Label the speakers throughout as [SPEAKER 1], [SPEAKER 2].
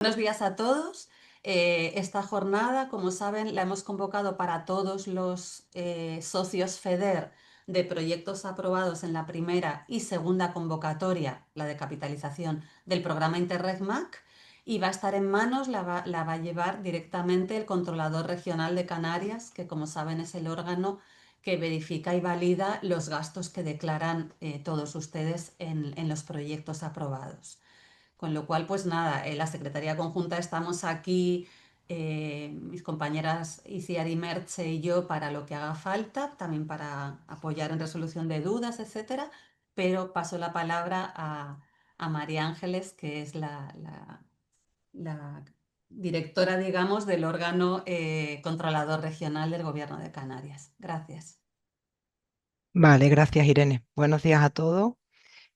[SPEAKER 1] Buenos días a todos. Esta jornada, como saben, la hemos convocado para todos los socios FEDER de proyectos aprobados en la primera y segunda convocatoria, la de capitalización del programa Interreg MAC, y va a estar en manos, la va a llevar directamente el Controlador Regional de Canarias, que como saben es el órgano que verifica y valida los gastos que declaran todos ustedes en los proyectos aprobados. Con lo cual, pues nada, en la Secretaría Conjunta estamos aquí, mis compañeras Isiar y Merche y yo, para lo que haga falta, también para apoyar en resolución de dudas, etcétera. Pero paso la palabra a María Ángeles, que es la directora, digamos, del órgano controlador regional del Gobierno de Canarias. Gracias.
[SPEAKER 2] Vale, gracias Irene. Buenos días a todos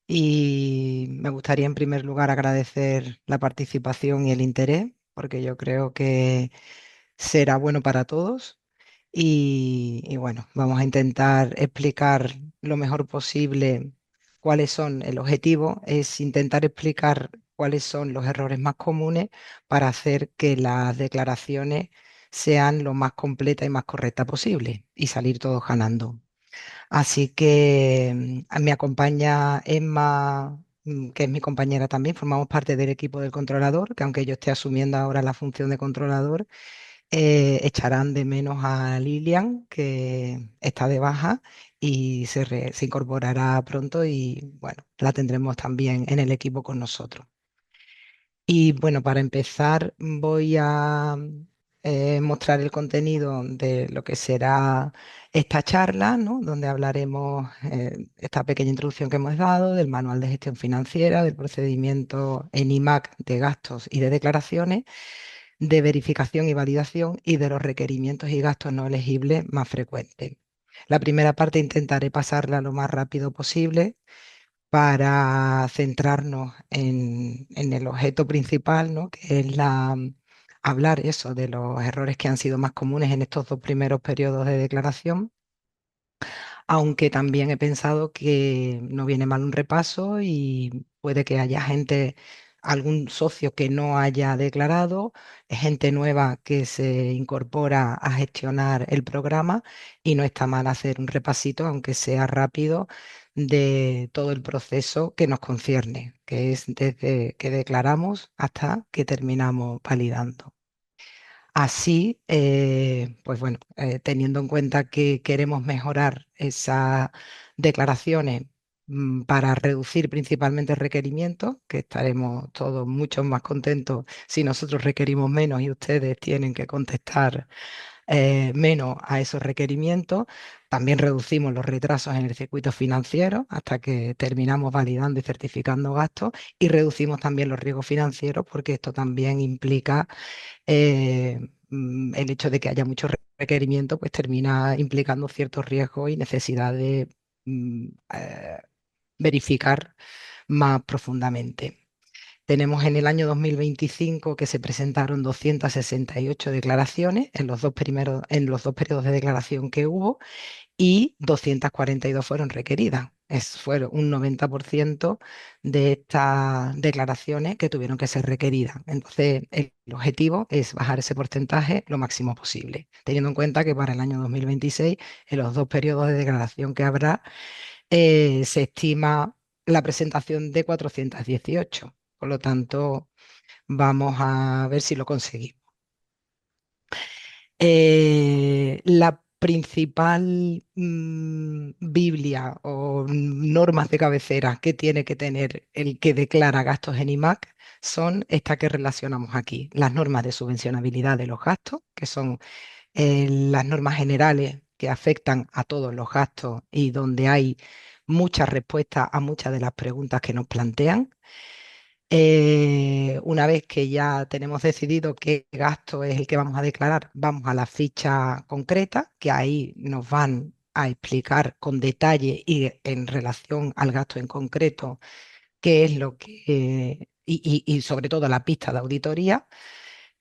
[SPEAKER 2] y me gustaría en primer lugar agradecer la participación y el interés, porque yo creo que será bueno para todos y bueno, vamos a intentar explicar lo mejor posible cuáles son. El objetivo es intentar explicar cuáles son los errores más comunes para hacer que las declaraciones sean lo más completas y más correctas posible y salir todos ganando. Así que me acompaña Emma, que es mi compañera también. Formamos parte del equipo del controlador, que aunque yo esté asumiendo ahora la función de controlador, echarán de menos a Lilian, que está de baja y se incorporará pronto y bueno, la tendremos también en el equipo con nosotros. Y bueno, para empezar voy a mostrar el contenido de lo que será esta charla, ¿no? Donde hablaremos esta pequeña introducción que hemos dado del manual de gestión financiera, del procedimiento en IMAC de gastos y de declaraciones, de verificación y validación y de los requerimientos y gastos no elegibles más frecuentes. La primera parte intentaré pasarla lo más rápido posible para centrarnos en el objeto principal, ¿no? Que es hablar eso de los errores que han sido más comunes en estos dos primeros periodos de declaración, aunque también he pensado que no viene mal un repaso y puede que haya gente, algún socio que no haya declarado, gente nueva que se incorpora a gestionar el programa y no está mal hacer un repasito, aunque sea rápido, de todo el proceso que nos concierne, que es desde que declaramos hasta que terminamos validando. Así, pues bueno, teniendo en cuenta que queremos mejorar esas declaraciones para reducir principalmente requerimientos, que estaremos todos mucho más contentos si nosotros requerimos menos y ustedes tienen que contestar menos a esos requerimientos. También reducimos los retrasos en el circuito financiero hasta que terminamos validando y certificando gastos y reducimos también los riesgos financieros porque esto también implica el hecho de que haya muchos requerimientos, pues termina implicando ciertos riesgos y necesidad de mm, eh, verificar más profundamente. Tenemos en el año 2025 que se presentaron 268 declaraciones en los dos periodos de declaración que hubo y 242 fueron requeridas. Fueron un 90% de estas declaraciones que tuvieron que ser requeridas. Entonces, el objetivo es bajar ese porcentaje lo máximo posible, teniendo en cuenta que para el año 2026, en los dos periodos de declaración que habrá, se estima la presentación de 418. Por lo tanto, vamos a ver si lo conseguimos. La principal Biblia o normas de cabecera que tiene que tener el que declara gastos en IMAC son estas que relacionamos aquí. Las normas de subvencionabilidad de los gastos, que son las normas generales que afectan a todos los gastos y donde hay muchas respuestas a muchas de las preguntas que nos plantean. Una vez que ya tenemos decidido qué gasto es el que vamos a declarar, vamos a la ficha concreta, que ahí nos van a explicar con detalle y en relación al gasto en concreto qué es lo que, y sobre todo la pista de auditoría,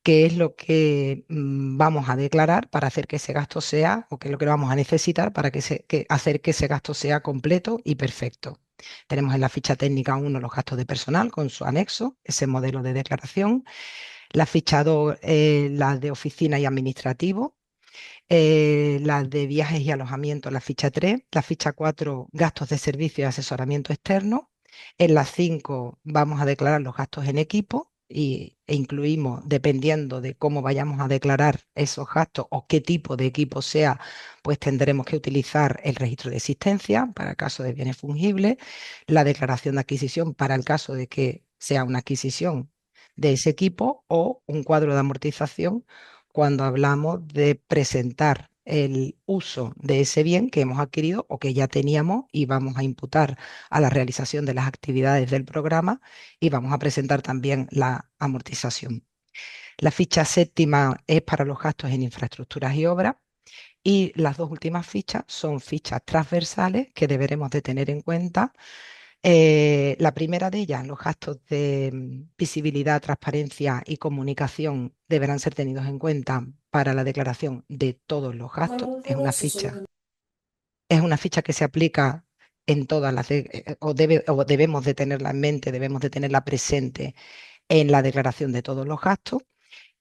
[SPEAKER 2] qué es lo que vamos a declarar para hacer que ese gasto sea, o qué es lo que vamos a necesitar para hacer que ese gasto sea completo y perfecto. Tenemos en la ficha técnica 1 los gastos de personal con su anexo, ese modelo de declaración. La ficha 2, la de oficina y administrativo. Las de viajes y alojamiento, la ficha 3, la ficha 4, gastos de servicio y asesoramiento externo. En la 5 vamos a declarar los gastos en equipo e incluimos, dependiendo de cómo vayamos a declarar esos gastos o qué tipo de equipo sea, pues tendremos que utilizar el registro de existencia para el caso de bienes fungibles, la declaración de adquisición para el caso de que sea una adquisición de ese equipo o un cuadro de amortización cuando hablamos de presentar el uso de ese bien que hemos adquirido o que ya teníamos y vamos a imputar a la realización de las actividades del programa y vamos a presentar también la amortización. La ficha séptima es para los gastos en infraestructuras y obras. Y las dos últimas fichas son fichas transversales que deberemos de tener en cuenta. La primera de ellas, los gastos de visibilidad, transparencia y comunicación deberán ser tenidos en cuenta para la declaración de todos los gastos. Es una ficha que se aplica en todas o debemos de tenerla en mente, debemos de tenerla presente en la declaración de todos los gastos.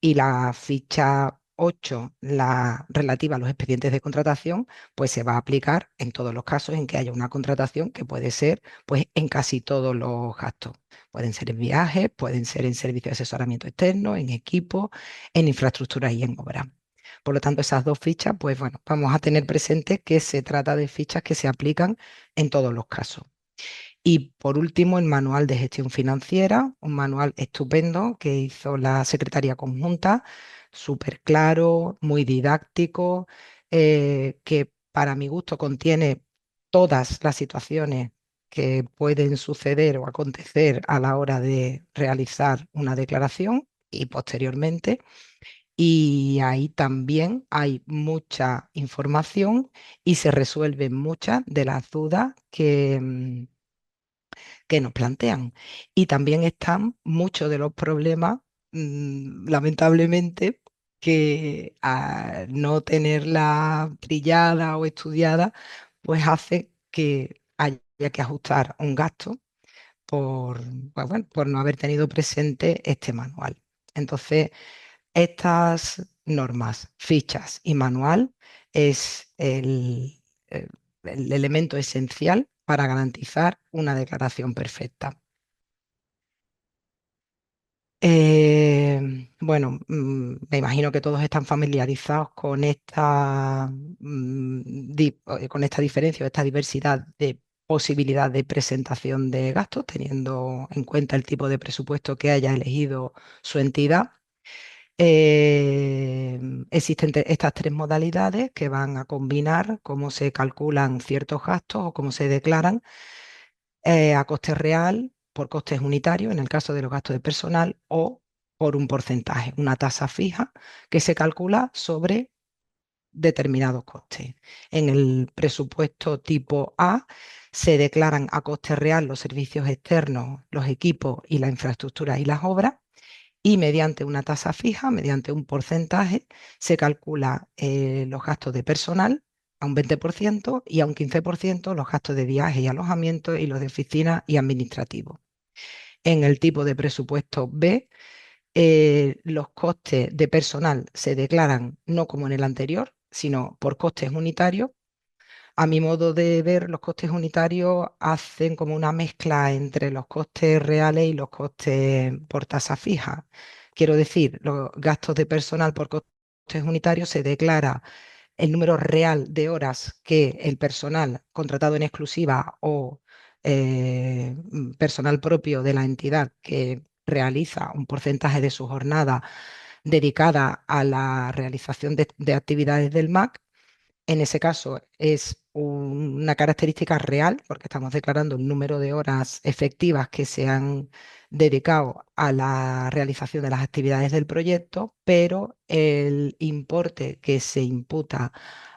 [SPEAKER 2] Y la ficha 8, la relativa a los expedientes de contratación, pues se va a aplicar en todos los casos en que haya una contratación que puede ser pues en casi todos los gastos. Pueden ser en viajes, pueden ser en servicios de asesoramiento externo, en equipo, en infraestructura y en obra. Por lo tanto, esas dos fichas, pues bueno, vamos a tener presente que se trata de fichas que se aplican en todos los casos. Y por último, el manual de gestión financiera, un manual estupendo que hizo la Secretaría Conjunta, súper claro, muy didáctico, que para mi gusto contiene todas las situaciones que pueden suceder o acontecer a la hora de realizar una declaración y posteriormente. Y ahí también hay mucha información y se resuelven muchas de las dudas que nos plantean. Y también están muchos de los problemas, lamentablemente, que al no tenerla trillada o estudiada, pues hace que haya que ajustar un gasto pues bueno, por no haber tenido presente este manual. Entonces, estas normas, fichas y manual es el elemento esencial para garantizar una declaración perfecta. Bueno, me imagino que todos están familiarizados con con esta diferencia o esta diversidad de posibilidad de presentación de gastos, teniendo en cuenta el tipo de presupuesto que haya elegido su entidad. Existen estas tres modalidades que van a combinar cómo se calculan ciertos gastos o cómo se declaran a coste real, por costes unitarios, en el caso de los gastos de personal, o por un porcentaje, una tasa fija que se calcula sobre determinados costes. En el presupuesto tipo A se declaran a coste real los servicios externos, los equipos y la infraestructura y las obras y mediante una tasa fija, mediante un porcentaje, se calcula los gastos de personal a un 20% y a un 15% los gastos de viaje y alojamiento y los de oficina y administrativo. En el tipo de presupuesto B, los costes de personal se declaran no como en el anterior, sino por costes unitarios. A mi modo de ver, los costes unitarios hacen como una mezcla entre los costes reales y los costes por tasa fija. Quiero decir, los gastos de personal por costes unitarios se declara el número real de horas que el personal contratado en exclusiva o personal propio de la entidad que realiza un porcentaje de su jornada dedicada a la realización de actividades del MAC. En ese caso es una característica real, porque estamos declarando el número de horas efectivas que se han dedicado a la realización de las actividades del proyecto, pero el importe que se imputa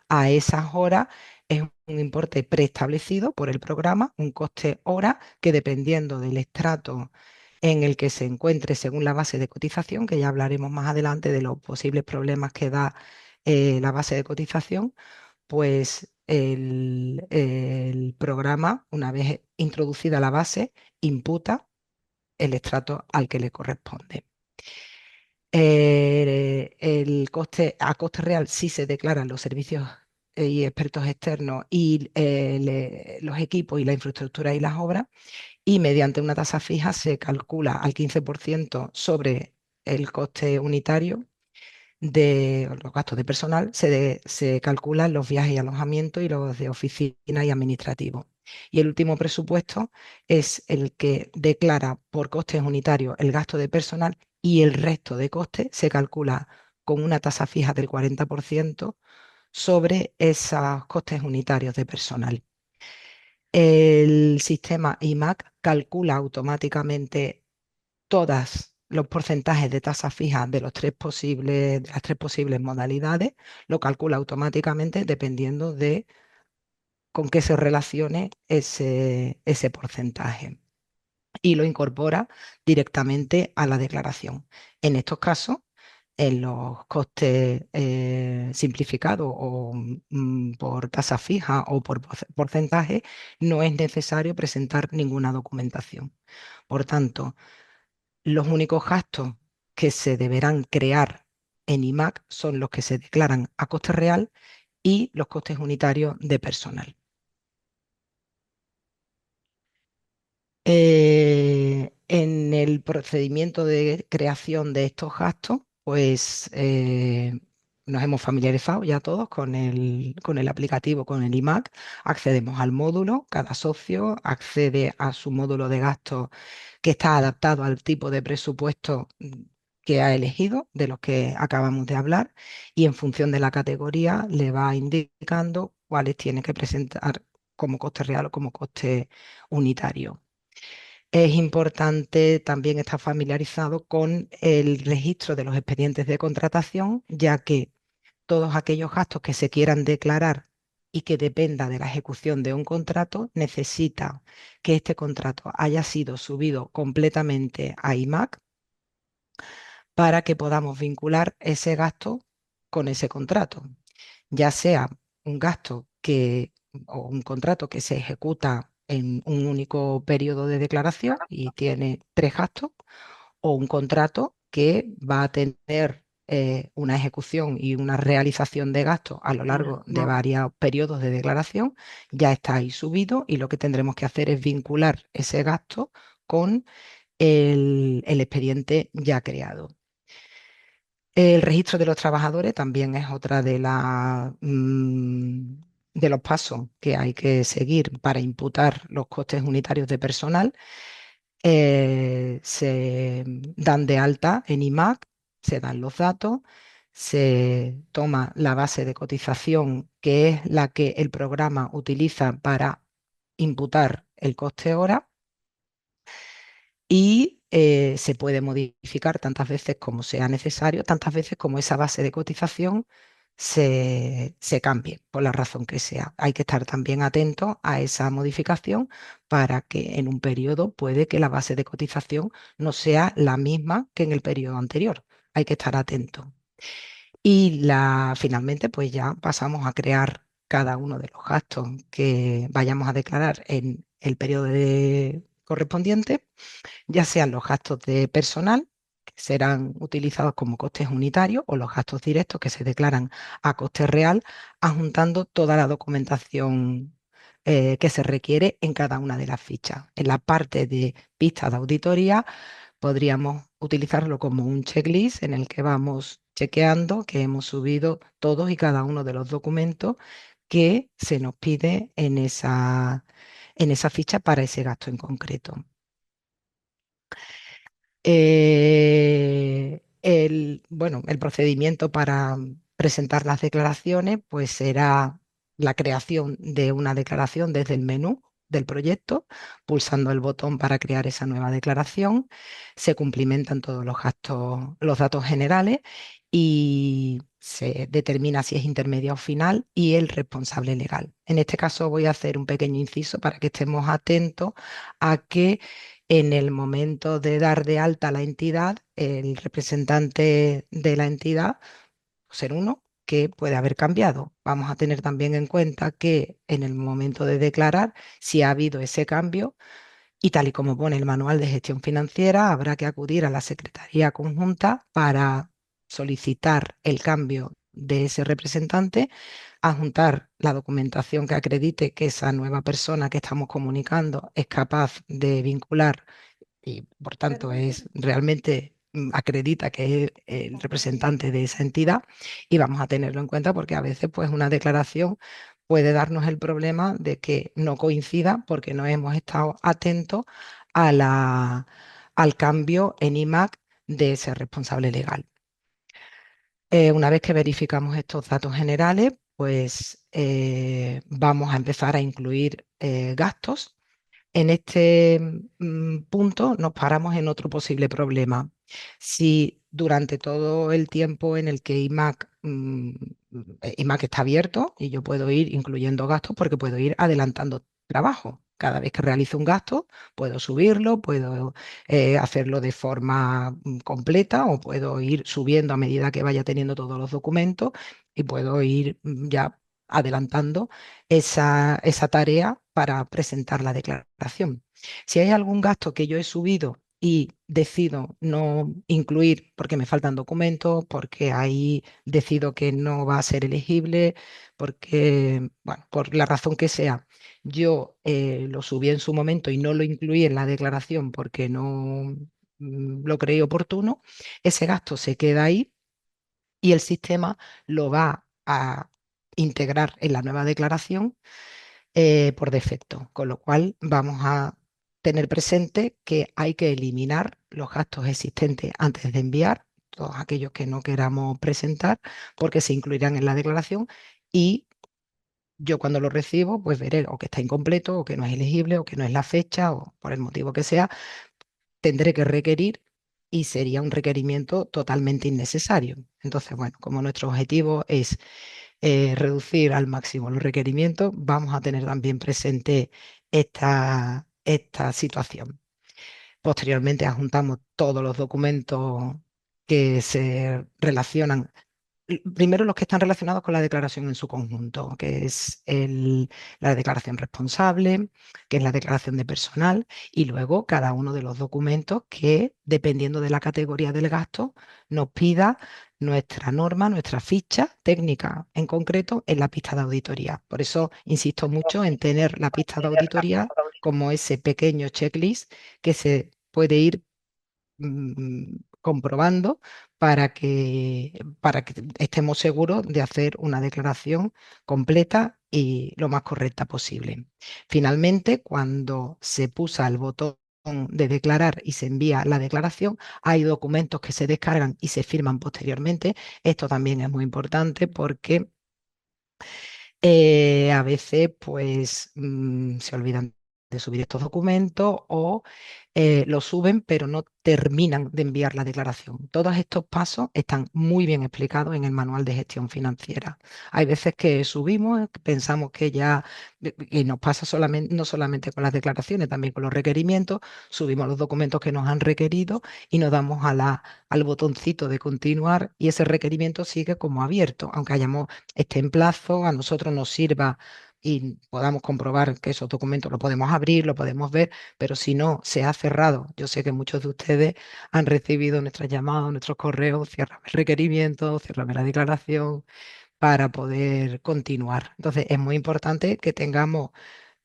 [SPEAKER 2] a esas horas es un importe preestablecido por el programa, un coste hora que dependiendo del estrato en el que se encuentre según la base de cotización, que ya hablaremos más adelante de los posibles problemas que da la base de cotización, pues el programa, una vez introducida la base, imputa el estrato al que le corresponde. El coste, a coste real sí se declaran los servicios y expertos externos y los equipos y la infraestructura y las obras, y mediante una tasa fija se calcula al 15% sobre el coste unitario de los gastos de personal, se calculan los viajes y alojamiento y los de oficina y administrativo. Y el último presupuesto es el que declara por costes unitarios el gasto de personal, y el resto de costes se calcula con una tasa fija del 40% sobre esos costes unitarios de personal. El sistema IMAC calcula automáticamente todos los porcentajes de tasa fija de de las tres posibles modalidades, lo calcula automáticamente dependiendo de con qué se relacione ese porcentaje, y lo incorpora directamente a la declaración. En estos casos, en los costes simplificados o por tasa fija o por porcentaje, no es necesario presentar ninguna documentación. Por tanto, los únicos gastos que se deberán crear en IMAC son los que se declaran a coste real y los costes unitarios de personal. En el procedimiento de creación de estos gastos, pues nos hemos familiarizado ya todos con el aplicativo, con el IMAC. Accedemos al módulo, cada socio accede a su módulo de gastos que está adaptado al tipo de presupuesto que ha elegido, de los que acabamos de hablar, y en función de la categoría le va indicando cuáles tiene que presentar como coste real o como coste unitario. Es importante también estar familiarizado con el registro de los expedientes de contratación, ya que todos aquellos gastos que se quieran declarar y que dependa de la ejecución de un contrato, necesita que este contrato haya sido subido completamente a IMAC para que podamos vincular ese gasto con ese contrato, ya sea un gasto o un contrato que se ejecuta en un único periodo de declaración y tiene tres gastos, o un contrato que va a tener una ejecución y una realización de gastos a lo largo de varios periodos de declaración. Ya está ahí subido, y lo que tendremos que hacer es vincular ese gasto con el expediente ya creado. El registro de los trabajadores también es otra de los pasos que hay que seguir para imputar los costes unitarios de personal. Se dan de alta en IMAC, se dan los datos, se toma la base de cotización, que es la que el programa utiliza para imputar el coste hora, y se puede modificar tantas veces como sea necesario, tantas veces como esa base de cotización se cambie, por la razón que sea. Hay que estar también atento a esa modificación, para que en un periodo puede que la base de cotización no sea la misma que en el periodo anterior. Hay que estar atento. Y finalmente, pues ya pasamos a crear cada uno de los gastos que vayamos a declarar en el periodo correspondiente, ya sean los gastos de personal, que serán utilizados como costes unitarios, o los gastos directos, que se declaran a coste real, adjuntando toda la documentación que se requiere en cada una de las fichas. En la parte de pistas de auditoría, podríamos utilizarlo como un checklist en el que vamos chequeando que hemos subido todos y cada uno de los documentos que se nos pide en esa ficha para ese gasto en concreto. Bueno, el procedimiento para presentar las declaraciones, pues será la creación de una declaración desde el menú del proyecto, pulsando el botón para crear esa nueva declaración. Se cumplimentan todos los gastos, los datos generales, y se determina si es intermedia o final y el responsable legal. En este caso voy a hacer un pequeño inciso para que estemos atentos a que en el momento de dar de alta la entidad, el representante de la entidad, ser uno que puede haber cambiado. Vamos a tener también en cuenta que en el momento de declarar, si ha habido ese cambio, Y tal y como pone el manual de gestión financiera, habrá que acudir a la Secretaría Conjunta para solicitar el cambio de ese representante, adjuntar la documentación que acredite que esa nueva persona que estamos comunicando es capaz de vincular y por tanto es realmente acredita que es el representante de esa entidad, y vamos a tenerlo en cuenta porque a veces pues una declaración puede darnos el problema de que no coincida porque no hemos estado atentos a al cambio en IMAC de ese responsable legal. Una vez que verificamos estos datos generales, pues vamos a empezar a incluir gastos. En este punto nos paramos en otro posible problema. Si durante todo el tiempo en el que IMAC está abierto y yo puedo ir incluyendo gastos porque puedo ir adelantando trabajo. Cada vez que realizo un gasto, puedo subirlo, puedo hacerlo de forma completa o puedo ir subiendo a medida que vaya teniendo todos los documentos y puedo ir ya adelantando esa tarea para presentar la declaración. Si hay algún gasto que yo he subido y decido no incluir porque me faltan documentos, porque ahí decido que no va a ser elegible, porque, bueno, por la razón que sea, yo lo subí en su momento y no lo incluí en la declaración porque no lo creí oportuno, ese gasto se queda ahí y el sistema lo va a integrar en la nueva declaración por defecto, con lo cual vamos a tener presente que hay que eliminar los gastos existentes antes de enviar, todos aquellos que no queramos presentar, porque se incluirán en la declaración y yo cuando lo recibo, pues veré o que está incompleto, o que no es elegible, o que no es la fecha, o por el motivo que sea, tendré que requerir y sería un requerimiento totalmente innecesario. Entonces, bueno, como nuestro objetivo es reducir al máximo los requerimientos, vamos a tener también presente esta situación. Posteriormente, adjuntamos todos los documentos que se relacionan primero los que están relacionados con la declaración en su conjunto, que es la declaración responsable, que es la declaración de personal, y luego cada uno de los documentos que, dependiendo de la categoría del gasto, nos pida nuestra norma, nuestra ficha técnica en concreto en la pista de auditoría. Por eso insisto mucho en tener la pista de auditoría como ese pequeño checklist que se puede ir comprobando para que estemos seguros de hacer una declaración completa y lo más correcta posible. Finalmente, cuando se pulsa el botón de declarar y se envía la declaración, hay documentos que se descargan y se firman posteriormente. Esto también es muy importante porque a veces pues se olvidan de subir estos documentos o los suben pero no terminan de enviar la declaración. Todos estos pasos están muy bien explicados en el manual de gestión financiera. Hay veces que subimos, pensamos que ya, y nos pasa solamente, no solamente con las declaraciones, también con los requerimientos, subimos los documentos que nos han requerido y nos damos al botoncito de continuar y ese requerimiento sigue como abierto, aunque esté en plazo, a nosotros nos sirva y podamos comprobar que esos documentos lo podemos abrir, lo podemos ver, pero si no se ha cerrado, yo sé que muchos de ustedes han recibido nuestras llamadas, nuestros correos, ciérrame el requerimiento, ciérrame la declaración para poder continuar. Entonces es muy importante que tengamos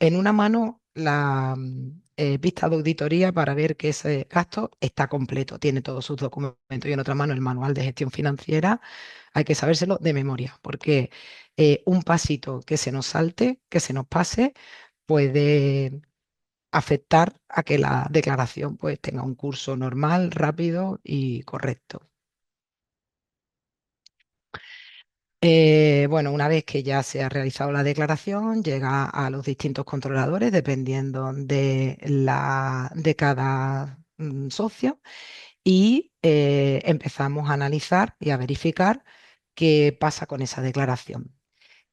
[SPEAKER 2] en una mano la vista de auditoría para ver que ese gasto está completo, tiene todos sus documentos, y en otra mano el manual de gestión financiera. Hay que sabérselo de memoria, porque un pasito que se nos salte, que se nos pase, puede afectar a que la declaración pues tenga un curso normal, rápido y correcto. Bueno, una vez que ya se ha realizado la declaración, llega a los distintos controladores, dependiendo de cada socio, y empezamos a analizar y a verificar qué pasa con esa declaración.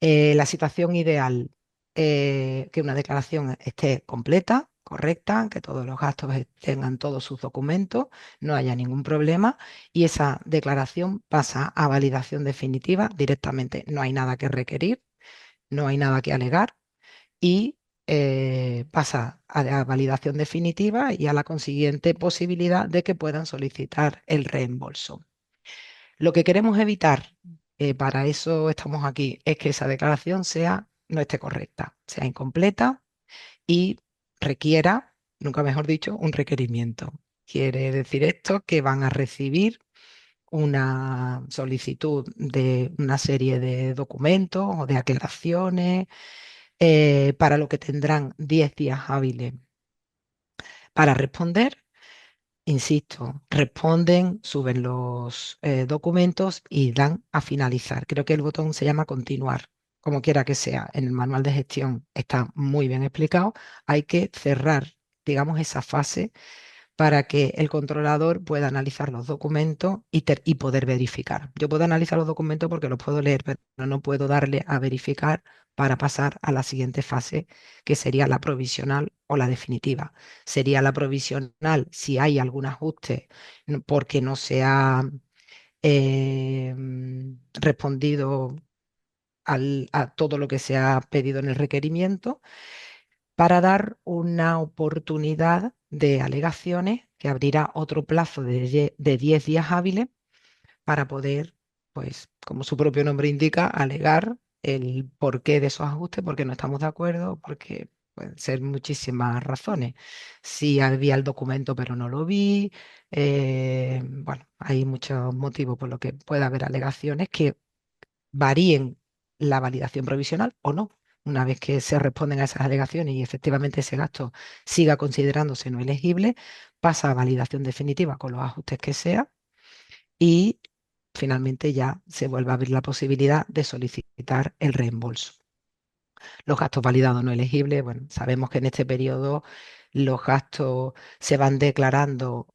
[SPEAKER 2] La situación ideal, que una declaración esté completa, correcta, que todos los gastos tengan todos sus documentos, no haya ningún problema y esa declaración pasa a validación definitiva directamente. No hay nada que requerir, no hay nada que alegar y pasa a la validación definitiva y a la consiguiente posibilidad de que puedan solicitar el reembolso. Lo que queremos evitar, para eso estamos aquí, es que esa declaración no esté correcta, sea incompleta y requiera, nunca mejor dicho, un requerimiento. Quiere decir esto que van a recibir una solicitud de una serie de documentos o de aclaraciones, para lo que tendrán 10 días hábiles para responder. Insisto, responden, suben los documentos y dan a finalizar. Creo que el botón se llama continuar. Como quiera que sea, en el manual de gestión está muy bien explicado. Hay que cerrar, digamos, esa fase para que el controlador pueda analizar los documentos y poder verificar. Yo puedo analizar los documentos porque los puedo leer, pero no puedo darle a verificar para pasar a la siguiente fase, que sería la provisional o la definitiva. Sería la provisional si hay algún ajuste porque no se ha respondido a todo lo que se ha pedido en el requerimiento, para dar una oportunidad de alegaciones que abrirá otro plazo de 10 días hábiles para poder, pues, como su propio nombre indica, alegar el porqué de esos ajustes, porque no estamos de acuerdo, porque pueden ser muchísimas razones. Si había el documento pero no lo vi, bueno, hay muchos motivos por los que puede haber alegaciones que varíen la validación provisional o no. Una vez que se responden a esas alegaciones y efectivamente ese gasto siga considerándose no elegible, pasa a validación definitiva con los ajustes que sea y finalmente ya se vuelve a abrir la posibilidad de solicitar el reembolso. Los gastos validados no elegibles, bueno, sabemos que en este periodo los gastos se van declarando,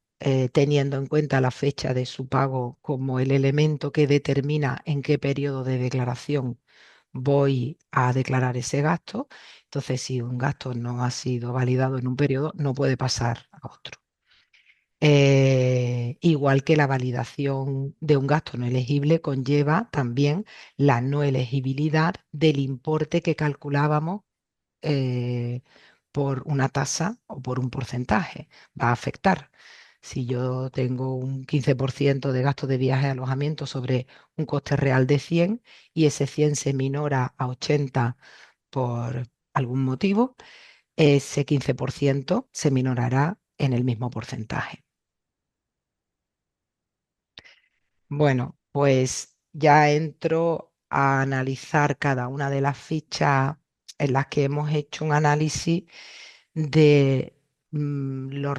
[SPEAKER 2] teniendo en cuenta la fecha de su pago como el elemento que determina en qué periodo de declaración voy a declarar ese gasto. Entonces, si un gasto no ha sido validado en un periodo, no puede pasar a otro. Igual que la validación de un gasto no elegible conlleva también la no elegibilidad del importe que calculábamos, eh, por una tasa o por un porcentaje. Va a afectar. Si yo tengo un 15% de gasto de viaje y alojamiento sobre un coste real de 100 y ese 100 se minora a 80 por algún motivo, ese 15% se minorará en el mismo porcentaje. Bueno, pues ya entro a analizar cada una de las fichas en las que hemos hecho un análisis de el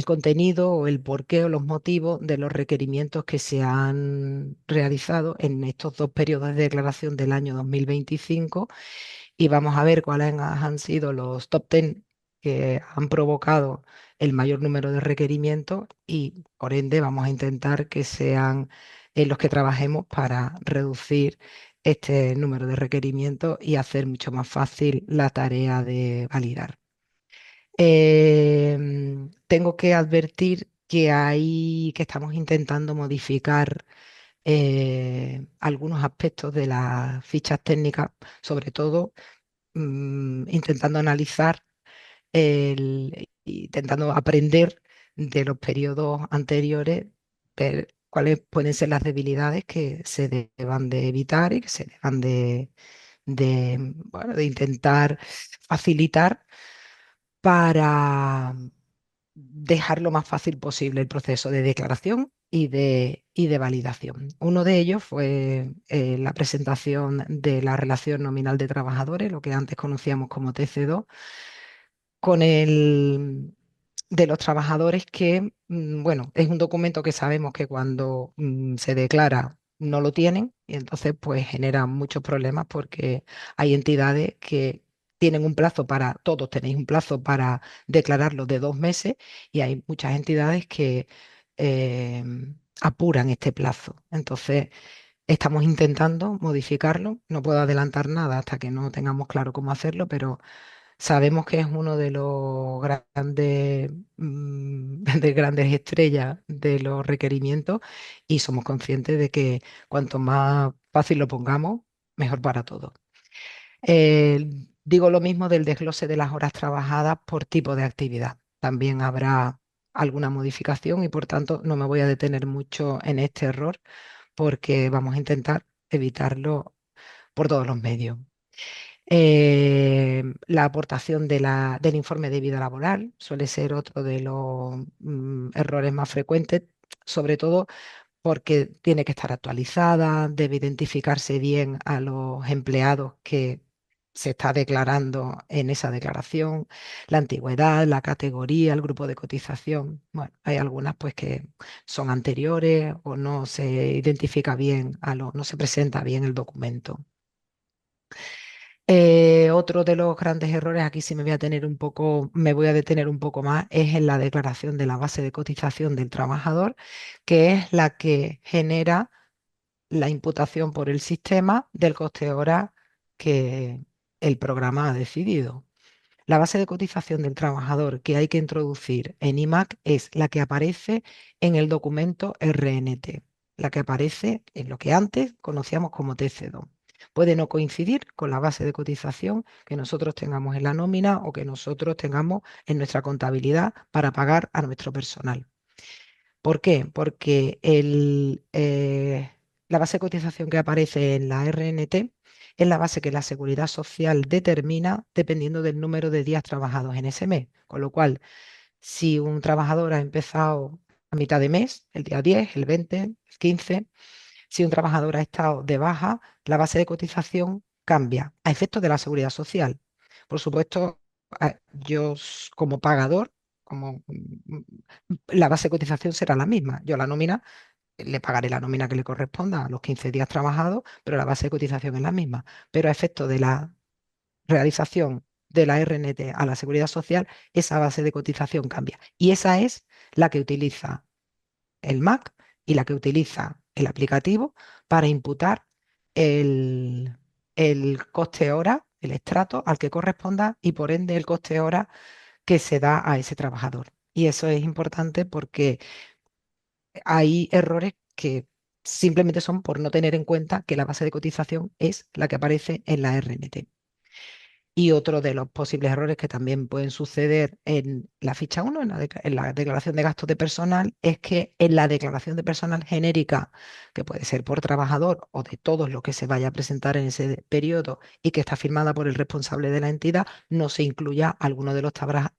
[SPEAKER 2] contenido o el porqué o los motivos de los requerimientos que se han realizado en estos dos periodos de declaración del año 2025 y vamos a ver cuáles han sido los top 10 que han provocado el mayor número de requerimientos y por ende vamos a intentar que sean los que trabajemos para reducir este número de requerimientos y hacer mucho más fácil la tarea de validar. Tengo que advertir que estamos intentando modificar algunos aspectos de las fichas técnicas, sobre todo intentando analizar, intentando aprender de los periodos anteriores, ver cuáles pueden ser las debilidades que se deban de evitar y que se deban bueno, de intentar facilitar para dejar lo más fácil posible el proceso de declaración y de validación. Uno de ellos fue la presentación de la relación nominal de trabajadores, lo que antes conocíamos como TC2, con el de los trabajadores que, bueno, es un documento que sabemos que cuando se declara no lo tienen y entonces pues genera muchos problemas porque hay entidades que tienen un plazo para, todos tenéis un plazo para declararlo de 2 meses y hay muchas entidades que eh, apuran este plazo. Entonces, estamos intentando modificarlo. No puedo adelantar nada hasta que no tengamos claro cómo hacerlo, pero sabemos que es uno de los grandes, de grandes estrellas de los requerimientos y somos conscientes de que cuanto más fácil lo pongamos, mejor para todos. Digo lo mismo del desglose de las horas trabajadas por tipo de actividad. También habrá alguna modificación y por tanto no me voy a detener mucho en este error porque vamos a intentar evitarlo por todos los medios. La aportación del informe de vida laboral suele ser otro de los errores más frecuentes, sobre todo porque tiene que estar actualizada, debe identificarse bien a los empleados que se está declarando en esa declaración, la antigüedad, la categoría, el grupo de cotización. Bueno, hay algunas pues que son anteriores o no se identifica bien no se presenta bien el documento. Otro de los grandes errores, aquí sí me voy a detener un poco más, es en la declaración de la base de cotización del trabajador, que es la que genera la imputación por el sistema del coste hora que el programa ha decidido. La base de cotización del trabajador que hay que introducir en IMAC es la que aparece en el documento RNT, la que aparece en lo que antes conocíamos como TC2. Puede no coincidir con la base de cotización que nosotros tengamos en la nómina o que nosotros tengamos en nuestra contabilidad para pagar a nuestro personal. ¿Por qué? Porque la base de cotización que aparece en la RNT es la base que la Seguridad Social determina dependiendo del número de días trabajados en ese mes. Con lo cual, si un trabajador ha empezado a mitad de mes, el día 10, el 20, el 15, si un trabajador ha estado de baja, la base de cotización cambia a efectos de la Seguridad Social. Por supuesto, como pagador, la base de cotización será la misma. Yo la nómina le pagaré la nómina que le corresponda a los 15 días trabajados, pero la base de cotización es la misma. Pero a efecto de la realización de la RNT a la Seguridad Social, esa base de cotización cambia. Y esa es la que utiliza el Mac y la que utiliza el aplicativo para imputar el, el coste hora, el estrato al que corresponda y por ende el coste hora que se da a ese trabajador. Y eso es importante porque hay errores que simplemente son por no tener en cuenta que la base de cotización es la que aparece en la RNT. Y otro de los posibles errores que también pueden suceder en la ficha 1, en la declaración de gastos de personal, es que en la declaración de personal genérica, que puede ser por trabajador o de todos los que se vaya a presentar en ese periodo y que está firmada por el responsable de la entidad, no se incluya alguno de los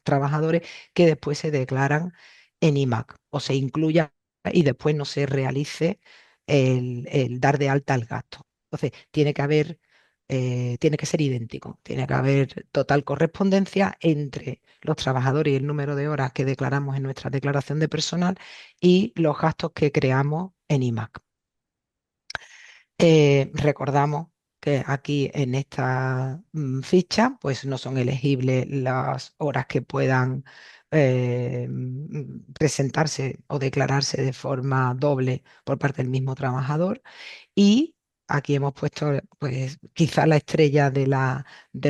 [SPEAKER 2] trabajadores que después se declaran en IMAC o se incluya y después no se realice el dar de alta el gasto. Entonces, tiene que ser idéntico, tiene que haber total correspondencia entre los trabajadores y el número de horas que declaramos en nuestra declaración de personal y los gastos que creamos en IMAC. Recordamos que aquí en esta ficha pues no son elegibles las horas que puedan presentarse o declararse de forma doble por parte del mismo trabajador y aquí hemos puesto, pues, quizá la estrella de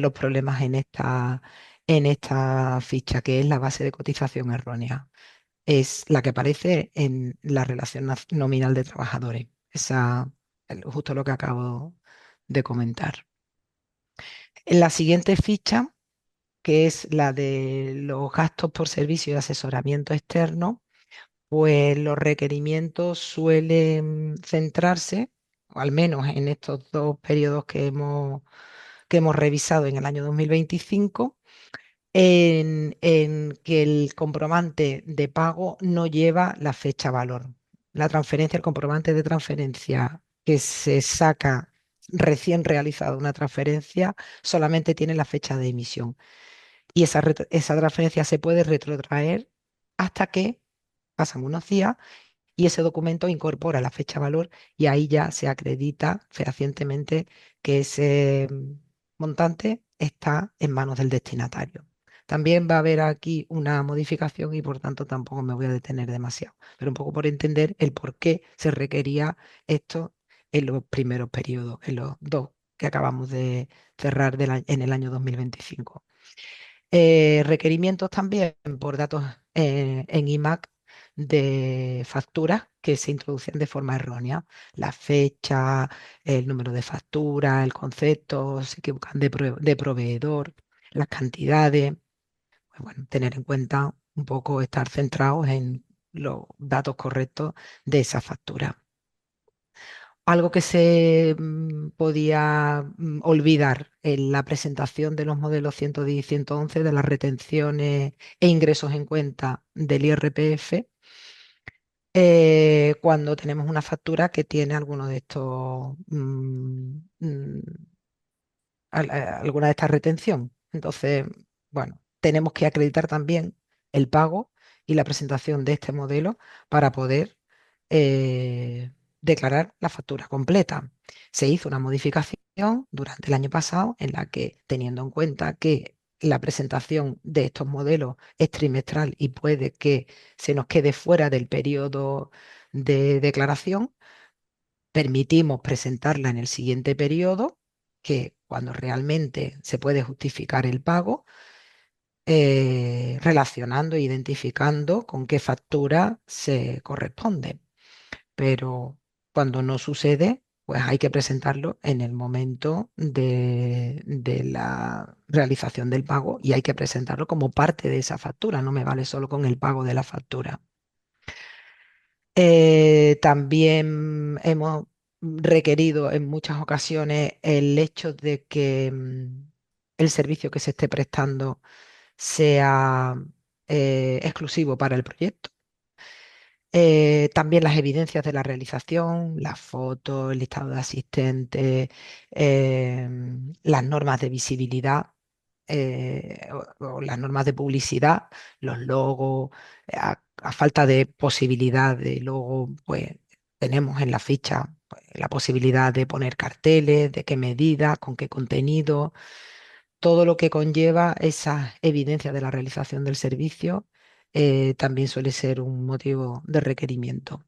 [SPEAKER 2] los problemas en esta ficha, que es la base de cotización errónea. Es la que aparece en la relación nominal de trabajadores. Justo lo que acabo de comentar. En la siguiente ficha, que es la de los gastos por servicio de asesoramiento externo, pues los requerimientos suelen centrarse, o al menos en estos dos periodos que hemos revisado en el año 2025, en que el comprobante de pago no lleva la fecha valor. La transferencia, el comprobante de transferencia que se saca recién realizada una transferencia, solamente tiene la fecha de emisión. Y esa transferencia se puede retrotraer hasta que pasan unos días y ese documento incorpora la fecha valor y ahí ya se acredita fehacientemente que ese montante está en manos del destinatario. También va a haber aquí una modificación y por tanto tampoco me voy a detener demasiado, pero un poco por entender el por qué se requería esto en los primeros periodos, en los dos que acabamos de cerrar en el año 2025. Requerimientos también por datos en IMAC de facturas que se introducen de forma errónea. La fecha, el número de factura, el concepto, se equivocan de proveedor, las cantidades. Pues bueno, tener en cuenta un poco, estar centrados en los datos correctos de esa factura. Algo que se podía olvidar en la presentación de los modelos 110 y 111 de las retenciones e ingresos en cuenta del IRPF, cuando tenemos una factura que tiene alguno de estos alguna de estas retención. Entonces, bueno, tenemos que acreditar también el pago y la presentación de este modelo para poder declarar la factura completa. Se hizo una modificación durante el año pasado en la que, teniendo en cuenta que la presentación de estos modelos es trimestral y puede que se nos quede fuera del periodo de declaración, permitimos presentarla en el siguiente periodo, que cuando realmente se puede justificar el pago, relacionando e identificando con qué factura se corresponde. Pero cuando no sucede, pues hay que presentarlo en el momento de la realización del pago y hay que presentarlo como parte de esa factura, no me vale solo con el pago de la factura. También hemos requerido en muchas ocasiones el hecho de que el servicio que se esté prestando sea exclusivo para el proyecto. También las evidencias de la realización, las fotos, el listado de asistentes, las normas de visibilidad o las normas de publicidad, los logos, a falta de posibilidad de logo, pues tenemos en la ficha pues, la posibilidad de poner carteles, de qué medida, con qué contenido, todo lo que conlleva esa evidencia de la realización del servicio también suele ser un motivo de requerimiento.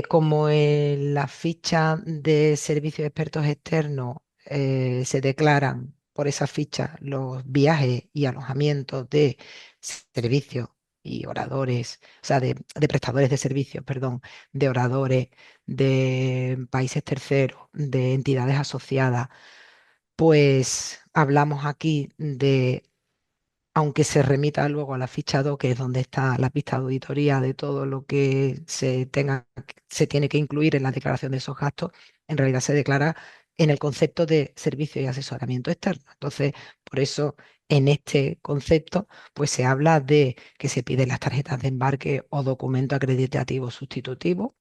[SPEAKER 2] Como en la ficha de servicios expertos externos se declaran por esa ficha los viajes y alojamientos de servicios y oradores, o sea, de prestadores de servicios, perdón, de oradores, de países terceros, de entidades asociadas, pues hablamos aquí de, aunque se remita luego a la ficha 2, que es donde está la pista de auditoría de todo lo que se tiene que incluir en la declaración de esos gastos, en realidad se declara en el concepto de servicio y asesoramiento externo. Entonces, por eso en este concepto, pues se habla de que se piden las tarjetas de embarque o documento acreditativo sustitutivo,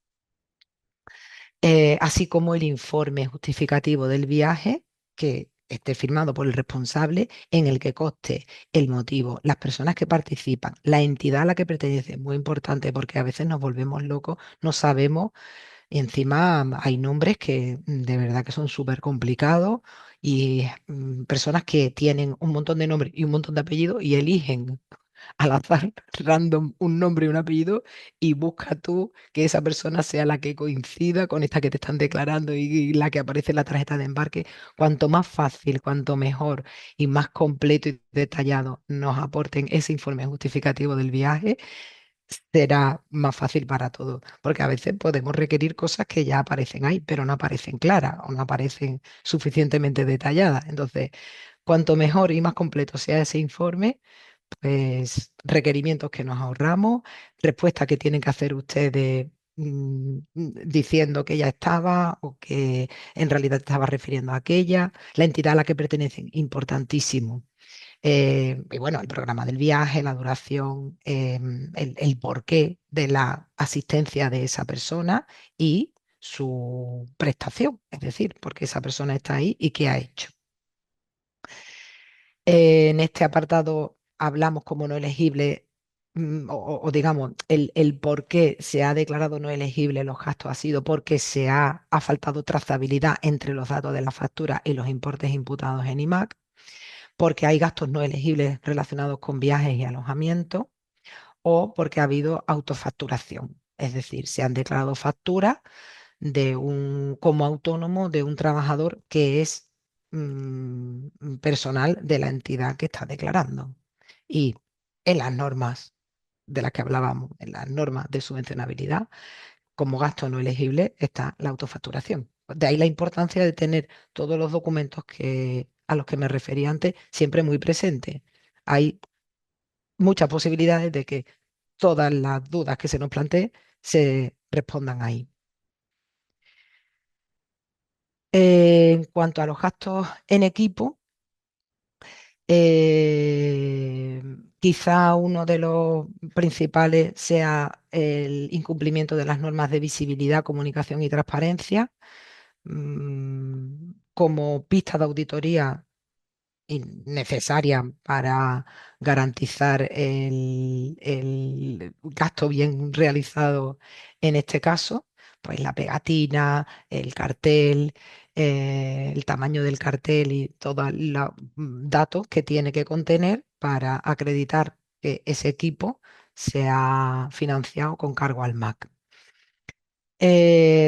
[SPEAKER 2] así como el informe justificativo del viaje que esté firmado por el responsable, en el que conste el motivo, las personas que participan, la entidad a la que pertenece, muy importante porque a veces nos volvemos locos, no sabemos y encima hay nombres que de verdad que son súper complicados y personas que tienen un montón de nombres y un montón de apellidos y eligen al azar, random, un nombre y un apellido y busca tú que esa persona sea la que coincida con esta que te están declarando y la que aparece en la tarjeta de embarque. Cuanto más fácil, cuanto mejor y más completo y detallado nos aporten ese informe justificativo del viaje, será más fácil para todos, porque a veces podemos requerir cosas que ya aparecen ahí, pero no aparecen claras o no aparecen suficientemente detalladas. Entonces, cuanto mejor y más completo sea ese informe, pues requerimientos que nos ahorramos, respuestas que tienen que hacer ustedes diciendo que ya estaba o que en realidad estaba refiriendo a aquella, la entidad a la que pertenecen, importantísimo. Y bueno, el programa del viaje, la duración, el porqué de la asistencia de esa persona y su prestación, es decir, por qué esa persona está ahí y qué ha hecho. En este apartado hablamos como no elegible, o digamos, el por qué se ha declarado no elegible los gastos ha sido porque ha faltado trazabilidad entre los datos de la factura y los importes imputados en IMAC, porque hay gastos no elegibles relacionados con viajes y alojamiento, o porque ha habido autofacturación. Es decir, se han declarado facturas como autónomo de un trabajador que es personal de la entidad que está declarando. Y en las normas de las que hablábamos en las normas de subvencionabilidad, como gasto no elegible está la autofacturación. De ahí la importancia de tener todos los documentos a los que me refería antes siempre muy presentes. Hay muchas posibilidades de que todas las dudas que se nos planteen se respondan ahí. En cuanto a los gastos en equipo, eh, quizá uno de los principales sea el incumplimiento de las normas de visibilidad, comunicación y transparencia. Como pista de auditoría necesaria para garantizar el gasto bien realizado en este caso, pues la pegatina, el cartel, el tamaño del cartel y todos los datos que tiene que contener para acreditar que ese equipo se ha financiado con cargo al MAC.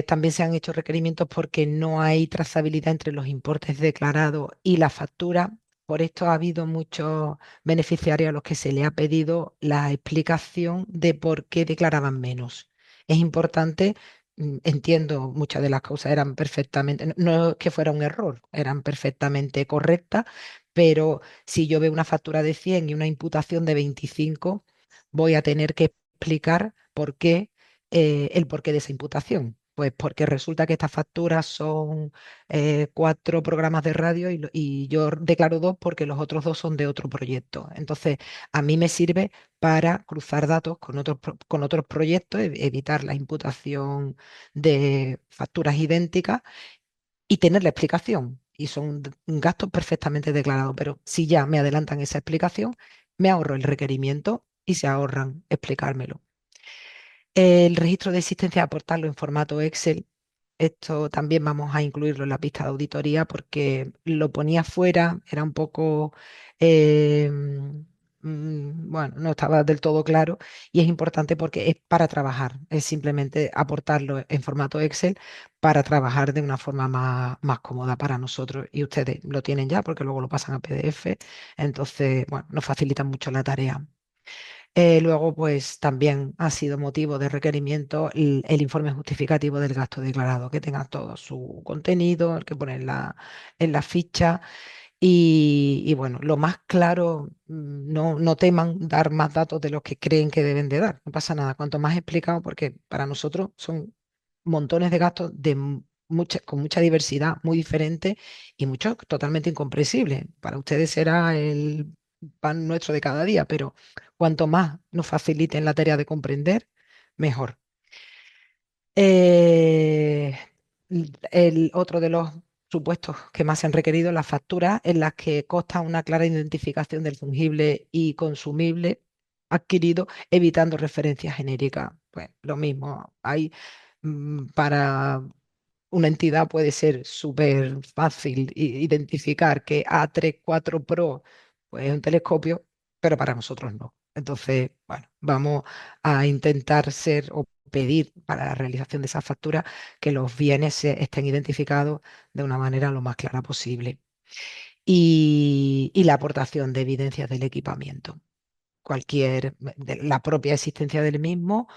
[SPEAKER 2] También se han hecho requerimientos porque no hay trazabilidad entre los importes declarados y la factura. Por esto ha habido muchos beneficiarios a los que se le ha pedido la explicación de por qué declaraban menos. Es importante, entiendo, muchas de las causas eran perfectamente, no es que fuera un error, eran perfectamente correctas, pero si yo veo una factura de 100 y una imputación de 25, voy a tener que explicar por qué el porqué de esa imputación. Pues porque resulta que estas facturas son 4 programas de radio y yo declaro 2 porque los otros 2 son de otro proyecto. Entonces, a mí me sirve para cruzar datos con otros proyectos, evitar la imputación de facturas idénticas y tener la explicación. Y son gastos perfectamente declarados. Pero si ya me adelantan esa explicación, me ahorro el requerimiento y se ahorran explicármelo. El registro de existencia, aportarlo en formato Excel. Esto también vamos a incluirlo en la pista de auditoría porque lo ponía fuera, era un poco, bueno, no estaba del todo claro y es importante porque es para trabajar, es simplemente aportarlo en formato Excel para trabajar de una forma más cómoda para nosotros y ustedes lo tienen ya porque luego lo pasan a PDF, entonces, bueno, nos facilitan mucho la tarea. Luego, pues también ha sido motivo de requerimiento el informe justificativo del gasto declarado, que tenga todo su contenido, el que pone en la ficha. Y bueno, lo más claro, no teman dar más datos de los que creen que deben de dar. No pasa nada, cuanto más explicado, porque para nosotros son montones de gastos con mucha diversidad, muy diferente y muchos totalmente incomprensibles. Para ustedes será el pan nuestro de cada día, pero cuanto más nos faciliten la tarea de comprender, mejor. Eh, el otro de los supuestos que más se han requerido, las facturas en las que consta una clara identificación del fungible y consumible adquirido, evitando referencias genéricas. Pues lo mismo, hay para una entidad puede ser súper fácil identificar que A34 Pro pues, es un telescopio, pero para nosotros no. Entonces, bueno, vamos a intentar ser o pedir para la realización de esa factura que los bienes estén identificados de una manera lo más clara posible. Y la aportación de evidencias del equipamiento, de la propia existencia del mismo,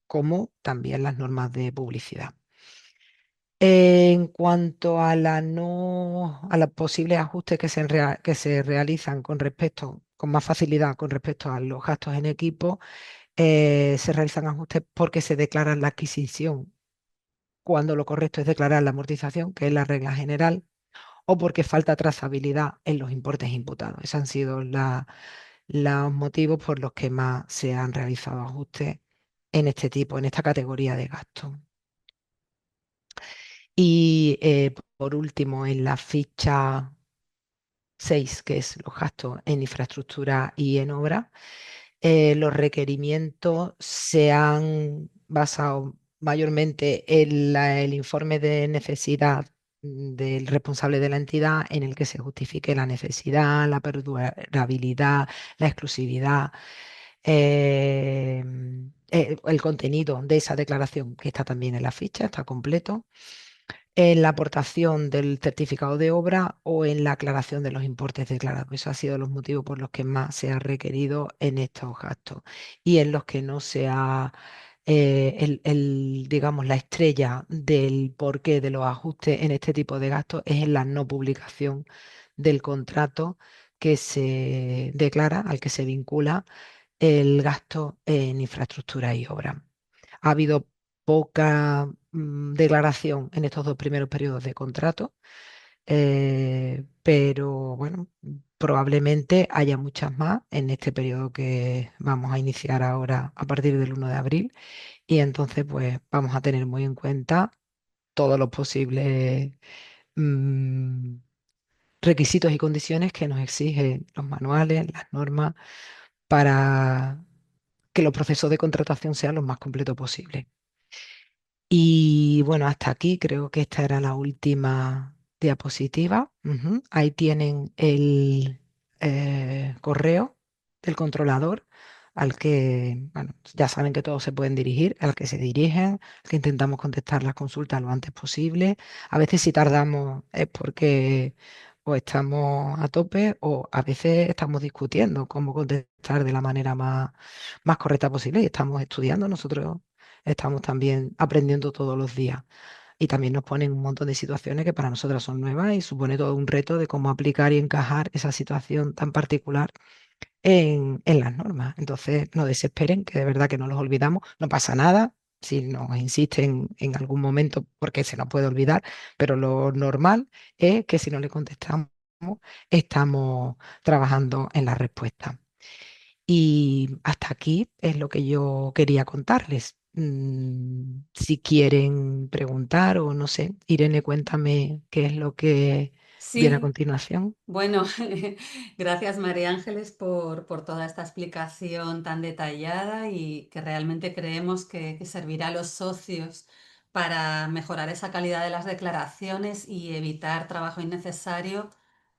[SPEAKER 2] como también las normas de publicidad. En cuanto a a los posibles ajustes que se realizan con más facilidad con respecto a los gastos en equipo, se realizan ajustes porque se declara la adquisición cuando lo correcto es declarar la amortización, que es la regla general, o porque falta trazabilidad en los importes imputados. Esos han sido los motivos por los que más se han realizado ajustes en esta categoría de gastos. Y por último, en la ficha 6, que es los gastos en infraestructura y en obra, los requerimientos se han basado mayormente en el informe de necesidad del responsable de la entidad en el que se justifique la necesidad, la perdurabilidad, la exclusividad, eh, el contenido de esa declaración, que está también en la ficha, está completo. en la aportación del certificado de obra o en la aclaración de los importes declarados. Esos han sido los motivos por los que más se ha requerido en estos gastos y en los que no se ha, digamos, la estrella del porqué de los ajustes en este tipo de gastos es en la no publicación del contrato que se declara, al que se vincula el gasto en infraestructura y obra. Ha habido poca declaración en estos dos primeros periodos de contrato, pero bueno, probablemente haya muchas más en este periodo que vamos a iniciar ahora a partir del 1 de abril y entonces pues vamos a tener muy en cuenta todos los posibles mm, requisitos y condiciones que nos exigen los manuales, las normas, para que los procesos de contratación sean los más completos posibles. Y bueno, hasta aquí creo que esta era la última diapositiva. Ujú. Ahí tienen el correo del controlador al que, bueno, ya saben que todos se pueden dirigir, al que se dirigen, al que intentamos contestar las consultas lo antes posible. A veces si tardamos es porque o estamos a tope o a veces estamos discutiendo cómo contestar de la manera más correcta posible y estamos estudiando nosotros. Estamos también aprendiendo todos los días y también nos ponen un montón de situaciones que para nosotras son nuevas y supone todo un reto de cómo aplicar y encajar esa situación tan particular en las normas. Entonces, no desesperen, que de verdad que no los olvidamos, no pasa nada si nos insisten en algún momento porque se nos puede olvidar, pero lo normal es que si no le contestamos, estamos trabajando en la respuesta. Y hasta aquí es lo que yo quería contarles. Si quieren preguntar o no sé, Irene, cuéntame qué es lo que viene a
[SPEAKER 1] Sí,
[SPEAKER 2] continuación.
[SPEAKER 1] bueno, gracias María Ángeles por toda esta explicación tan detallada y que realmente creemos que servirá a los socios para mejorar esa calidad de las declaraciones y evitar trabajo innecesario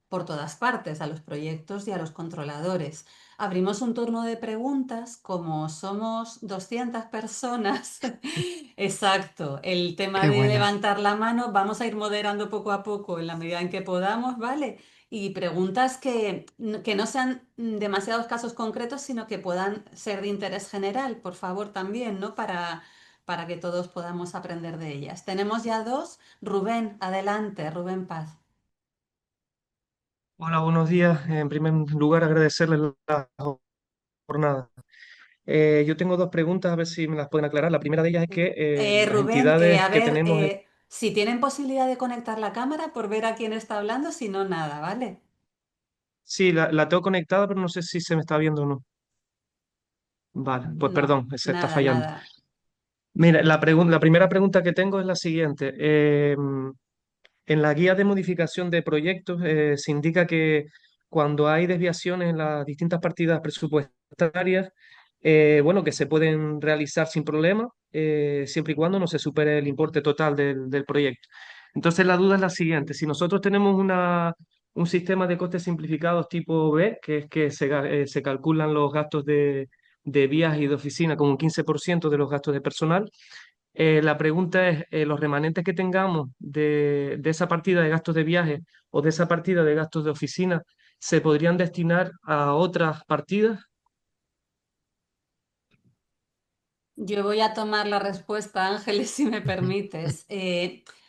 [SPEAKER 1] por todas partes, a los proyectos y a los controladores. Abrimos un turno de preguntas, como somos 200 personas. Exacto, el tema
[SPEAKER 2] Qué
[SPEAKER 1] de
[SPEAKER 2] buena.
[SPEAKER 1] levantar la mano vamos a ir moderando poco a poco en la medida en que podamos, ¿vale? Y preguntas que no sean demasiados casos concretos, sino que puedan ser de interés general, por favor, también, ¿no? Para que todos podamos aprender de ellas. Tenemos ya dos. Rubén, adelante, Rubén Paz.
[SPEAKER 3] Hola, buenos días. En primer lugar, agradecerles la jornada. Yo tengo dos preguntas, a ver si me las pueden aclarar. La primera de ellas es que las
[SPEAKER 1] Rubén,
[SPEAKER 3] entidades
[SPEAKER 1] a
[SPEAKER 3] que
[SPEAKER 1] ver,
[SPEAKER 3] tenemos,
[SPEAKER 1] si tienen posibilidad de conectar la cámara por ver a quién está hablando, si no, nada, ¿vale?
[SPEAKER 3] sí, la tengo conectada, pero no sé si se me está viendo o no. Vale, pues
[SPEAKER 1] No,
[SPEAKER 3] perdón, se está
[SPEAKER 1] nada,
[SPEAKER 3] fallando.
[SPEAKER 1] nada.
[SPEAKER 3] Mira, la primera pregunta que tengo es la siguiente. En la guía de modificación de proyectos se indica que cuando hay desviaciones en las distintas partidas presupuestarias, bueno, que se pueden realizar sin problema, siempre y cuando no se supere el importe total del proyecto. Entonces la duda es la siguiente, si nosotros tenemos un sistema de costes simplificados tipo B, que es que se calculan los gastos de vías y de oficina como un 15% de los gastos de personal, la pregunta es, los remanentes que tengamos de esa partida de gastos de viaje o de esa partida de gastos de oficina, ¿se podrían destinar a otras partidas?
[SPEAKER 1] Yo voy a tomar la respuesta, Ángeles, si me permites.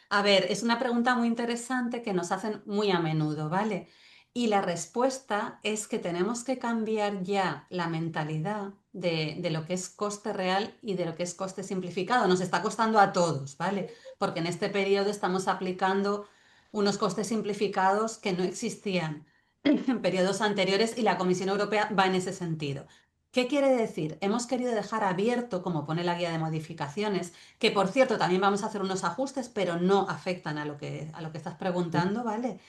[SPEAKER 1] A ver, es una pregunta muy interesante que nos hacen muy a menudo, ¿vale? Y la respuesta es que tenemos que cambiar ya la mentalidad de lo que es coste real y de lo que es coste simplificado. Nos está costando a todos, ¿vale? Porque en este periodo estamos aplicando unos costes simplificados que no existían en periodos anteriores y la Comisión Europea va en ese sentido. ¿Qué quiere decir? Hemos querido dejar abierto, como pone la guía de modificaciones, que por cierto también vamos a hacer unos ajustes, pero no afectan a lo que estás preguntando, ¿vale?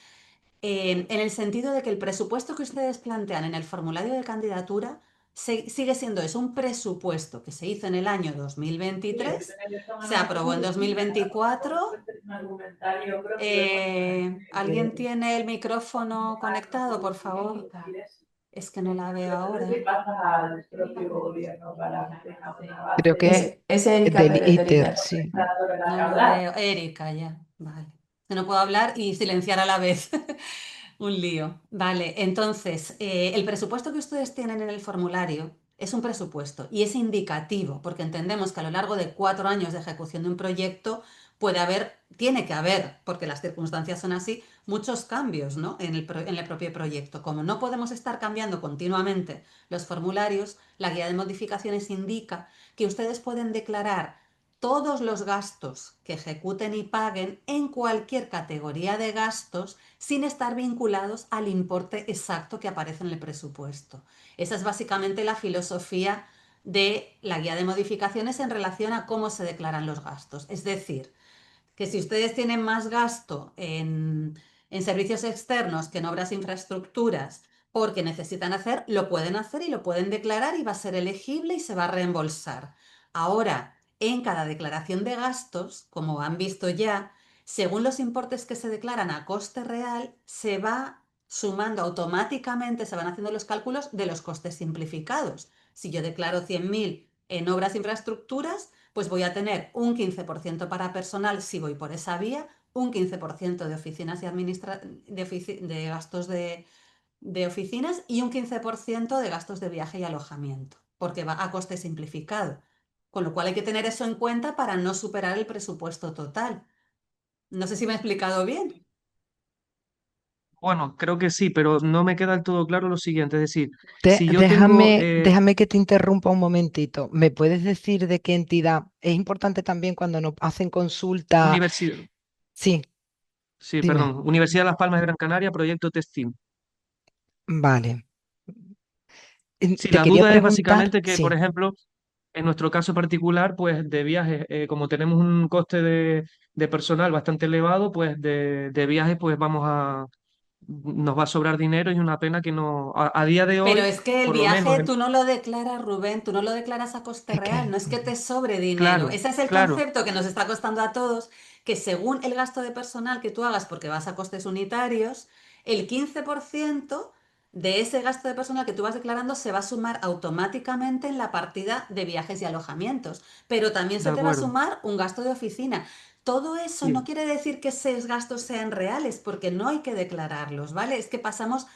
[SPEAKER 1] En el sentido de que el presupuesto que ustedes plantean en el formulario de candidatura sigue siendo eso, un presupuesto que se hizo en el año 2023, se aprobó en 2024. ¿Alguien tiene el micrófono conectado, por favor? Es que no la veo ahora.
[SPEAKER 2] Creo que
[SPEAKER 4] Es
[SPEAKER 2] es
[SPEAKER 4] Erika
[SPEAKER 2] del
[SPEAKER 4] Pérez del
[SPEAKER 2] ITER,
[SPEAKER 4] ITER.
[SPEAKER 2] sí.
[SPEAKER 1] No lo veo. Erika, ya. Vale. Que no puedo hablar y silenciar a la vez. Un lío. Vale, entonces, el presupuesto que ustedes tienen en el formulario es un presupuesto y es indicativo, porque entendemos que a lo largo de 4 años de ejecución de un proyecto puede haber, tiene que haber, porque las circunstancias son así, muchos cambios, ¿no? En el propio proyecto. Como no podemos estar cambiando continuamente los formularios, la guía de modificaciones indica que ustedes pueden declarar todos los gastos que ejecuten y paguen en cualquier categoría de gastos sin estar vinculados al importe exacto que aparece en el presupuesto. Esa es básicamente la filosofía de la guía de modificaciones en relación a cómo se declaran los gastos. Es decir, que si ustedes tienen más gasto en servicios externos que en obras e infraestructuras porque necesitan hacer, lo pueden hacer y lo pueden declarar y va a ser elegible y se va a reembolsar. Ahora, en cada declaración de gastos, como han visto ya, según los importes que se declaran a coste real, se va sumando automáticamente, se van haciendo los cálculos de los costes simplificados. Si yo declaro 100.000 en obras e infraestructuras, pues voy a tener un 15% para personal si voy por esa vía, un 15% de oficinas y de gastos de oficinas y un 15% de gastos de viaje y alojamiento, porque va a coste simplificado. Con lo cual hay que tener eso en cuenta para no superar el presupuesto total. No sé si me he explicado bien.
[SPEAKER 3] Bueno, creo que sí, pero no me queda del todo claro lo siguiente, es decir, si yo tengo
[SPEAKER 2] Déjame que te interrumpa un momentito. ¿Me puedes decir de qué entidad? Es importante también cuando nos hacen consulta.
[SPEAKER 3] universidad,
[SPEAKER 2] Sí,
[SPEAKER 3] sí,
[SPEAKER 2] dime.
[SPEAKER 3] perdón, Universidad de Las Palmas de Gran Canaria, proyecto Testim.
[SPEAKER 2] Vale.
[SPEAKER 3] Sí,
[SPEAKER 2] Te
[SPEAKER 3] la
[SPEAKER 2] quería
[SPEAKER 3] duda es
[SPEAKER 2] preguntar,
[SPEAKER 3] básicamente que, por
[SPEAKER 2] sí.
[SPEAKER 3] ejemplo, en nuestro caso particular, pues de viajes, como tenemos un coste de personal bastante elevado, pues de viajes, pues nos va a sobrar dinero y es una pena que no, a día de
[SPEAKER 1] Pero
[SPEAKER 3] hoy,
[SPEAKER 1] es que el
[SPEAKER 3] por lo menos,
[SPEAKER 1] viaje tú no lo declaras, Rubén, tú no lo declaras a coste
[SPEAKER 2] Es
[SPEAKER 1] real,
[SPEAKER 2] que,
[SPEAKER 1] no es que te sobre dinero.
[SPEAKER 3] claro,
[SPEAKER 1] Ese es el
[SPEAKER 3] claro,
[SPEAKER 1] concepto que nos está costando a todos, que según el gasto de personal que tú hagas porque vas a costes unitarios, el 15% de ese gasto de personal que tú vas declarando se va a sumar automáticamente en la partida de viajes y alojamientos, pero también
[SPEAKER 3] de
[SPEAKER 1] se te va a
[SPEAKER 3] acuerdo.
[SPEAKER 1] sumar un gasto de oficina. Todo eso no
[SPEAKER 3] Sí,
[SPEAKER 1] quiere decir que esos gastos sean reales, porque no hay que declararlos, ¿vale? Es que pasamos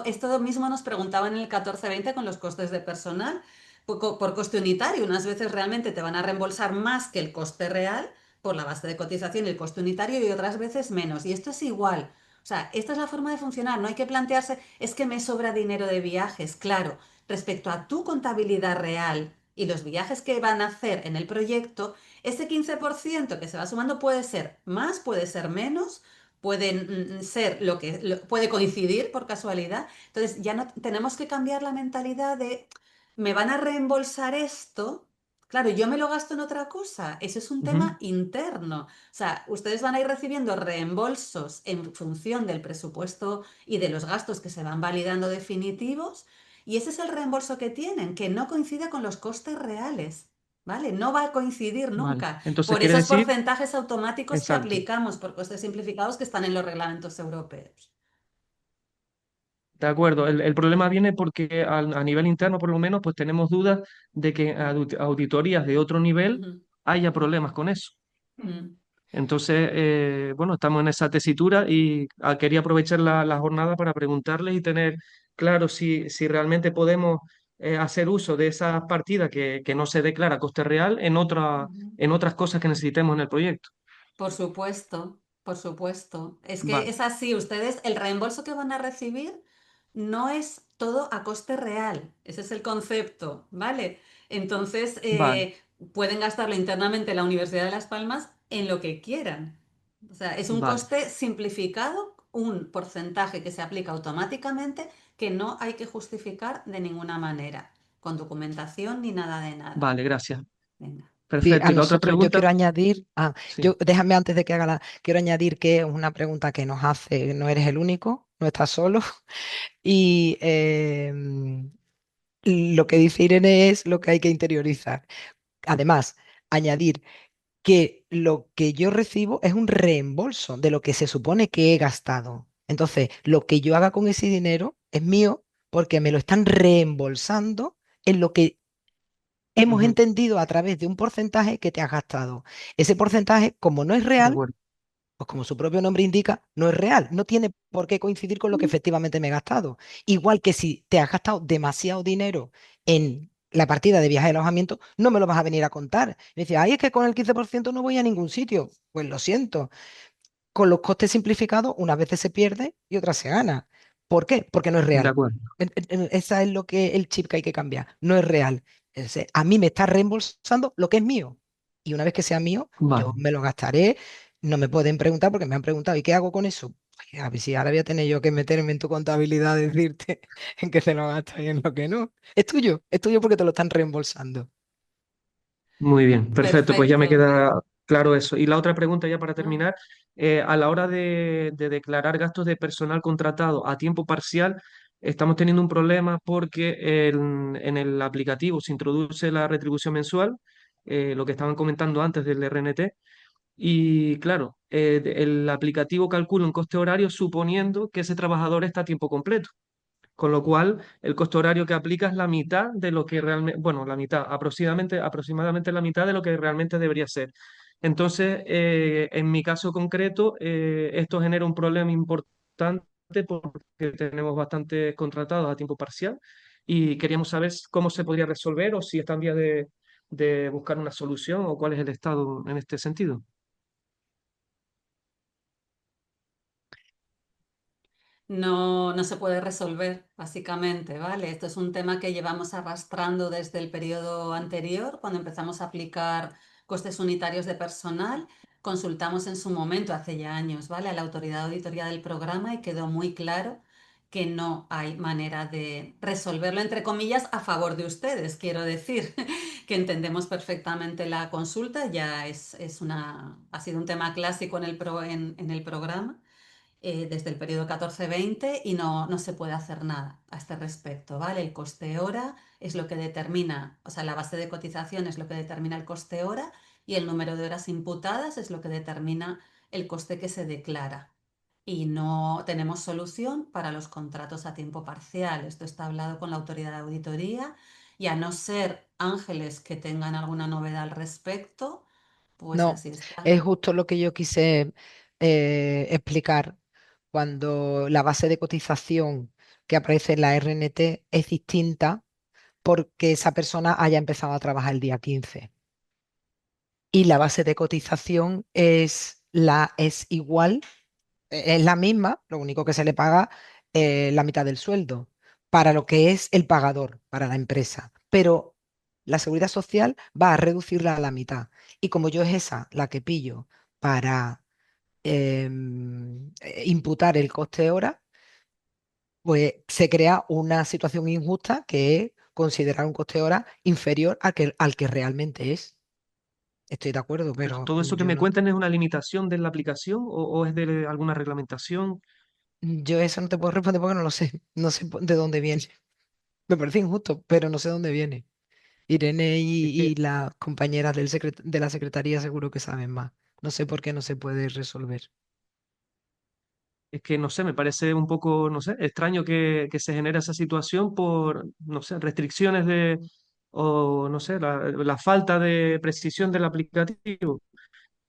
[SPEAKER 1] esto mismo nos preguntaban en el 14-20 con los costes de personal por coste unitario. Unas veces realmente te van a reembolsar más que el coste real por la base de cotización y el coste unitario y otras veces menos. Y esto es igual. O sea, esta es la forma de funcionar. No hay que plantearse, es que me sobra dinero de viajes. Claro, respecto a tu contabilidad real y los viajes que van a hacer en el proyecto, ese 15% que se va sumando puede ser más, puede ser menos, pueden ser puede coincidir por casualidad. Entonces ya no tenemos que cambiar la mentalidad de me van a reembolsar esto. Claro, yo me lo gasto en otra cosa. Eso es un
[SPEAKER 3] ujú,
[SPEAKER 1] tema interno. O sea, ustedes van a ir recibiendo reembolsos en función del presupuesto y de los gastos que se van validando definitivos. Y ese es el reembolso que tienen, que no coincide con los costes reales. ¿Vale? No va a coincidir
[SPEAKER 3] vale.
[SPEAKER 1] nunca
[SPEAKER 3] Entonces,
[SPEAKER 1] por
[SPEAKER 3] quiere
[SPEAKER 1] esos
[SPEAKER 3] decir,
[SPEAKER 1] porcentajes automáticos que
[SPEAKER 3] exacto.
[SPEAKER 1] aplicamos por costes simplificados que están en los reglamentos europeos.
[SPEAKER 3] De acuerdo, el problema viene porque a nivel interno, por lo menos, pues tenemos dudas de que auditorías de otro nivel
[SPEAKER 1] Ujú,
[SPEAKER 3] haya problemas con eso.
[SPEAKER 1] ujú,
[SPEAKER 3] Entonces, bueno, estamos en esa tesitura y quería aprovechar la jornada para preguntarles y tener claro si realmente podemos hacer uso de esas partidas que no se declara coste real
[SPEAKER 1] ujú.
[SPEAKER 3] en otras cosas que necesitemos en el proyecto.
[SPEAKER 1] Por supuesto, por supuesto. Es que
[SPEAKER 3] Vale,
[SPEAKER 1] es así, ustedes, el reembolso que van a recibir no es todo a coste real, ese es el concepto, ¿vale? Entonces,
[SPEAKER 3] vale,
[SPEAKER 1] pueden gastarlo internamente en la Universidad de Las Palmas en lo que quieran. O sea, es un
[SPEAKER 3] vale,
[SPEAKER 1] coste simplificado, un porcentaje que se aplica automáticamente que no hay que justificar de ninguna manera, con documentación ni nada de nada.
[SPEAKER 3] vale, gracias.
[SPEAKER 1] Venga.
[SPEAKER 2] Sí,
[SPEAKER 3] Perfecto.
[SPEAKER 2] a
[SPEAKER 3] Y la otra
[SPEAKER 2] nosotros yo
[SPEAKER 3] pregunta,
[SPEAKER 2] quiero añadir,
[SPEAKER 3] sí,
[SPEAKER 2] déjame antes de que haga quiero añadir que es una pregunta que nos hace, no eres el único, no estás solo. Y lo que dice Irene es lo que hay que interiorizar. Además, añadir que lo que yo recibo es un reembolso de lo que se supone que he gastado. Entonces, lo que yo haga con ese dinero es mío porque me lo están reembolsando en lo que hemos
[SPEAKER 3] Ujú.
[SPEAKER 2] entendido a través de un porcentaje que te has gastado. Ese porcentaje, como no es
[SPEAKER 3] De
[SPEAKER 2] real,
[SPEAKER 3] acuerdo.
[SPEAKER 2] pues como su propio nombre indica, no es real, no tiene por qué coincidir con lo que efectivamente me he gastado. Igual que si te has gastado demasiado dinero en la partida de viaje y alojamiento, no me lo vas a venir a contar. Me dice, ay, es que con el 15% no voy a ningún sitio. Pues lo siento. Con los costes simplificados, unas veces se pierde y otras se gana. ¿Por qué? Porque no es
[SPEAKER 3] De
[SPEAKER 2] real.
[SPEAKER 3] acuerdo.
[SPEAKER 2] Esa es lo que el chip que hay que cambiar. No es real. A mí me está reembolsando lo que es mío. Y una vez que sea mío, yo
[SPEAKER 3] Vale.
[SPEAKER 2] me lo gastaré. No me pueden preguntar porque me han preguntado, ¿y qué hago con eso? Ay, a ver si ahora voy a tener yo que meterme en tu contabilidad, decirte en qué te lo gastas y en lo que no. Es tuyo porque te lo están reembolsando.
[SPEAKER 3] Muy bien, perfecto, pues ya me
[SPEAKER 1] Perfecto.
[SPEAKER 3] queda claro eso. Y la otra pregunta ya para
[SPEAKER 1] Ah,
[SPEAKER 3] terminar, a la hora de declarar gastos de personal contratado a tiempo parcial, estamos teniendo un problema porque en el aplicativo se introduce la retribución mensual, lo que estaban comentando antes del RNT, y claro, el aplicativo calcula un coste horario suponiendo que ese trabajador está a tiempo completo. Con lo cual, el coste horario que aplica es la mitad de lo que realmente, bueno, la mitad, aproximadamente la mitad de lo que realmente debería ser. Entonces, en mi caso concreto, esto genera un problema importante porque tenemos bastantes contratados a tiempo parcial y queríamos saber cómo se podría resolver o si está en vía de buscar una solución o cuál es el estado en este sentido.
[SPEAKER 1] no, no se puede resolver, básicamente, ¿vale? Esto es un tema que llevamos arrastrando desde el periodo anterior, cuando empezamos a aplicar costes unitarios de personal. Consultamos en su momento, hace ya años, ¿vale? A la autoridad auditoría del programa y quedó muy claro que no hay manera de resolverlo, entre comillas, a favor de ustedes. Quiero decir que entendemos perfectamente la consulta, ya ha sido un tema clásico en en el programa desde el periodo 14-20 y no se puede hacer nada a este respecto, ¿vale? El coste hora es lo que determina, o sea, la base de cotización es lo que determina el coste hora y el número de horas imputadas es lo que determina el coste que se declara. Y no tenemos solución para los contratos a tiempo parcial. Esto está hablado con la autoridad de auditoría y a no ser ángeles que tengan alguna novedad al respecto, pues
[SPEAKER 2] No,
[SPEAKER 1] así
[SPEAKER 2] es
[SPEAKER 1] está.
[SPEAKER 2] justo lo que yo quise explicar cuando la base de cotización que aparece en la RNT es distinta porque esa persona haya empezado a trabajar el día 15 y la base de cotización es igual, es la misma, lo único que se le paga la mitad del sueldo para lo que es el pagador, para la empresa, pero la seguridad social va a reducirla a la mitad y como yo es esa la que pillo para imputar el coste hora, pues se crea una situación injusta que es considerar un coste hora inferior al que realmente es. Estoy de acuerdo,
[SPEAKER 3] Pero
[SPEAKER 2] pero
[SPEAKER 3] todo eso que
[SPEAKER 2] yo
[SPEAKER 3] me
[SPEAKER 2] no,
[SPEAKER 3] cuentan es una limitación de la aplicación o es de alguna reglamentación.
[SPEAKER 2] yo eso no te puedo responder porque no lo sé. No sé de dónde viene. Me parece injusto, pero no sé dónde viene. Irene
[SPEAKER 3] Es que
[SPEAKER 2] y las compañeras de la secretaría seguro que saben más. No sé por qué no se puede resolver.
[SPEAKER 3] Es que, no sé, me parece un poco, no sé, extraño que se genere esa situación por, no sé, restricciones o no sé, la falta de precisión del aplicativo.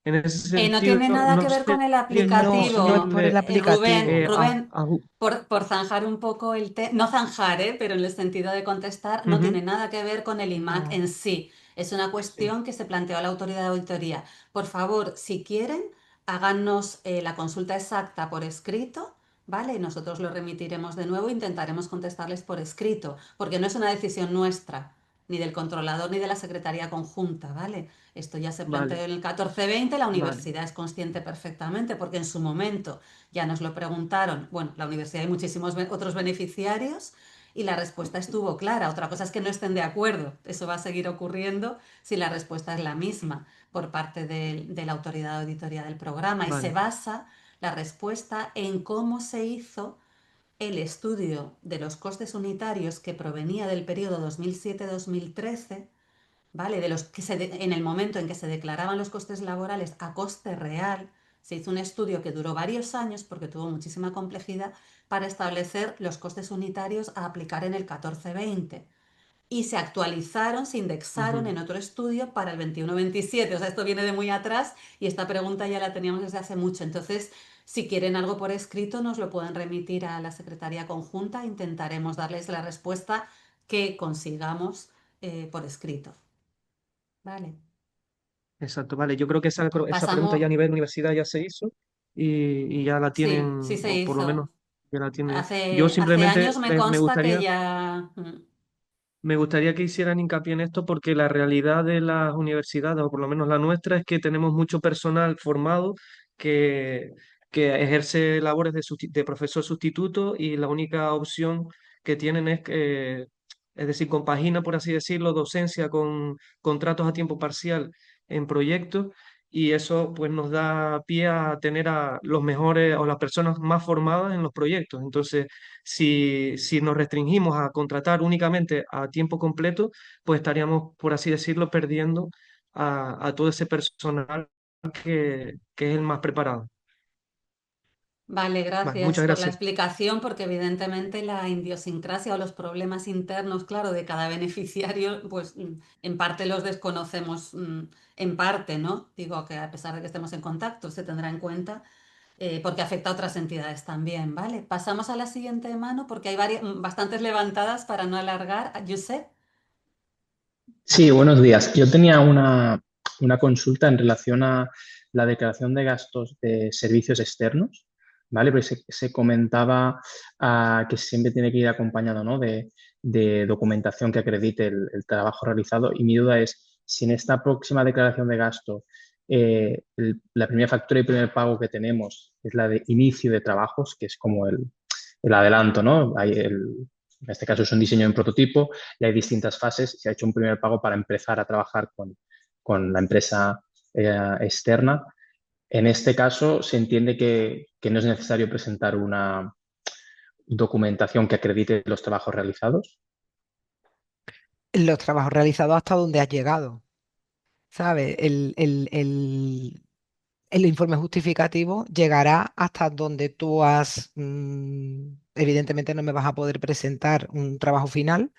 [SPEAKER 3] En ese
[SPEAKER 1] No
[SPEAKER 3] sentido,
[SPEAKER 1] tiene nada
[SPEAKER 3] no
[SPEAKER 1] que ver con el
[SPEAKER 3] sería más
[SPEAKER 2] No, no es
[SPEAKER 1] aplicativo.
[SPEAKER 2] por el
[SPEAKER 3] posible
[SPEAKER 1] Rubén,
[SPEAKER 2] aplicativo.
[SPEAKER 1] Rubén, por zanjar un poco el tema, no zanjar, pero en el sentido de contestar, no
[SPEAKER 3] ujú,
[SPEAKER 1] tiene nada que ver con el IMAC
[SPEAKER 2] No.
[SPEAKER 1] en sí. Es una
[SPEAKER 3] sí,
[SPEAKER 1] cuestión que se planteó a la autoridad de auditoría. Por favor, si quieren, háganos la consulta exacta por escrito, ¿vale? Y nosotros lo remitiremos de nuevo e intentaremos contestarles por escrito, porque no es una decisión nuestra, ni del controlador ni de la Secretaría Conjunta, ¿vale? Esto ya se planteó
[SPEAKER 3] vale,
[SPEAKER 1] en el 14-20, la
[SPEAKER 3] vale,
[SPEAKER 1] universidad es consciente perfectamente porque en su momento ya nos lo preguntaron. Bueno, la universidad hay muchísimos otros beneficiarios y la respuesta estuvo clara. Otra cosa es que no estén de acuerdo. Eso va a seguir ocurriendo si la respuesta es la misma por parte de la autoridad auditoría del programa y se
[SPEAKER 3] vale.
[SPEAKER 1] basa la respuesta en cómo se hizo el estudio de los costes unitarios que provenía del periodo 2007-2013, ¿vale? De los que en el momento en que se declaraban los costes laborales a coste real, Se hizo un estudio que duró varios años porque tuvo muchísima complejidad para establecer los costes unitarios a aplicar en el 14-20 y se actualizaron, se indexaron
[SPEAKER 3] Ujú.
[SPEAKER 1] en otro estudio para el 21-27. O sea, esto viene de muy atrás y esta pregunta ya la teníamos desde hace mucho. Entonces, si quieren algo por escrito, nos lo pueden remitir a la Secretaría Conjunta. Intentaremos darles la respuesta que consigamos por escrito. Vale.
[SPEAKER 3] Exacto, vale. Yo creo que esa pregunta ya a
[SPEAKER 1] Pasamos,
[SPEAKER 3] nivel universidad ya se hizo y ya la
[SPEAKER 1] sí, sí
[SPEAKER 3] tienen,
[SPEAKER 1] se
[SPEAKER 3] o por lo menos
[SPEAKER 1] hizo.
[SPEAKER 3] ya la tienen. Yo
[SPEAKER 1] Hace
[SPEAKER 3] simplemente
[SPEAKER 1] años me consta que ya...
[SPEAKER 3] me gustaría que hicieran hincapié en esto porque la realidad de las universidades, o por lo menos la nuestra, es que tenemos mucho personal formado que, que ejerce labores de profesor sustituto y la única opción que tienen es decir, compagina, por así decirlo, docencia con contratos a tiempo parcial en proyectos y eso pues nos da pie a tener a los mejores o las personas más formadas en los proyectos. Entonces, si nos restringimos a contratar únicamente a tiempo completo, pues estaríamos, por así decirlo, perdiendo a todo ese personal que es el más preparado.
[SPEAKER 1] Vale,
[SPEAKER 3] Vale,
[SPEAKER 1] gracias
[SPEAKER 3] muchas
[SPEAKER 1] por la
[SPEAKER 3] gracias.
[SPEAKER 1] explicación, porque evidentemente la idiosincrasia o los problemas internos, claro, de cada beneficiario, pues en parte los desconocemos, en parte, ¿no? Digo que a pesar de que estemos en contacto, se tendrá en cuenta, porque afecta a otras entidades también, ¿vale? Pasamos a la siguiente mano, porque hay bastantes levantadas para no alargar. Josep,
[SPEAKER 4] Sí, buenos días. Yo tenía una consulta en relación a la declaración de gastos de servicios externos, ¿vale? Pues se comentaba que siempre tiene que ir acompañado, ¿no? de documentación que acredite el trabajo realizado. Y mi duda es si en esta próxima declaración de gasto la primera factura y primer pago que tenemos es la de inicio de trabajos, que es como el adelanto, ¿no? En este caso es un diseño en prototipo y hay distintas fases. Se ha hecho un primer pago para empezar a trabajar con la empresa externa. En este caso, se entiende que no es necesario presentar una documentación que acredite los trabajos realizados.
[SPEAKER 2] Los trabajos realizados hasta donde has llegado, ¿sabes? El informe justificativo llegará hasta donde tú has, evidentemente no me vas a poder presentar un trabajo final,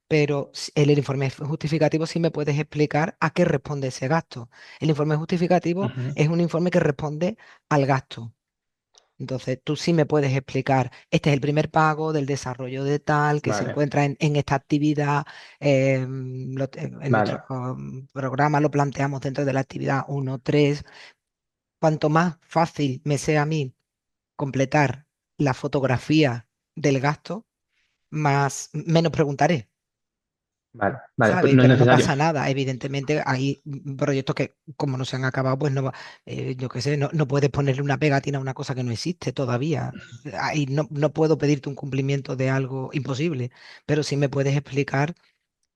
[SPEAKER 2] pero en el informe justificativo sí me puedes explicar a qué responde ese gasto. El informe justificativo
[SPEAKER 4] Ujú.
[SPEAKER 2] es un informe que responde al gasto. Entonces, tú sí me puedes explicar, este es el primer pago del desarrollo de tal, que se
[SPEAKER 4] Vale,
[SPEAKER 2] encuentra en esta actividad, en nuestro
[SPEAKER 4] vale,
[SPEAKER 2] programa lo planteamos dentro de la actividad 1.3. Cuanto más fácil me sea a mí completar la fotografía del gasto, menos preguntaré.
[SPEAKER 4] vale, vale. Pues
[SPEAKER 2] ¿Sabes?
[SPEAKER 4] no es
[SPEAKER 2] Pero no
[SPEAKER 4] necesario.
[SPEAKER 2] pasa nada. Evidentemente hay proyectos que, como no se han acabado, pues no, yo qué sé, no puedes ponerle una pegatina a una cosa que no existe todavía. Ahí no puedo pedirte un cumplimiento de algo imposible, pero sí me puedes explicar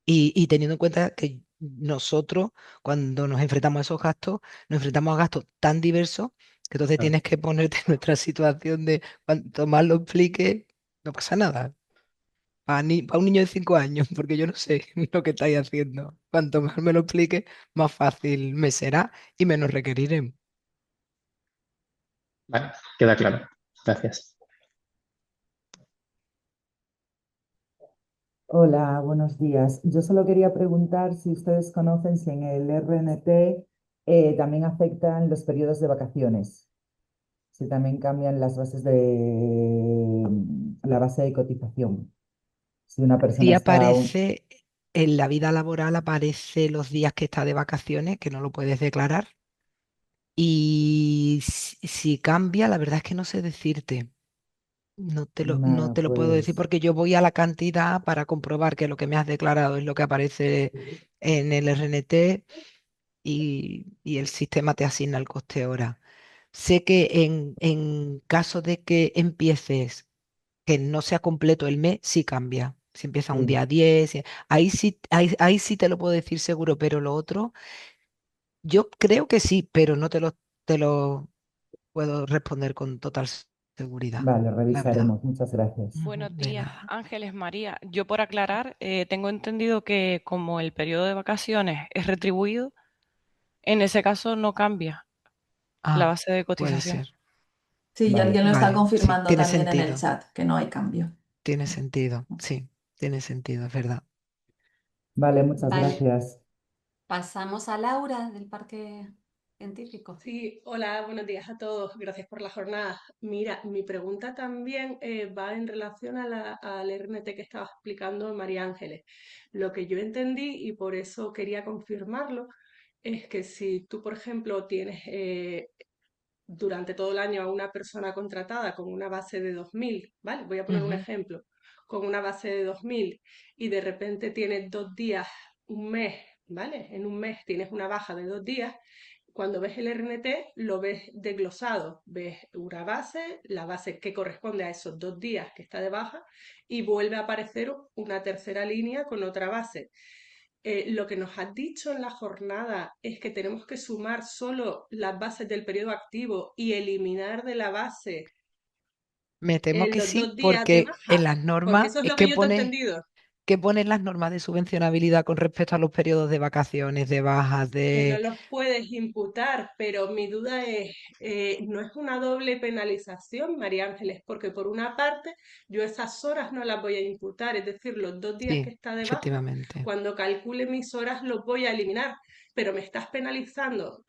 [SPEAKER 2] y teniendo en cuenta que nosotros, cuando nos enfrentamos a esos gastos, nos enfrentamos a gastos tan diversos que entonces
[SPEAKER 4] Ah,
[SPEAKER 2] tienes que ponerte en nuestra situación de cuanto más lo explique, no pasa nada. Para un niño de 5 años, porque yo no sé lo que estáis haciendo. Cuanto más me lo explique, más fácil me será y menos requeriré.
[SPEAKER 4] vale, queda claro. Gracias.
[SPEAKER 5] Hola, buenos días. Yo solo quería preguntar si ustedes conocen si en el RNT también afectan los periodos de vacaciones, si también cambian las bases la base de cotización. Si una persona
[SPEAKER 2] Sí
[SPEAKER 5] está
[SPEAKER 2] aparece, en la vida laboral aparece los días que está de vacaciones, que no lo puedes declarar. Y si cambia, la verdad es que no sé decirte. No
[SPEAKER 5] nada,
[SPEAKER 2] te lo puedo decir
[SPEAKER 5] pues
[SPEAKER 2] porque yo voy a la cantidad para comprobar que lo que me has declarado es lo que aparece en el RNT y el sistema te asigna el coste hora. Sé que en caso de que empieces, que no sea completo el mes, sí cambia. Si empieza un
[SPEAKER 5] sí.
[SPEAKER 2] día 10, ahí sí te lo puedo decir seguro, pero lo otro, yo creo que sí, pero no te lo puedo responder con total seguridad,
[SPEAKER 5] Vale,
[SPEAKER 2] la verdad.
[SPEAKER 5] revisaremos. Muchas gracias.
[SPEAKER 2] Ujú,
[SPEAKER 6] Buenos
[SPEAKER 2] de
[SPEAKER 6] días,
[SPEAKER 2] nada.
[SPEAKER 6] Ángeles María. Yo por aclarar, tengo entendido que como el periodo de vacaciones es retribuido, en ese caso no cambia. la
[SPEAKER 2] Ah,
[SPEAKER 6] base de
[SPEAKER 2] puede
[SPEAKER 6] cotización.
[SPEAKER 2] ser.
[SPEAKER 7] Sí, y
[SPEAKER 2] Vale,
[SPEAKER 7] alguien lo está
[SPEAKER 2] vale. Sí,
[SPEAKER 7] confirmando
[SPEAKER 2] tiene
[SPEAKER 7] también en el
[SPEAKER 2] sentido.
[SPEAKER 7] chat, que no hay cambio.
[SPEAKER 2] Tiene sentido. Sí, tiene sentido, es verdad.
[SPEAKER 5] Vale, muchas
[SPEAKER 1] Vale,
[SPEAKER 5] gracias.
[SPEAKER 1] pasamos a Laura del Parque Científico.
[SPEAKER 8] Sí, hola, buenos días a todos. Gracias por la jornada. Mira, mi pregunta también va en relación al RNT que estaba explicando María Ángeles. Lo que yo entendí, y por eso quería confirmarlo, es que si tú, por ejemplo, tienes durante todo el año a una persona contratada con una base de 2.000, ¿vale? Voy a poner un
[SPEAKER 2] Ujú.
[SPEAKER 8] ejemplo, con una base de 2.000 y de repente tienes 2 días, un mes, ¿vale? En un mes tienes una baja de 2 días. Cuando ves el RNT, lo ves desglosado. Ves una base, la base que corresponde a esos 2 días que está de baja, y vuelve a aparecer una tercera línea con otra base. Lo que nos has dicho en la jornada es que tenemos que sumar solo las bases del periodo activo y eliminar de la base
[SPEAKER 2] Me temo que
[SPEAKER 8] los
[SPEAKER 2] sí,
[SPEAKER 8] 2 días de
[SPEAKER 2] porque en
[SPEAKER 8] baja,
[SPEAKER 2] las
[SPEAKER 8] porque
[SPEAKER 2] normas
[SPEAKER 8] eso es
[SPEAKER 2] es
[SPEAKER 8] lo que yo te he entendido.
[SPEAKER 2] que ponen las normas de subvencionabilidad con respecto a los periodos de vacaciones, de bajas,
[SPEAKER 8] Que no
[SPEAKER 2] de...
[SPEAKER 8] los puedes imputar, pero mi duda es, ¿no es una doble penalización, María Ángeles? Porque por una parte yo esas horas no las voy a imputar, es decir, los 2 días que
[SPEAKER 2] Sí,
[SPEAKER 8] está de baja,
[SPEAKER 2] efectivamente.
[SPEAKER 8] cuando calcule mis horas los voy a eliminar, pero me estás penalizando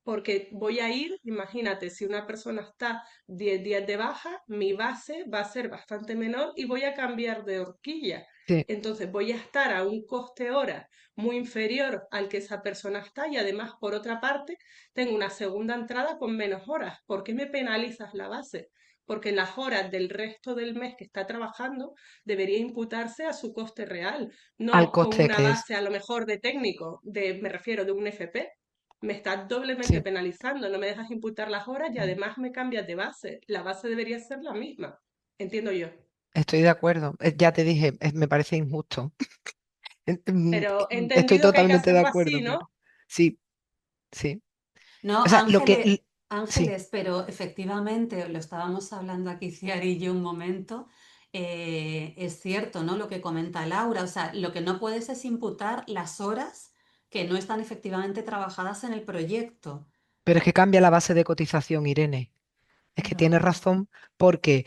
[SPEAKER 8] porque voy a ir, imagínate, si una persona está 10 días de baja, mi base va a ser bastante menor y voy a cambiar de horquilla.
[SPEAKER 2] Sí,
[SPEAKER 8] Entonces voy a estar a un coste hora muy inferior al que esa persona está y además, por otra parte, tengo una segunda entrada con menos horas. ¿Por qué me penalizas la base? Porque las horas del resto del mes que está trabajando debería imputarse a su coste real,
[SPEAKER 2] al
[SPEAKER 8] no con
[SPEAKER 2] coste
[SPEAKER 8] una
[SPEAKER 2] que es.
[SPEAKER 8] base a lo mejor de técnico, me refiero de un FP. Me estás doblemente
[SPEAKER 2] Sí,
[SPEAKER 8] penalizando, no me dejas imputar las horas y además me cambias de base. La base debería ser la misma, entiendo yo.
[SPEAKER 2] estoy de acuerdo. Ya te dije, me parece injusto.
[SPEAKER 8] Pero he
[SPEAKER 2] Estoy
[SPEAKER 8] entendido que hay que
[SPEAKER 2] totalmente de
[SPEAKER 8] hacerlo
[SPEAKER 2] acuerdo,
[SPEAKER 8] así, ¿no?
[SPEAKER 2] pero sí, sí.
[SPEAKER 1] No,
[SPEAKER 2] O sea,
[SPEAKER 1] Ángeles,
[SPEAKER 2] sí,
[SPEAKER 1] Ángeles, pero efectivamente lo estábamos hablando aquí, Ciar y yo, un momento. Es cierto, ¿no? Lo que comenta Laura. O sea, lo que no puedes es imputar las horas que no están efectivamente trabajadas en el proyecto.
[SPEAKER 2] pero es que cambia la base de cotización, Irene. Es que tiene
[SPEAKER 1] No.
[SPEAKER 2] razón porque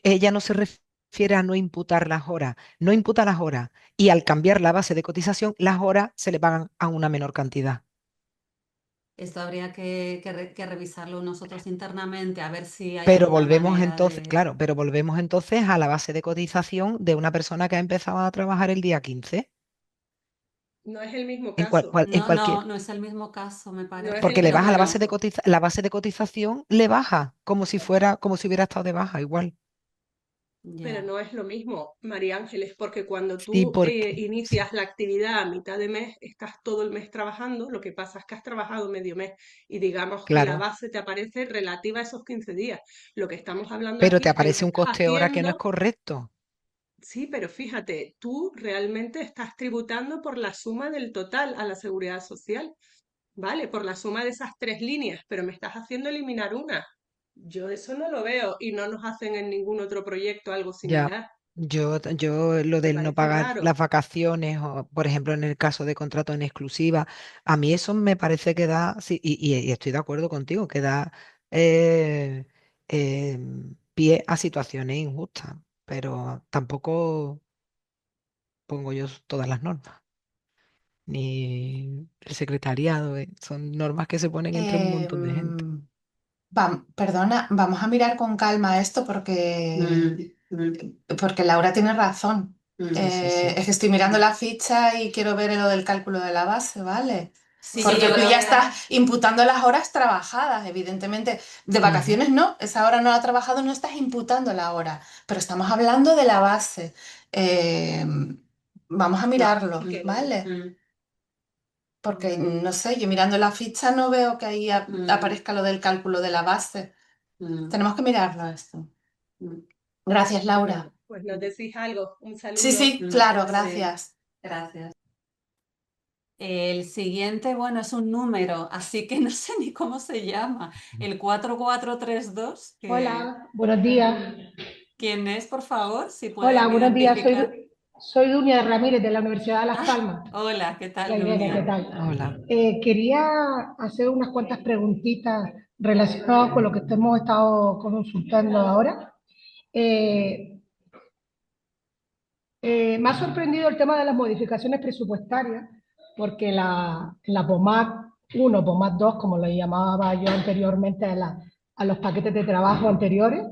[SPEAKER 2] ella no se refiere a no imputar las horas, no imputa las horas y al cambiar la base de cotización, las horas se le pagan a una menor cantidad.
[SPEAKER 1] Esto habría que revisarlo nosotros internamente, a ver si hay
[SPEAKER 2] Pero
[SPEAKER 1] alguna
[SPEAKER 2] volvemos
[SPEAKER 1] manera
[SPEAKER 2] entonces,
[SPEAKER 1] de...
[SPEAKER 2] claro, pero volvemos entonces a la base de cotización de una persona que ha empezado a trabajar el día 15
[SPEAKER 8] No es el mismo
[SPEAKER 2] en,
[SPEAKER 8] caso,
[SPEAKER 2] en
[SPEAKER 1] No,
[SPEAKER 2] cualquier,
[SPEAKER 1] no, no es el mismo caso, me
[SPEAKER 8] no es
[SPEAKER 1] parece,
[SPEAKER 8] el
[SPEAKER 2] porque le
[SPEAKER 1] pero
[SPEAKER 8] mismo
[SPEAKER 2] baja
[SPEAKER 1] bueno,
[SPEAKER 8] caso.
[SPEAKER 2] la base de cotización le baja, como si fuera, como si hubiera estado de baja, igual.
[SPEAKER 8] Pero
[SPEAKER 1] ya.
[SPEAKER 8] no es lo mismo, María Ángeles, porque cuando
[SPEAKER 2] Sí,
[SPEAKER 8] tú
[SPEAKER 2] porque, sí,
[SPEAKER 8] inicias la actividad a mitad de mes, estás todo el mes trabajando, lo que pasa es que has trabajado medio mes y digamos que la
[SPEAKER 2] claro.
[SPEAKER 8] base te aparece relativa a esos 15 días. Lo que estamos hablando
[SPEAKER 2] Pero te
[SPEAKER 8] aquí es que lo
[SPEAKER 2] aparece un
[SPEAKER 8] estás
[SPEAKER 2] coste hora que no es
[SPEAKER 8] haciendo.
[SPEAKER 2] correcto.
[SPEAKER 8] Sí, pero fíjate, tú realmente estás tributando por la suma del total a la seguridad social, ¿vale? Por la suma de esas 3 líneas, pero me estás haciendo eliminar una. Yo eso no lo veo y no nos hacen en ningún otro proyecto algo
[SPEAKER 2] Ya,
[SPEAKER 8] similar.
[SPEAKER 2] yo lo
[SPEAKER 8] Me
[SPEAKER 2] del no
[SPEAKER 8] parece
[SPEAKER 2] pagar
[SPEAKER 8] raro.
[SPEAKER 2] las vacaciones, o por ejemplo en el caso de contrato en exclusiva, a mí eso me parece que da, sí, y estoy de acuerdo contigo, que da eh, pie a situaciones injustas, pero tampoco pongo yo todas las normas, ni el secretariado, son normas que se ponen entre un montón de gente.
[SPEAKER 7] Em, Perdona, vamos a mirar con calma esto porque Laura tiene razón.
[SPEAKER 2] Sí, sí, sí.
[SPEAKER 7] Es que estoy mirando la ficha y quiero ver lo del cálculo de la base, ¿vale?
[SPEAKER 1] Sí, yo
[SPEAKER 7] Porque tú
[SPEAKER 1] creo
[SPEAKER 7] ya
[SPEAKER 1] que...
[SPEAKER 7] estás imputando las horas trabajadas, evidentemente. De
[SPEAKER 2] Ujú.
[SPEAKER 7] vacaciones no, esa hora no la ha trabajado, no estás imputando la hora, pero estamos hablando de la base. Eh, Vamos a mirarlo,
[SPEAKER 8] Y que
[SPEAKER 7] ¿vale?
[SPEAKER 1] Mm,
[SPEAKER 7] Porque no sé, yo mirando la ficha no veo que ahí
[SPEAKER 1] mm,
[SPEAKER 7] aparezca lo del cálculo de la base.
[SPEAKER 1] mm,
[SPEAKER 7] Tenemos que mirarlo esto.
[SPEAKER 1] mm,
[SPEAKER 7] Gracias, Laura.
[SPEAKER 8] pues nos decís algo. Un
[SPEAKER 7] Sí,
[SPEAKER 8] saludo.
[SPEAKER 7] sí, claro,
[SPEAKER 1] sí,
[SPEAKER 7] gracias.
[SPEAKER 1] gracias. El siguiente, bueno, es un número, así que no sé ni cómo se llama. El 4432,
[SPEAKER 9] Hola, buenos días.
[SPEAKER 1] ¿quién es, por favor? Si
[SPEAKER 9] Hola,
[SPEAKER 1] pueden
[SPEAKER 9] buenos días.
[SPEAKER 1] identificar.
[SPEAKER 9] Soy Dunia Ramírez de la Universidad de Las
[SPEAKER 1] Ah,
[SPEAKER 9] Palmas.
[SPEAKER 1] hola, ¿qué tal,
[SPEAKER 9] Hola Irene, ¿qué
[SPEAKER 1] Nuria?
[SPEAKER 9] tal?
[SPEAKER 2] Hola.
[SPEAKER 9] Quería hacer unas cuantas preguntitas relacionados con lo que hemos estado consultando ahora. Me ha sorprendido el tema de las modificaciones presupuestarias, porque la POMAC 1, POMAC 2, como lo llamaba yo anteriormente a los paquetes de trabajo anteriores,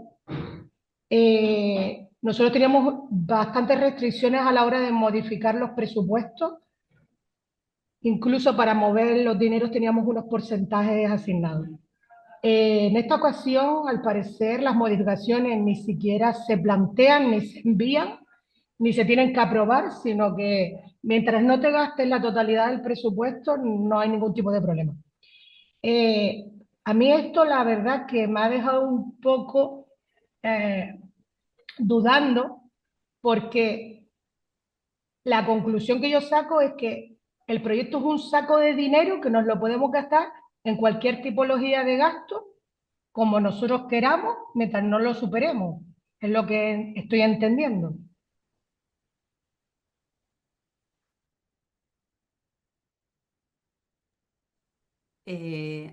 [SPEAKER 9] nosotros teníamos bastantes restricciones a la hora de modificar los presupuestos. Incluso para mover los dineros teníamos unos porcentajes asignados. En esta ocasión, al parecer, las modificaciones ni siquiera se plantean, ni se envían, ni se tienen que aprobar, sino que mientras no te gastes la totalidad del presupuesto, no hay ningún tipo de problema. A mí esto, la verdad, que me ha dejado un poco dudando, porque la conclusión que yo saco es que el proyecto es un saco de dinero que nos lo podemos gastar en cualquier tipología de gasto, como nosotros queramos, mientras no lo superemos. Es lo que estoy entendiendo.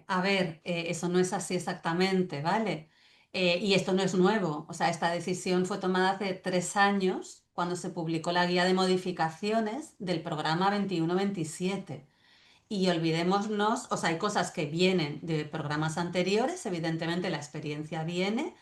[SPEAKER 1] A ver, eso no es así exactamente, ¿vale? Y esto no es nuevo, o sea, esta decisión fue tomada hace 3 años cuando se publicó la guía de modificaciones del programa 21-27. Y olvidémonos, o sea, hay cosas que vienen de programas anteriores, evidentemente la experiencia viene,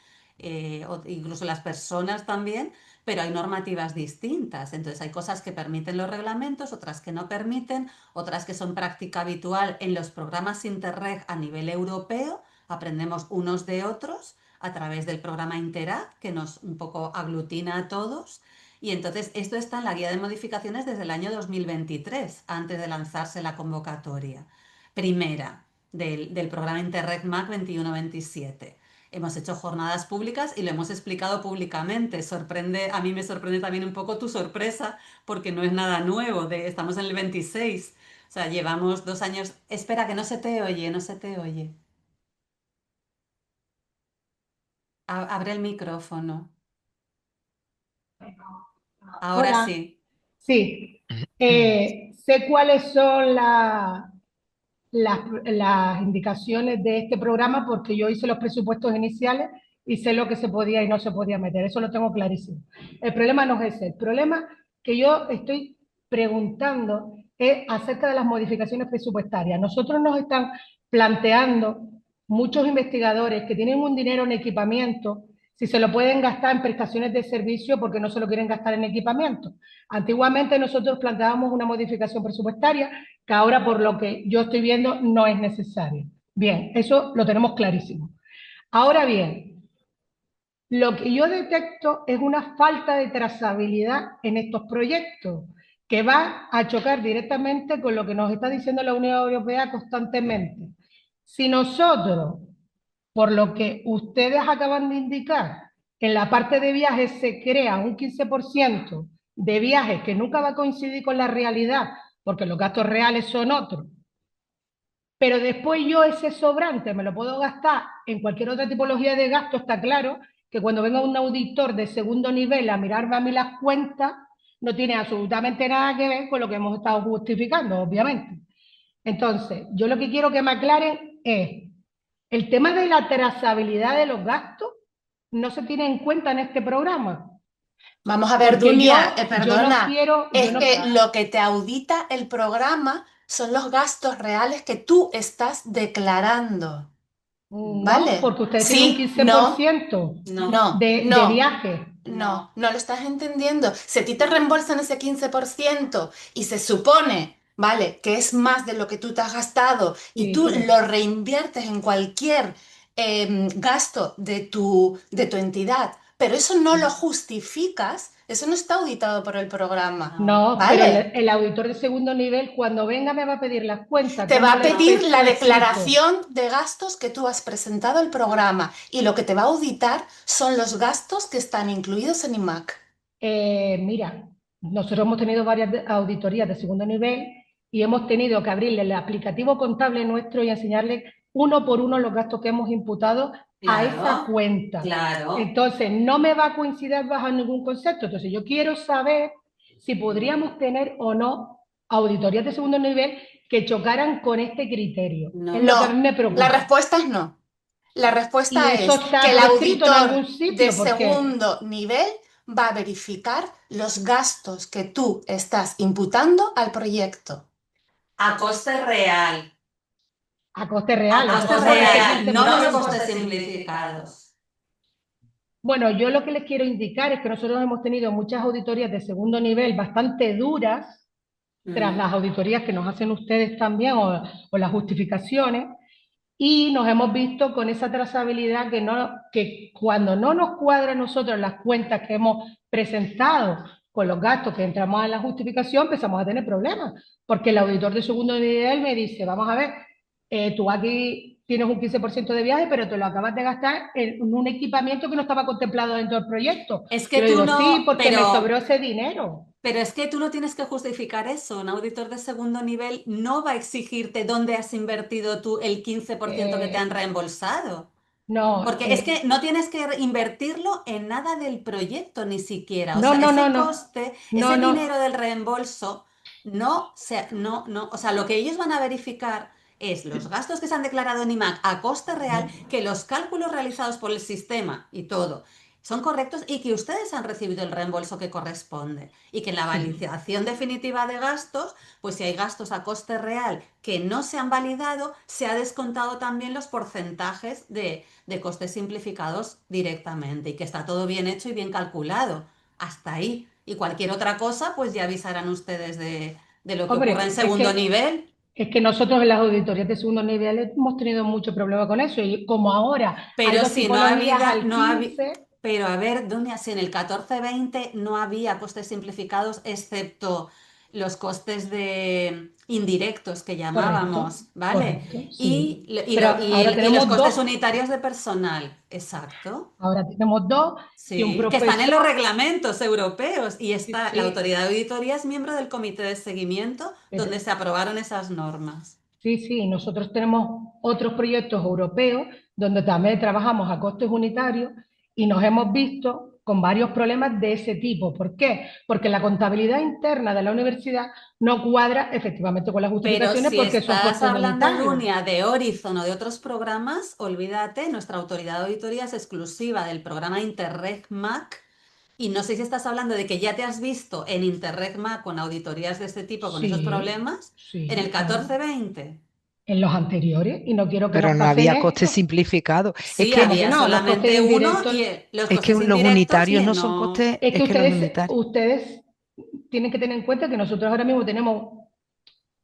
[SPEAKER 1] incluso las personas también, pero hay normativas distintas. Entonces hay cosas que permiten los reglamentos, otras que no permiten, otras que son práctica habitual en los programas Interreg a nivel europeo. Aprendemos unos de otros a través del programa Interact, que nos un poco aglutina a todos. Y entonces esto está en la guía de modificaciones desde el año 2023, antes de lanzarse la convocatoria primera del programa Interreg MAC 21-27. Hemos hecho jornadas públicas y lo hemos explicado públicamente. A mí me sorprende también un poco tu sorpresa, porque no es nada nuevo, estamos en el 26. O sea, llevamos 2 años. Espera, que no se te oye, no se te oye. Abre el micrófono. Ahora
[SPEAKER 9] Hola.
[SPEAKER 1] sí.
[SPEAKER 9] Sí. Sé cuáles son las indicaciones de este programa porque yo hice los presupuestos iniciales y sé lo que se podía y no se podía meter. Eso lo tengo clarísimo. El problema no es ese. El problema que yo estoy preguntando es acerca de las modificaciones presupuestarias. Nosotros nos están planteando muchos investigadores que tienen un dinero en equipamiento, si se lo pueden gastar en prestaciones de servicio porque no se lo quieren gastar en equipamiento. Antiguamente nosotros planteábamos una modificación presupuestaria que ahora, por lo que yo estoy viendo, no es necesario. Bien, eso lo tenemos clarísimo. Ahora bien, lo que yo detecto es una falta de trazabilidad en estos proyectos, que va a chocar directamente con lo que nos está diciendo la Unión Europea constantemente. Si nosotros, por lo que ustedes acaban de indicar, en la parte de viajes se crea un 15% de viajes que nunca va a coincidir con la realidad, porque los gastos reales son otros, pero después yo ese sobrante me lo puedo gastar en cualquier otra tipología de gasto. Está claro que cuando venga un auditor de segundo nivel a mirarme a mí las cuentas, no tiene absolutamente nada que ver con lo que hemos estado justificando, obviamente. Entonces, yo lo que quiero que me aclaren es, el tema de la trazabilidad de los gastos no se tiene en cuenta en este programa.
[SPEAKER 7] Vamos a ver,
[SPEAKER 9] Porque
[SPEAKER 7] Dunia,
[SPEAKER 9] yo no
[SPEAKER 7] perdona,
[SPEAKER 9] quiero...
[SPEAKER 7] es que lo que te audita el programa son los gastos reales que tú estás declarando,
[SPEAKER 9] No,
[SPEAKER 7] ¿vale?
[SPEAKER 9] porque ustedes tienen un
[SPEAKER 7] Sí,
[SPEAKER 9] 15%
[SPEAKER 7] no,
[SPEAKER 9] de
[SPEAKER 7] no,
[SPEAKER 9] viaje.
[SPEAKER 7] no lo estás entendiendo. Si a ti te reembolsan ese 15% y se supone, ¿vale?, que es más de lo que tú te has gastado y
[SPEAKER 9] Sí,
[SPEAKER 7] tú
[SPEAKER 9] pero-
[SPEAKER 7] lo reinviertes en cualquier gasto de tu entidad, pero eso no lo justificas, eso no está auditado por el programa,
[SPEAKER 9] No, pero
[SPEAKER 7] ¿vale?
[SPEAKER 9] el auditor de segundo nivel, cuando venga, me va a pedir las cuentas.
[SPEAKER 7] Te va
[SPEAKER 9] ¿Cómo
[SPEAKER 7] a
[SPEAKER 9] le
[SPEAKER 7] pedir la
[SPEAKER 9] explico?
[SPEAKER 7] declaración de gastos que tú has presentado al programa y lo que te va a auditar son los gastos que están incluidos en IMAC.
[SPEAKER 9] Mira, nosotros hemos tenido varias auditorías de segundo nivel y hemos tenido que abrirle el aplicativo contable nuestro y enseñarle uno por uno los gastos que hemos imputado a esa
[SPEAKER 1] Claro,
[SPEAKER 9] cuenta.
[SPEAKER 1] claro.
[SPEAKER 9] Entonces, no me va a coincidir bajo ningún concepto. Entonces, yo quiero saber si podríamos tener o no auditorías de segundo nivel que chocaran con este criterio.
[SPEAKER 1] No.
[SPEAKER 9] Es lo que a mí me
[SPEAKER 7] La
[SPEAKER 9] preocupa.
[SPEAKER 7] respuesta es no. La
[SPEAKER 9] Y
[SPEAKER 7] respuesta
[SPEAKER 9] eso
[SPEAKER 7] es
[SPEAKER 9] está
[SPEAKER 7] que el
[SPEAKER 9] por escrito en
[SPEAKER 7] auditor
[SPEAKER 9] algún
[SPEAKER 7] de
[SPEAKER 9] sitio, porque
[SPEAKER 7] segundo nivel va a verificar los gastos que tú estás imputando al proyecto.
[SPEAKER 1] A coste real.
[SPEAKER 9] a coste
[SPEAKER 1] A
[SPEAKER 9] real,
[SPEAKER 1] coste
[SPEAKER 9] entonces pone ese
[SPEAKER 1] real, no los
[SPEAKER 9] 15%.
[SPEAKER 1] costes simplificados.
[SPEAKER 9] Bueno, yo lo que les quiero indicar es que nosotros hemos tenido muchas auditorías de segundo nivel bastante duras, tras las auditorías que nos hacen ustedes también, o las justificaciones, y nos hemos visto con esa trazabilidad que cuando no nos cuadra a nosotros las cuentas que hemos presentado con los gastos que entramos en la justificación, empezamos a tener problemas, porque el auditor de segundo nivel me dice, vamos a ver, tú aquí tienes un 15% de viaje, pero te lo acabas de gastar en un equipamiento que no estaba contemplado dentro del proyecto.
[SPEAKER 1] Es que
[SPEAKER 9] Yo le
[SPEAKER 1] tú
[SPEAKER 9] digo, sí,
[SPEAKER 1] no,
[SPEAKER 9] porque me sobró ese dinero.
[SPEAKER 1] pero es que tú no tienes que justificar eso. Un auditor de segundo nivel no va a exigirte dónde has invertido tú el 15% que te han reembolsado.
[SPEAKER 9] No,
[SPEAKER 1] Porque es que no tienes que invertirlo en nada del proyecto ni siquiera. O
[SPEAKER 9] no,
[SPEAKER 1] sea,
[SPEAKER 9] no, no,
[SPEAKER 1] ese
[SPEAKER 9] no,
[SPEAKER 1] coste,
[SPEAKER 9] no,
[SPEAKER 1] ese
[SPEAKER 9] no.
[SPEAKER 1] dinero del reembolso, o sea, lo que ellos van a verificar es los gastos que se han declarado en IMAC a coste real, que los cálculos realizados por el sistema y todo son correctos y que ustedes han recibido el reembolso que corresponde. Y que en la validación definitiva de gastos, pues si hay gastos a coste real que no se han validado, se ha descontado también los porcentajes de costes simplificados directamente y que está todo bien hecho y bien calculado. Hasta ahí. Y cualquier otra cosa, pues ya avisarán ustedes de lo que ocurra en
[SPEAKER 9] Hombre,
[SPEAKER 1] segundo nivel.
[SPEAKER 9] es que nosotros en las auditorías de segundo nivel hemos tenido mucho problema con eso y como ahora hay
[SPEAKER 1] Pero
[SPEAKER 9] dos
[SPEAKER 1] si no
[SPEAKER 9] tipologías
[SPEAKER 1] había,
[SPEAKER 9] al 15,
[SPEAKER 1] pero a ver, Dunia, si en el 14-20 no había costes simplificados excepto los costes de indirectos que
[SPEAKER 9] correcto,
[SPEAKER 1] llamábamos, ¿vale?
[SPEAKER 9] correcto,
[SPEAKER 1] Y,
[SPEAKER 9] sí.
[SPEAKER 1] y
[SPEAKER 9] Pero
[SPEAKER 1] lo- y
[SPEAKER 9] ahora
[SPEAKER 1] el- y los
[SPEAKER 9] tenemos
[SPEAKER 1] costes
[SPEAKER 9] dos,
[SPEAKER 1] unitarios de personal, exacto.
[SPEAKER 9] que un
[SPEAKER 1] Sí, que están en los
[SPEAKER 9] profesor,
[SPEAKER 1] reglamentos europeos y
[SPEAKER 9] sí,
[SPEAKER 1] la
[SPEAKER 9] sí,
[SPEAKER 1] autoridad de auditoría es miembro del comité de seguimiento
[SPEAKER 9] pero-
[SPEAKER 1] donde se aprobaron esas normas.
[SPEAKER 9] sí, sí, nosotros tenemos otros proyectos europeos donde también trabajamos a costes unitarios y nos hemos visto con varios problemas de ese tipo. ¿Por qué? Porque la contabilidad interna de la universidad no cuadra efectivamente con las
[SPEAKER 1] Pero
[SPEAKER 9] justificaciones
[SPEAKER 1] si
[SPEAKER 9] porque son
[SPEAKER 1] estás
[SPEAKER 9] costes
[SPEAKER 1] hablando,
[SPEAKER 9] unitarios.
[SPEAKER 1] Dunia, de Horizon o de otros programas, olvídate, nuestra autoridad de auditoría es exclusiva del programa Interreg MAC. Y no sé si estás hablando de que ya te has visto en Interreg MAC con auditorías de este tipo, con esos
[SPEAKER 9] Sí,
[SPEAKER 1] problemas, en el
[SPEAKER 9] sí, claro.
[SPEAKER 1] 14-20.
[SPEAKER 9] En los anteriores y no quiero que
[SPEAKER 2] Pero
[SPEAKER 9] nos
[SPEAKER 2] no
[SPEAKER 9] pasen
[SPEAKER 2] había coste
[SPEAKER 9] esto.
[SPEAKER 2] simplificado.
[SPEAKER 1] Sí,
[SPEAKER 9] ¿Cómo que
[SPEAKER 1] había
[SPEAKER 9] no? Los costes
[SPEAKER 1] solamente uno
[SPEAKER 9] indirectos.
[SPEAKER 1] y los
[SPEAKER 2] Es que
[SPEAKER 1] costes
[SPEAKER 2] los
[SPEAKER 1] indirectos
[SPEAKER 2] unitarios no son
[SPEAKER 1] no.
[SPEAKER 2] costes,
[SPEAKER 9] Es
[SPEAKER 2] es
[SPEAKER 9] que
[SPEAKER 2] que los
[SPEAKER 9] ustedes,
[SPEAKER 2] unitarios.
[SPEAKER 9] ustedes tienen que tener en cuenta que nosotros ahora mismo tenemos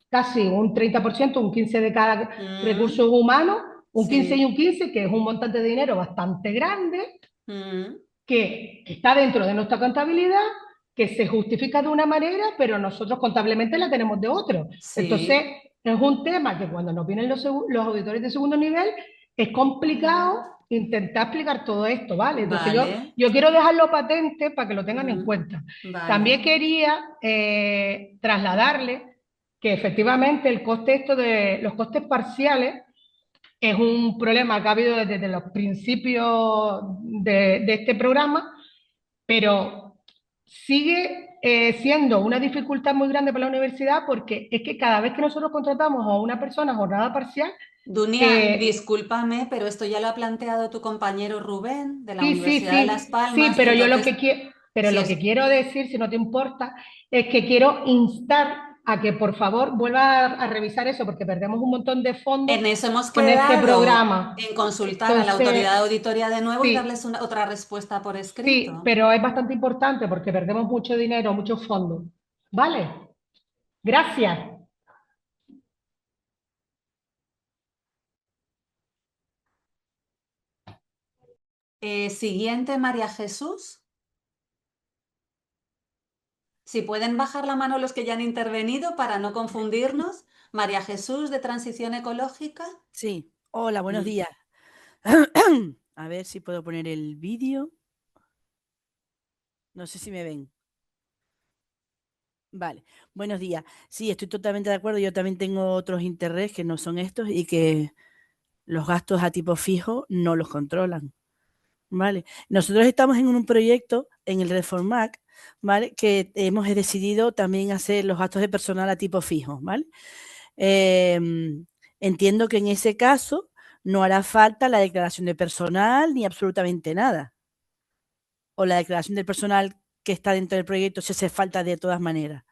[SPEAKER 9] casi un 30%, un 15% de cada
[SPEAKER 1] Mm,
[SPEAKER 9] recursos humanos, un 15 y
[SPEAKER 1] sí.
[SPEAKER 9] un 15, que es un montante de dinero bastante grande,
[SPEAKER 1] Mm,
[SPEAKER 9] que está dentro de nuestra contabilidad, que se justifica de una manera, pero nosotros contablemente la tenemos de otro. Entonces,
[SPEAKER 1] sí.
[SPEAKER 9] es un tema que cuando nos vienen los auditores de segundo nivel, es complicado intentar explicar todo esto, ¿vale? Entonces,
[SPEAKER 1] Vale.
[SPEAKER 9] yo quiero dejarlo patente para que lo tengan en
[SPEAKER 1] Mm,
[SPEAKER 9] cuenta. También
[SPEAKER 1] vale.
[SPEAKER 9] quería trasladarle que efectivamente el coste esto de los costes parciales es un problema que ha habido desde los principios de este programa, pero sigue siendo una dificultad muy grande para la universidad porque es que cada vez que nosotros contratamos a una persona a jornada parcial,
[SPEAKER 1] Dunia, discúlpame, pero esto ya lo ha planteado tu compañero Rubén de la
[SPEAKER 9] sí, sí,
[SPEAKER 1] Universidad de Las
[SPEAKER 9] sí,
[SPEAKER 1] Palmas y
[SPEAKER 9] pero yo lo
[SPEAKER 1] entonces,
[SPEAKER 9] que quiero, pero
[SPEAKER 1] si
[SPEAKER 9] lo que
[SPEAKER 1] es,
[SPEAKER 9] quiero decir, si no te importa, es que quiero instar a que por favor vuelva a revisar eso porque perdemos un montón de fondos
[SPEAKER 1] en eso hemos
[SPEAKER 9] con este
[SPEAKER 1] quedado
[SPEAKER 9] programa.
[SPEAKER 1] en consultar a la autoridad de
[SPEAKER 9] Entonces,
[SPEAKER 1] auditoría de nuevo y
[SPEAKER 9] sí,
[SPEAKER 1] darles otra respuesta por
[SPEAKER 9] sí,
[SPEAKER 1] escrito.
[SPEAKER 9] pero es bastante importante porque perdemos mucho dinero, muchos fondos. ¿Vale? Gracias.
[SPEAKER 1] Siguiente, María Jesús. Si pueden bajar la mano los que ya han intervenido para no confundirnos. María Jesús, de Transición Ecológica.
[SPEAKER 10] Sí, hola, buenos
[SPEAKER 1] Mm.
[SPEAKER 10] días. A ver si puedo poner el vídeo. No sé si me ven. Vale, buenos días. Sí, estoy totalmente de acuerdo. Yo también tengo otros Interreg que no son estos y que los gastos a tipo fijo no los controlan. ¿Vale? Nosotros estamos en un proyecto en el Reformac, ¿vale? Que hemos decidido también hacer los gastos de personal a tipo fijo, ¿vale? Entiendo que en ese caso no hará falta la declaración de personal ni absolutamente nada. O la declaración del personal que está dentro del proyecto si hace falta de todas maneras.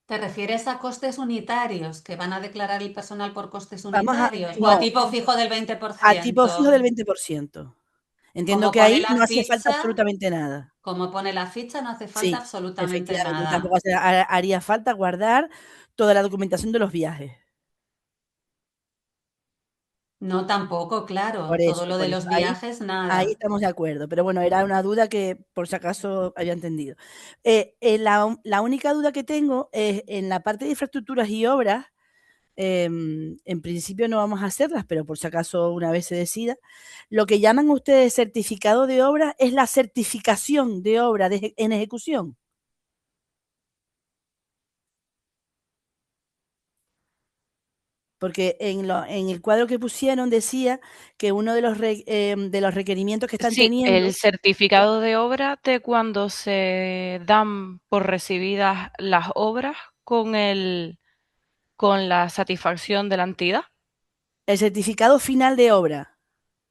[SPEAKER 1] ¿Te refieres a costes unitarios, que van a declarar el personal por costes
[SPEAKER 10] Vamos a,
[SPEAKER 1] unitarios? ¿O a
[SPEAKER 10] no,
[SPEAKER 1] tipo fijo del
[SPEAKER 10] a tipo fijo
[SPEAKER 1] 20%?
[SPEAKER 10] del 20%. Entiendo
[SPEAKER 1] Como
[SPEAKER 10] que
[SPEAKER 1] pone
[SPEAKER 10] ahí
[SPEAKER 1] la
[SPEAKER 10] no hace falta
[SPEAKER 1] ficha,
[SPEAKER 10] absolutamente nada.
[SPEAKER 1] como pone la ficha, no hace falta
[SPEAKER 10] Sí,
[SPEAKER 1] absolutamente
[SPEAKER 10] efectivamente.
[SPEAKER 1] nada.
[SPEAKER 10] Tampoco haría falta guardar toda la documentación de los viajes.
[SPEAKER 1] No, tampoco, claro.
[SPEAKER 10] Por
[SPEAKER 1] Todo
[SPEAKER 10] eso,
[SPEAKER 1] lo de los
[SPEAKER 10] ahí
[SPEAKER 1] viajes,
[SPEAKER 10] Ahí
[SPEAKER 1] nada.
[SPEAKER 10] estamos de acuerdo, pero bueno, era una duda que por si acaso había entendido. La única duda que tengo es en la parte de infraestructuras y obras, en principio no vamos a hacerlas, pero por si acaso una vez se decida, lo que llaman ustedes certificado de obra es la certificación de obra en ejecución. Porque en el cuadro que pusieron decía que uno de los requerimientos que están
[SPEAKER 6] Sí,
[SPEAKER 10] teniendo.
[SPEAKER 6] el certificado de obra de cuando se dan por recibidas las obras con la satisfacción de la entidad.
[SPEAKER 10] El certificado final de obra.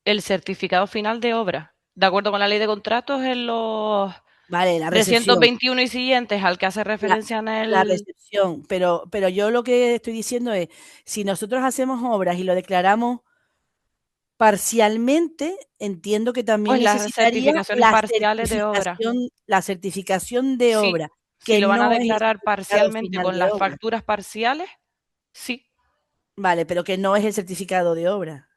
[SPEAKER 6] El certificado final de obra. De acuerdo con la ley de contratos, en los
[SPEAKER 10] Vale, la recepción.
[SPEAKER 6] 321 y siguientes al que hace referencia en
[SPEAKER 10] La
[SPEAKER 6] el...
[SPEAKER 10] recepción, pero yo lo que estoy diciendo es, si nosotros hacemos obras y lo declaramos parcialmente, entiendo que también
[SPEAKER 6] Pues las
[SPEAKER 10] necesitaría
[SPEAKER 6] certificaciones parciales de obra.
[SPEAKER 10] la certificación de
[SPEAKER 6] Sí,
[SPEAKER 10] obra,
[SPEAKER 6] si
[SPEAKER 10] que
[SPEAKER 6] lo van a
[SPEAKER 10] no es el
[SPEAKER 6] declarar
[SPEAKER 10] certificado
[SPEAKER 6] parcialmente
[SPEAKER 10] final
[SPEAKER 6] con
[SPEAKER 10] de
[SPEAKER 6] las
[SPEAKER 10] obra.
[SPEAKER 6] facturas parciales, sí.
[SPEAKER 10] Vale, pero que no es el certificado de obra.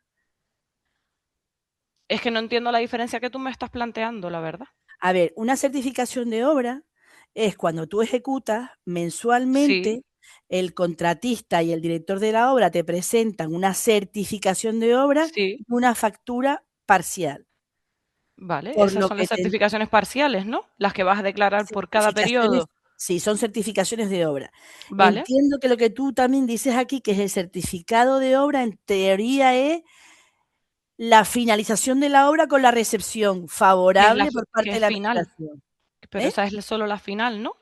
[SPEAKER 6] Es que no entiendo la diferencia que tú me estás planteando, la verdad.
[SPEAKER 10] A ver, una certificación de obra es cuando tú ejecutas mensualmente,
[SPEAKER 6] Sí,
[SPEAKER 10] el contratista y el director de la obra te presentan una certificación de obra
[SPEAKER 6] sí,
[SPEAKER 10] y una factura parcial.
[SPEAKER 6] vale.
[SPEAKER 10] Por
[SPEAKER 6] Esas
[SPEAKER 10] lo
[SPEAKER 6] son
[SPEAKER 10] que
[SPEAKER 6] las certificaciones parciales, ¿no? Las que vas a declarar por cada
[SPEAKER 10] certificaciones,
[SPEAKER 6] periodo.
[SPEAKER 10] sí, son certificaciones de obra.
[SPEAKER 6] Vale,
[SPEAKER 10] Entiendo que lo que tú también dices aquí, que es el certificado de obra, en teoría es la finalización de la obra con la recepción favorable por
[SPEAKER 6] que
[SPEAKER 10] parte de
[SPEAKER 6] es
[SPEAKER 10] la
[SPEAKER 6] final.
[SPEAKER 10] administración.
[SPEAKER 6] Pero esa es solo la final, ¿no?
[SPEAKER 10] O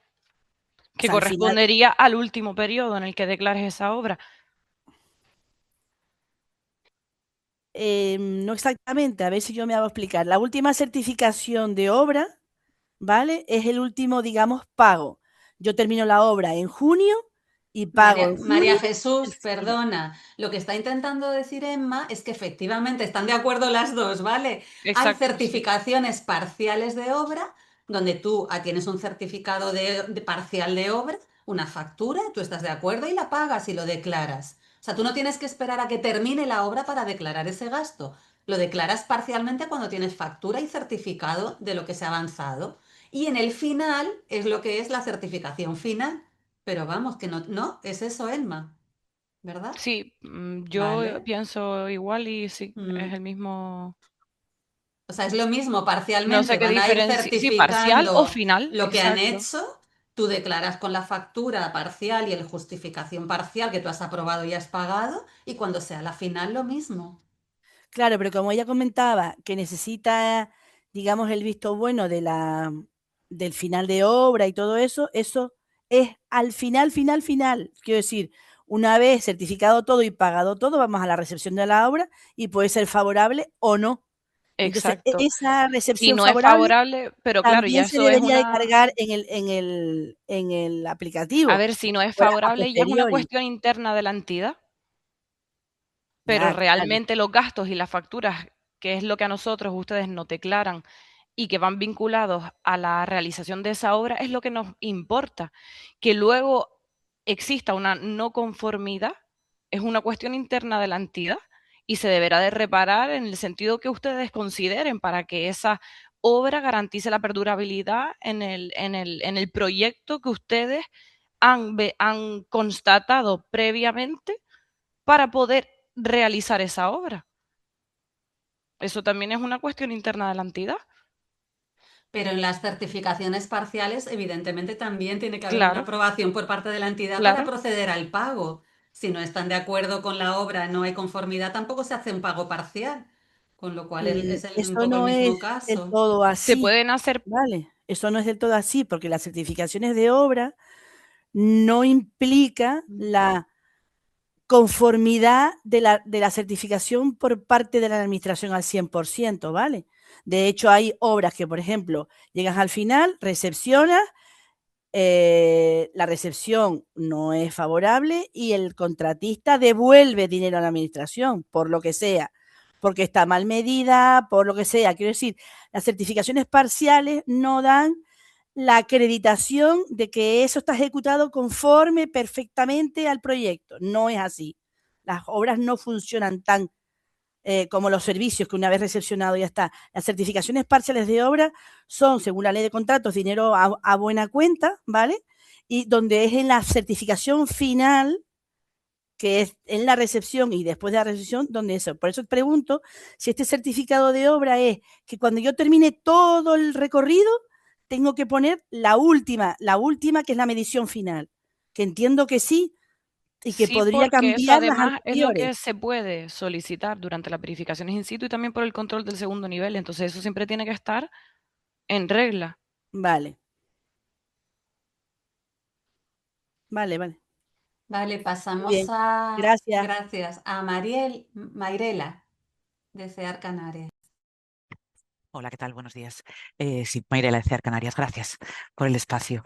[SPEAKER 6] Que
[SPEAKER 10] sea, al final,
[SPEAKER 6] correspondería al último periodo en el que declares esa obra.
[SPEAKER 10] no exactamente, a ver si yo me hago explicar. La última certificación de obra, ¿vale? Es el último, digamos, pago. Yo termino la obra en junio y pago en
[SPEAKER 1] María
[SPEAKER 10] julio.
[SPEAKER 1] Jesús, perdona. Lo que está intentando decir Emma es que efectivamente están de acuerdo las dos, ¿vale? Hay
[SPEAKER 6] Exacto, sí.
[SPEAKER 1] certificaciones parciales de obra, donde tú tienes un certificado parcial de obra, una factura, tú estás de acuerdo y la pagas y lo declaras. O sea, tú no tienes que esperar a que termine la obra para declarar ese gasto. Lo declaras parcialmente cuando tienes factura y certificado de lo que se ha avanzado. Y en el final es lo que es la certificación final. Pero vamos, que no, no, es eso, Elma, ¿verdad?
[SPEAKER 6] Sí, yo
[SPEAKER 1] Vale.
[SPEAKER 6] pienso igual y sí, es
[SPEAKER 1] Mm.
[SPEAKER 6] el mismo.
[SPEAKER 1] O sea, es lo mismo,
[SPEAKER 6] No sé
[SPEAKER 1] parcialmente
[SPEAKER 6] qué
[SPEAKER 1] van a ir
[SPEAKER 6] diferencia. Sí, parcial o
[SPEAKER 1] certificando
[SPEAKER 6] final,
[SPEAKER 1] lo que han
[SPEAKER 6] exacto.
[SPEAKER 1] hecho. Tú declaras con la factura parcial y el justificación parcial que tú has aprobado y has pagado, y cuando sea la final, lo mismo.
[SPEAKER 10] Claro, pero como ella comentaba que necesita, digamos, el visto bueno del final de obra y todo eso, eso es al final, final, final. Quiero decir, una vez certificado todo y pagado todo, vamos a la recepción de la obra y puede ser favorable o no. Entonces,
[SPEAKER 6] Exacto.
[SPEAKER 10] esa
[SPEAKER 6] Si
[SPEAKER 10] recepción
[SPEAKER 6] no es
[SPEAKER 10] favorable
[SPEAKER 6] favorable, pero claro, ya
[SPEAKER 10] también se
[SPEAKER 6] eso es
[SPEAKER 10] debería de
[SPEAKER 6] una...
[SPEAKER 10] cargar en el
[SPEAKER 6] A
[SPEAKER 10] aplicativo.
[SPEAKER 6] ver, si no
[SPEAKER 10] Si
[SPEAKER 6] es
[SPEAKER 10] fuera a
[SPEAKER 6] favorable, ya es una
[SPEAKER 10] posteriori.
[SPEAKER 6] cuestión interna de la entidad, pero
[SPEAKER 10] Ya, claro.
[SPEAKER 6] realmente los gastos y las facturas, que es lo que a nosotros ustedes nos declaran y que van vinculados a la realización de esa obra, es lo que nos importa. Que luego exista una no conformidad es una cuestión interna de la entidad y se deberá de reparar en el sentido que ustedes consideren para que esa obra garantice la perdurabilidad en el proyecto que ustedes han constatado previamente para poder realizar esa obra. Eso también es una cuestión interna de la entidad.
[SPEAKER 1] Pero en las certificaciones parciales, evidentemente, también tiene que haber una
[SPEAKER 6] Claro,
[SPEAKER 1] aprobación por parte de la entidad para
[SPEAKER 6] claro.
[SPEAKER 1] proceder al pago. Si no están de acuerdo con la obra, no hay conformidad, tampoco se hace un pago parcial. Con lo cual es un
[SPEAKER 10] Eso
[SPEAKER 1] poco el
[SPEAKER 10] no
[SPEAKER 1] mismo
[SPEAKER 10] es del
[SPEAKER 1] caso.
[SPEAKER 10] todo
[SPEAKER 6] Se
[SPEAKER 10] así,
[SPEAKER 6] pueden hacer,
[SPEAKER 10] ¿vale? Eso no es del todo así, porque las certificaciones de obra no implica conformidad de la certificación por parte de la administración al 100%, ¿vale? De hecho, hay obras que, por ejemplo, llegas al final, recepcionas, la recepción no es favorable y el contratista devuelve dinero a la administración, por lo que sea, porque está mal medida, por lo que sea. Quiero decir, las certificaciones parciales no dan la acreditación de que eso está ejecutado conforme perfectamente al proyecto. No es así. Las obras no funcionan tan como los servicios que una vez recepcionado ya está. Las certificaciones parciales de obra son, según la ley de contratos, dinero a buena cuenta, ¿vale? Y donde es en la certificación final, que es en la recepción y después de la recepción, donde eso. Por eso te pregunto si este certificado de obra es que cuando yo termine todo el recorrido, tengo que poner la última, que es la medición final. Que entiendo que sí, y que
[SPEAKER 6] Sí,
[SPEAKER 10] podría
[SPEAKER 6] porque eso
[SPEAKER 10] cambiar las
[SPEAKER 6] además es lo que
[SPEAKER 10] anteriores.
[SPEAKER 6] se puede solicitar durante las verificaciones in situ y también por el control del segundo nivel. Entonces eso siempre tiene que estar en regla.
[SPEAKER 10] Vale. Vale.
[SPEAKER 1] Vale,
[SPEAKER 10] Muy
[SPEAKER 1] pasamos
[SPEAKER 10] bien.
[SPEAKER 1] a,
[SPEAKER 10] Gracias.
[SPEAKER 1] gracias, a Mairela, de CEAR Canarias.
[SPEAKER 11] Hola, ¿qué tal? Buenos días. Sí, Mayrela de CEAR Canarias, gracias por el espacio.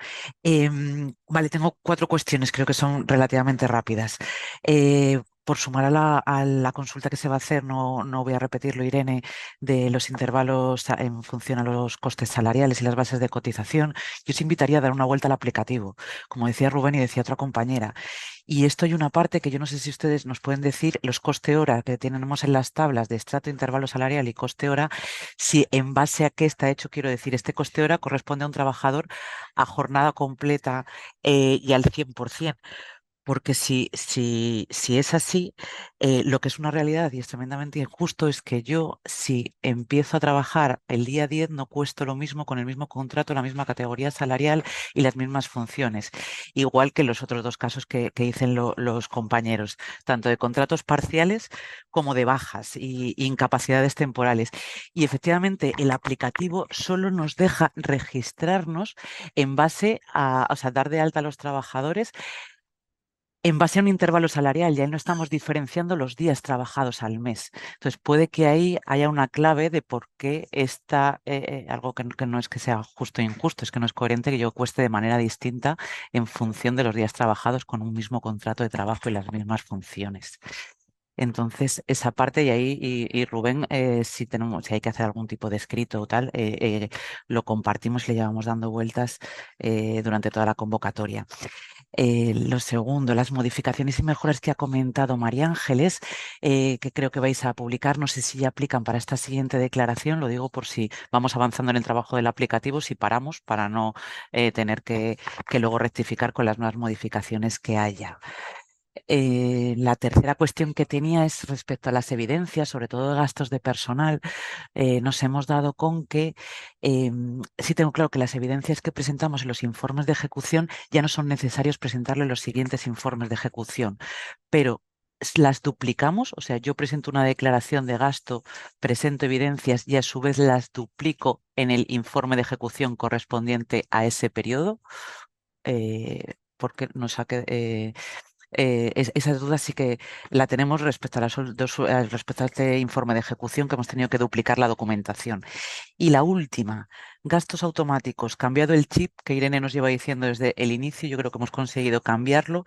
[SPEAKER 11] Vale, tengo 4 cuestiones, creo que son relativamente rápidas. Por sumar a la consulta que se va a hacer, no voy a repetirlo, Irene, de los intervalos en función a los costes salariales y las bases de cotización. Yo os invitaría a dar una vuelta al aplicativo, como decía Rubén y decía otra compañera. Y esto hay una parte que yo no sé si ustedes nos pueden decir, los coste hora que tenemos en las tablas de estrato, intervalo salarial y coste hora, si en base a qué está hecho, quiero decir, este coste hora corresponde a un trabajador a jornada completa y al 100%. Porque si es así, lo que es una realidad y es tremendamente injusto es que yo, si empiezo a trabajar el día 10, no cuesto lo mismo con el mismo contrato, la misma categoría salarial y las mismas funciones. Igual que los otros 2 casos que dicen los compañeros, tanto de contratos parciales como de bajas y incapacidades temporales. Y efectivamente, el aplicativo solo nos deja registrarnos en base a, o sea, dar de alta a los trabajadores en base a un intervalo salarial, ya no estamos diferenciando los días trabajados al mes. Entonces, puede que ahí haya una clave de por qué está algo que no es que sea justo e injusto, es que no es coherente que yo cueste de manera distinta en función de los días trabajados con un mismo contrato de trabajo y las mismas funciones. Entonces, esa parte y ahí, y Rubén, si hay que hacer algún tipo de escrito o tal, lo compartimos y le llevamos dando vueltas durante toda la convocatoria. Lo segundo, las modificaciones y mejoras que ha comentado María Ángeles, que creo que vais a publicar, no sé si ya aplican para esta siguiente declaración, lo digo por si vamos avanzando en el trabajo del aplicativo, si paramos para no tener que luego rectificar con las nuevas modificaciones que haya. La tercera cuestión que tenía es respecto a las evidencias, sobre todo de gastos de personal. Nos hemos dado con que sí tengo claro que las evidencias que presentamos en los informes de ejecución ya no son necesarios presentarlo en los siguientes informes de ejecución, pero las duplicamos, o sea, yo presento una declaración de gasto, presento evidencias y a su vez las duplico en el informe de ejecución correspondiente a ese periodo, porque nos ha quedado... esa duda sí que la tenemos respecto a respecto a este informe de ejecución que hemos tenido que duplicar la documentación. Y la última, gastos automáticos, cambiado el chip que Irene nos lleva diciendo desde el inicio, yo creo que hemos conseguido cambiarlo.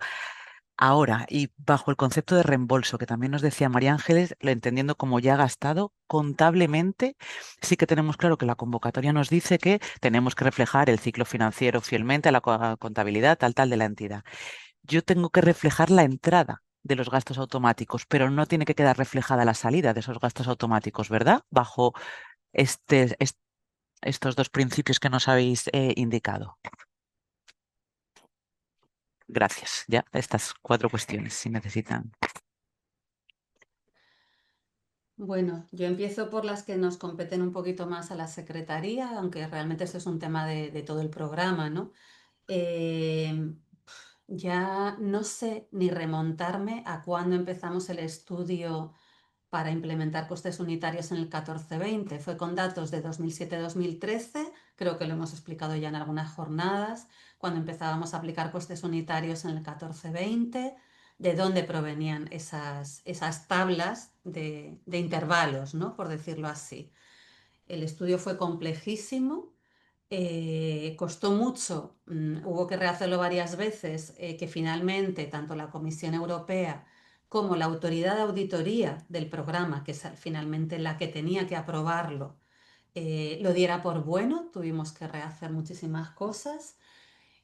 [SPEAKER 11] Ahora, y bajo el concepto de reembolso, que también nos decía María Ángeles, lo entendiendo como ya gastado, contablemente, sí que tenemos claro que la convocatoria nos dice que tenemos que reflejar el ciclo financiero fielmente a la contabilidad tal de la entidad. Yo tengo que reflejar la entrada de los gastos automáticos, pero no tiene que quedar reflejada la salida de esos gastos automáticos, ¿verdad? Bajo estos 2 principios que nos habéis indicado. Gracias. Ya, estas 4 cuestiones, si necesitan.
[SPEAKER 1] Bueno, yo empiezo por las que nos competen un poquito más a la Secretaría, aunque realmente esto es un tema de todo el programa, ¿no? Ya no sé ni remontarme a cuándo empezamos el estudio para implementar costes unitarios en el 14-20. Fue con datos de 2007-2013, creo que lo hemos explicado ya en algunas jornadas, cuando empezábamos a aplicar costes unitarios en el 14-20. de dónde provenían esas tablas de intervalos, ¿no? Por decirlo así. El estudio fue complejísimo, costó mucho, hubo que rehacerlo varias veces, que finalmente tanto la Comisión Europea como la autoridad de auditoría del programa, que es finalmente la que tenía que aprobarlo, lo diera por bueno. Tuvimos que rehacer muchísimas cosas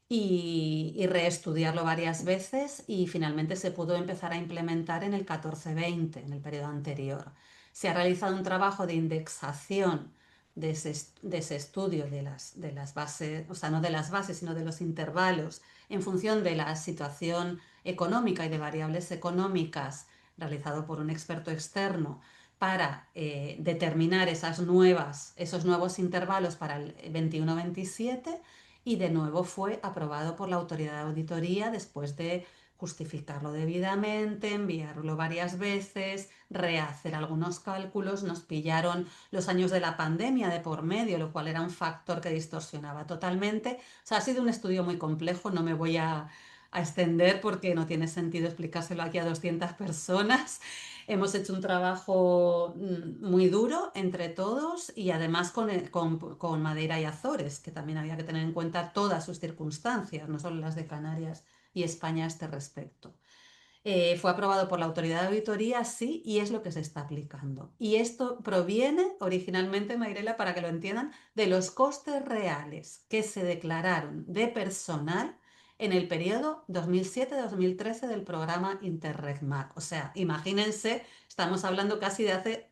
[SPEAKER 1] y reestudiarlo varias veces y finalmente se pudo empezar a implementar en el 14-20, en el periodo anterior. Se ha realizado un trabajo de indexación de ese estudio de las bases, o sea, no de las bases, sino de los intervalos en función de la situación económica y de variables económicas, realizado por un experto externo para determinar esos nuevos intervalos para el 21-27, y de nuevo fue aprobado por la autoridad de auditoría después de justificarlo debidamente, enviarlo varias veces, rehacer algunos cálculos. Nos pillaron los años de la pandemia de por medio, lo cual era un factor que distorsionaba totalmente. O sea, ha sido un estudio muy complejo, no me voy a extender porque no tiene sentido explicárselo aquí a 200 personas. Hemos hecho un trabajo muy duro entre todos y además con Madeira y Azores, que también había que tener en cuenta todas sus circunstancias, no solo las de Canarias y España a este respecto. Fue aprobado por la autoridad de auditoría, sí, y es lo que se está aplicando. Y esto proviene originalmente, Mayrela, para que lo entiendan, de los costes reales que se declararon de personal en el periodo 2007-2013 del programa Interreg-MAC. O sea, imagínense, estamos hablando casi de hace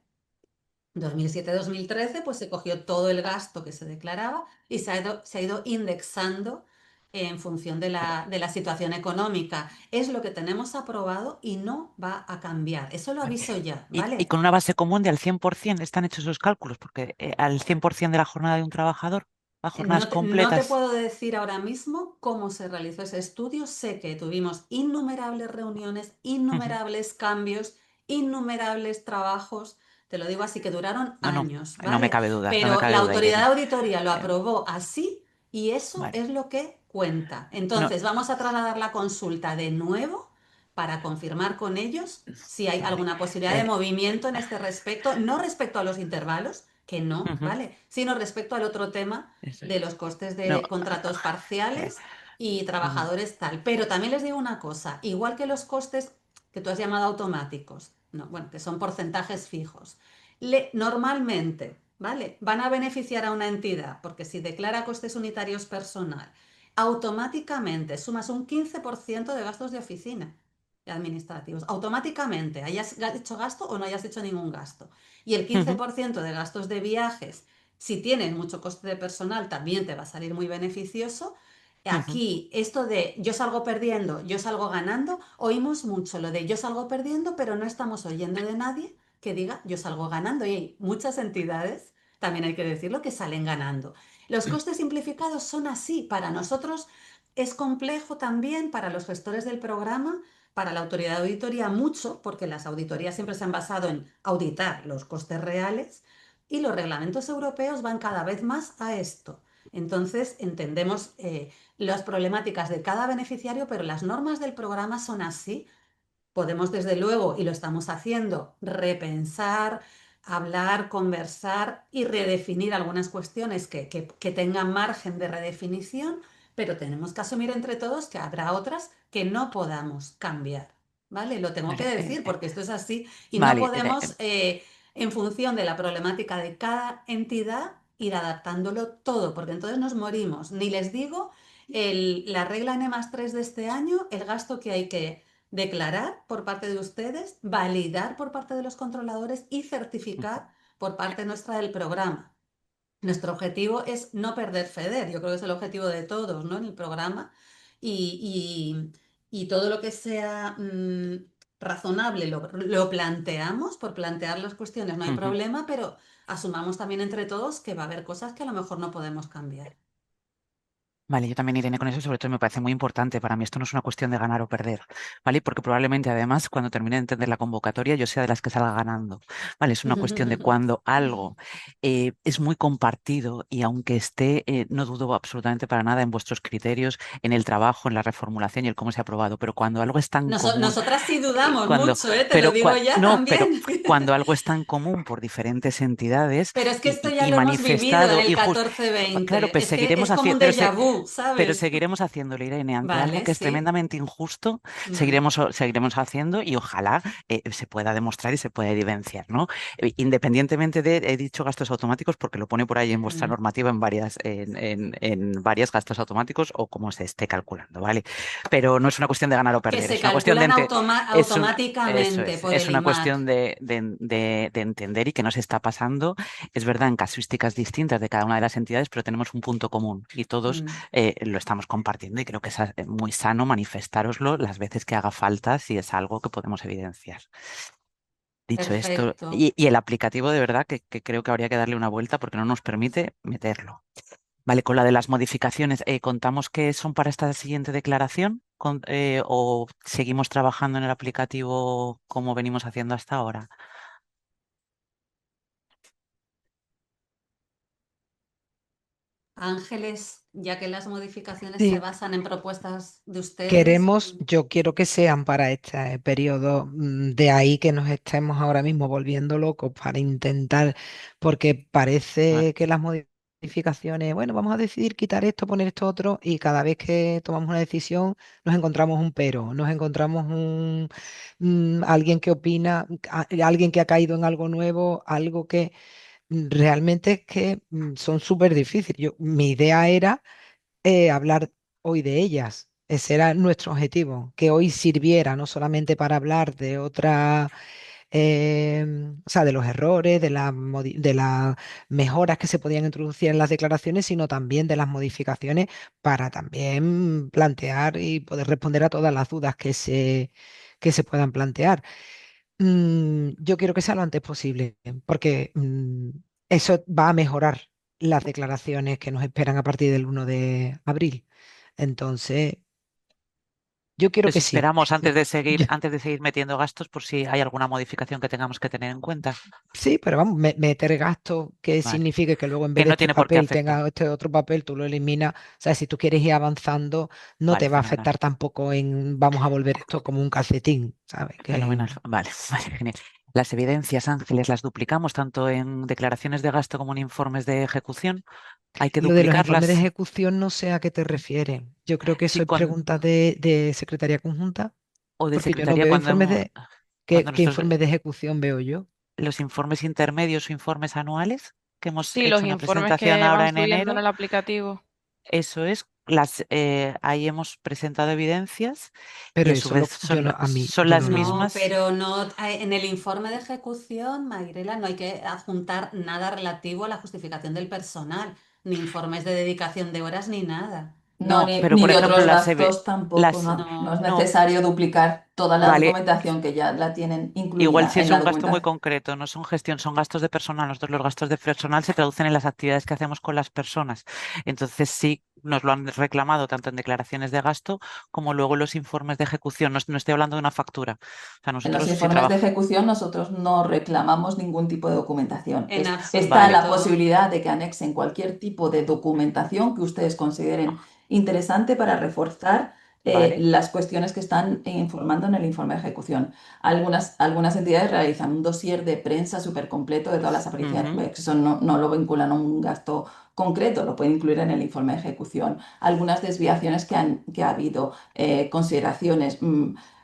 [SPEAKER 1] 2007-2013, pues se cogió todo el gasto que se declaraba y se ha ido indexando en función de la situación económica. Es lo que tenemos aprobado y no va a cambiar. Eso lo aviso ya,
[SPEAKER 11] Y
[SPEAKER 1] ¿vale?
[SPEAKER 11] con una base común de al 100% están hechos esos cálculos, porque al 100% de la jornada de un trabajador, a jornadas
[SPEAKER 1] No te
[SPEAKER 11] completas.
[SPEAKER 1] puedo decir ahora mismo cómo se realizó ese estudio. Sé que tuvimos innumerables reuniones, innumerables cambios, innumerables trabajos. Te lo digo así, que duraron
[SPEAKER 11] No, no,
[SPEAKER 1] años,
[SPEAKER 11] no me
[SPEAKER 1] ¿vale?
[SPEAKER 11] cabe duda, no me
[SPEAKER 1] Pero
[SPEAKER 11] cabe
[SPEAKER 1] la
[SPEAKER 11] duda,
[SPEAKER 1] autoridad de
[SPEAKER 11] Irene.
[SPEAKER 1] auditoría lo
[SPEAKER 11] Eh,
[SPEAKER 1] aprobó así y eso
[SPEAKER 11] vale.
[SPEAKER 1] es lo que cuenta.
[SPEAKER 11] No,
[SPEAKER 1] Entonces, vamos a trasladar la consulta de nuevo para confirmar con ellos si hay
[SPEAKER 11] vale.
[SPEAKER 1] alguna posibilidad de movimiento en este respecto, no respecto a los intervalos, que no,
[SPEAKER 11] Ujú,
[SPEAKER 1] ¿vale? Sino respecto al otro tema
[SPEAKER 11] eso
[SPEAKER 1] de
[SPEAKER 11] es.
[SPEAKER 1] los costes
[SPEAKER 11] No,
[SPEAKER 1] de contratos
[SPEAKER 11] eh,
[SPEAKER 1] parciales y
[SPEAKER 11] ujú,
[SPEAKER 1] trabajadores tal. Pero también les digo una cosa, igual que los costes que tú has llamado automáticos, no, bueno, que son porcentajes fijos, normalmente, ¿vale? Van a beneficiar a una entidad, porque si declara costes unitarios personal, automáticamente sumas un 15% de gastos de oficina administrativos, automáticamente, hayas hecho gasto o no hayas hecho ningún gasto. Y el
[SPEAKER 11] ujú,
[SPEAKER 1] 15% de gastos de viajes, si tienes mucho coste de personal, también te va a salir muy beneficioso.
[SPEAKER 11] ujú.
[SPEAKER 1] Aquí, esto de yo salgo perdiendo, yo salgo ganando, oímos mucho lo de yo salgo perdiendo, pero no estamos oyendo de nadie que diga yo salgo ganando. Y hay muchas entidades, también hay que decirlo, que salen ganando. Los costes simplificados son así. Para nosotros es complejo también, para los gestores del programa, para la autoridad de auditoría mucho, porque las auditorías siempre se han basado en auditar los costes reales y los reglamentos europeos van cada vez más a esto. Entonces entendemos las problemáticas de cada beneficiario, pero las normas del programa son así. Podemos desde luego, y lo estamos haciendo, repensar, hablar, conversar y redefinir algunas cuestiones que tengan margen de redefinición, pero tenemos que asumir entre todos que habrá otras que no podamos cambiar, ¿vale? Lo tengo que
[SPEAKER 11] Vale,
[SPEAKER 1] decir porque esto es así y no
[SPEAKER 11] vale,
[SPEAKER 1] podemos, en función de la problemática de cada entidad, ir adaptándolo todo, porque entonces nos morimos. Ni les digo la regla N+3 de este año, el gasto que hay que declarar por parte de ustedes, validar por parte de los controladores y certificar por parte nuestra del programa. Nuestro objetivo es no perder FEDER, yo creo que es el objetivo de todos, ¿no? En el programa y todo lo que sea razonable lo planteamos, por plantear las cuestiones no hay
[SPEAKER 11] ujú.
[SPEAKER 1] problema, pero asumamos también entre todos que va a haber cosas que a lo mejor no podemos cambiar.
[SPEAKER 11] Vale, yo también, Irene, con eso sobre todo me parece muy importante. Para mí esto no es una cuestión de ganar o perder, ¿vale? Porque probablemente además cuando termine de entender la convocatoria yo sea de las que salga ganando, ¿vale? Es una cuestión de cuando algo es muy compartido y aunque esté, no dudo absolutamente para nada en vuestros criterios, en el trabajo, en la reformulación y el cómo se ha aprobado, pero cuando algo es tan común,
[SPEAKER 1] Nosotras sí dudamos
[SPEAKER 11] cuando,
[SPEAKER 1] mucho, ¿eh? Te lo digo ya
[SPEAKER 11] no, pero
[SPEAKER 1] también.
[SPEAKER 11] cuando algo es tan común por diferentes entidades
[SPEAKER 1] Pero es que esto ya
[SPEAKER 11] y
[SPEAKER 1] lo hemos vivido en
[SPEAKER 11] manifestado
[SPEAKER 1] el
[SPEAKER 11] y justo. Claro,
[SPEAKER 1] 14-20.
[SPEAKER 11] pues
[SPEAKER 1] Es que
[SPEAKER 11] seguiremos
[SPEAKER 1] es como un
[SPEAKER 11] haciendo,
[SPEAKER 1] déjà vu,
[SPEAKER 11] pero
[SPEAKER 1] ¿sabes?
[SPEAKER 11] seguiremos haciéndolo, Irene, ante algo
[SPEAKER 1] Vale,
[SPEAKER 11] que es
[SPEAKER 1] sí.
[SPEAKER 11] tremendamente injusto,
[SPEAKER 1] Mm.
[SPEAKER 11] seguiremos haciendo y ojalá se pueda demostrar y se pueda evidenciar, ¿no? Independientemente de, he dicho gastos automáticos porque lo pone por ahí en vuestra normativa en varias gastos automáticos o como se esté calculando, ¿vale? Pero no es una cuestión de ganar o
[SPEAKER 1] Que
[SPEAKER 11] perder,
[SPEAKER 1] se
[SPEAKER 11] es una cuestión de
[SPEAKER 1] calculan automáticamente por
[SPEAKER 11] es
[SPEAKER 1] el
[SPEAKER 11] una
[SPEAKER 1] IMAC.
[SPEAKER 11] cuestión de entender y que nos está pasando. Es verdad, en casuísticas distintas de cada una de las entidades, pero tenemos un punto común y todos lo estamos compartiendo y creo que es muy sano manifestároslo las veces que haga falta si es algo que podemos evidenciar. Dicho esto,
[SPEAKER 1] Perfecto.
[SPEAKER 11] y el aplicativo de verdad que creo que habría que darle una vuelta porque no nos permite meterlo. Vale, con la de las modificaciones, ¿contamos que son para esta siguiente declaración o seguimos trabajando en el aplicativo como venimos haciendo hasta ahora?
[SPEAKER 1] Ángeles, ya que las modificaciones se
[SPEAKER 2] Sí,
[SPEAKER 1] basan en propuestas de ustedes,
[SPEAKER 2] yo quiero que sean para este periodo, de ahí que nos estemos ahora mismo volviendo locos para intentar, porque
[SPEAKER 11] Vale.
[SPEAKER 2] parece que las modificaciones, bueno, vamos a decidir quitar esto, poner esto otro, y cada vez que tomamos una decisión nos encontramos un pero, nos encontramos alguien que opina, alguien que ha caído en algo nuevo, algo que realmente es que son súper difíciles. Mi idea era hablar hoy de ellas. Ese era nuestro objetivo, que hoy sirviera no solamente para hablar de otra, o sea, de los errores, de las mejoras que se podían introducir en las declaraciones, sino también de las modificaciones para también plantear y poder responder a todas las dudas que se puedan plantear. Yo quiero que sea lo antes posible, porque eso va a mejorar las declaraciones que nos esperan a partir del 1 de abril. Entonces, yo quiero
[SPEAKER 11] Entonces
[SPEAKER 2] que sí.
[SPEAKER 11] esperamos
[SPEAKER 2] Yo-
[SPEAKER 11] antes de seguir metiendo gastos por si hay alguna modificación que tengamos que tener en cuenta.
[SPEAKER 2] sí, pero vamos, meter gasto que
[SPEAKER 11] Vale.
[SPEAKER 2] signifique que luego en vez
[SPEAKER 11] Que
[SPEAKER 2] de
[SPEAKER 11] no
[SPEAKER 2] este
[SPEAKER 11] tiene por qué
[SPEAKER 2] papel
[SPEAKER 11] afectar.
[SPEAKER 2] tenga este otro papel, tú lo eliminas. O sea, si tú quieres ir avanzando, no
[SPEAKER 11] Vale,
[SPEAKER 2] te va a
[SPEAKER 11] fenomenal.
[SPEAKER 2] afectar tampoco en vamos a volver esto como un calcetín, ¿sabes?
[SPEAKER 11] Fenomenal. Vale, vale, genial. Las evidencias, Ángeles, las duplicamos tanto en declaraciones de gasto como en informes de ejecución. Hay que
[SPEAKER 2] Lo de los informes de
[SPEAKER 11] duplicarlas.
[SPEAKER 2] ejecución no sé a qué te refieres. Yo creo que
[SPEAKER 11] Sí,
[SPEAKER 2] eso es pregunta de Secretaría Conjunta,
[SPEAKER 11] o de
[SPEAKER 2] porque yo no
[SPEAKER 11] secretaría
[SPEAKER 2] veo informes de...
[SPEAKER 11] cuando
[SPEAKER 2] ¿Qué
[SPEAKER 11] nosotros
[SPEAKER 2] informes de ejecución veo yo?
[SPEAKER 11] los informes intermedios o informes anuales que hemos
[SPEAKER 6] Sí, los
[SPEAKER 11] hecho una
[SPEAKER 6] informes
[SPEAKER 11] presentación
[SPEAKER 6] que
[SPEAKER 11] ahora
[SPEAKER 6] van
[SPEAKER 11] en
[SPEAKER 6] subiendo en
[SPEAKER 11] enero.
[SPEAKER 6] el aplicativo.
[SPEAKER 11] Eso es, ahí hemos presentado evidencias y
[SPEAKER 2] Pero
[SPEAKER 11] a su
[SPEAKER 2] eso
[SPEAKER 11] vez
[SPEAKER 2] yo no, a mí,
[SPEAKER 11] son
[SPEAKER 2] yo
[SPEAKER 11] las
[SPEAKER 2] no lo...
[SPEAKER 1] no,
[SPEAKER 11] mismas.
[SPEAKER 1] pero no, en el informe de ejecución, Mayrela, no hay que adjuntar nada relativo a la justificación del personal, ni informes de dedicación de horas ni nada.
[SPEAKER 12] No,
[SPEAKER 11] No,
[SPEAKER 12] ni,
[SPEAKER 11] pero
[SPEAKER 12] ni
[SPEAKER 11] por
[SPEAKER 12] de
[SPEAKER 11] ejemplo
[SPEAKER 12] otros gastos tampoco,
[SPEAKER 11] las
[SPEAKER 12] no es
[SPEAKER 1] No.
[SPEAKER 11] no,
[SPEAKER 12] necesario duplicar toda la
[SPEAKER 11] vale,
[SPEAKER 12] documentación que ya la tienen
[SPEAKER 11] igual
[SPEAKER 12] incluida
[SPEAKER 11] si
[SPEAKER 12] en
[SPEAKER 11] es
[SPEAKER 12] la
[SPEAKER 11] un gasto muy
[SPEAKER 12] documentación.
[SPEAKER 11] concreto, no son gestión, son gastos de personal. Nosotros los gastos de personal se traducen en las actividades que hacemos con las personas. Entonces sí nos lo han reclamado tanto en declaraciones de gasto como luego en los informes de ejecución. No estoy hablando de una factura. O sea,
[SPEAKER 12] En los
[SPEAKER 11] nosotros sí
[SPEAKER 12] informes de
[SPEAKER 11] trabajamos.
[SPEAKER 12] ejecución nosotros no reclamamos ningún tipo de documentación.
[SPEAKER 1] En
[SPEAKER 12] Está
[SPEAKER 11] Vale,
[SPEAKER 12] la
[SPEAKER 1] absoluto.
[SPEAKER 12] posibilidad de que anexen cualquier tipo de documentación que ustedes consideren interesante para reforzar
[SPEAKER 11] vale.
[SPEAKER 12] las cuestiones que están informando en el informe de ejecución. Algunas entidades realizan un dossier de prensa súper completo de todas las apariciones.
[SPEAKER 11] Ujú.
[SPEAKER 12] Eso no lo vinculan a un gasto concreto, lo pueden incluir en el informe de ejecución. Algunas desviaciones que ha habido, consideraciones.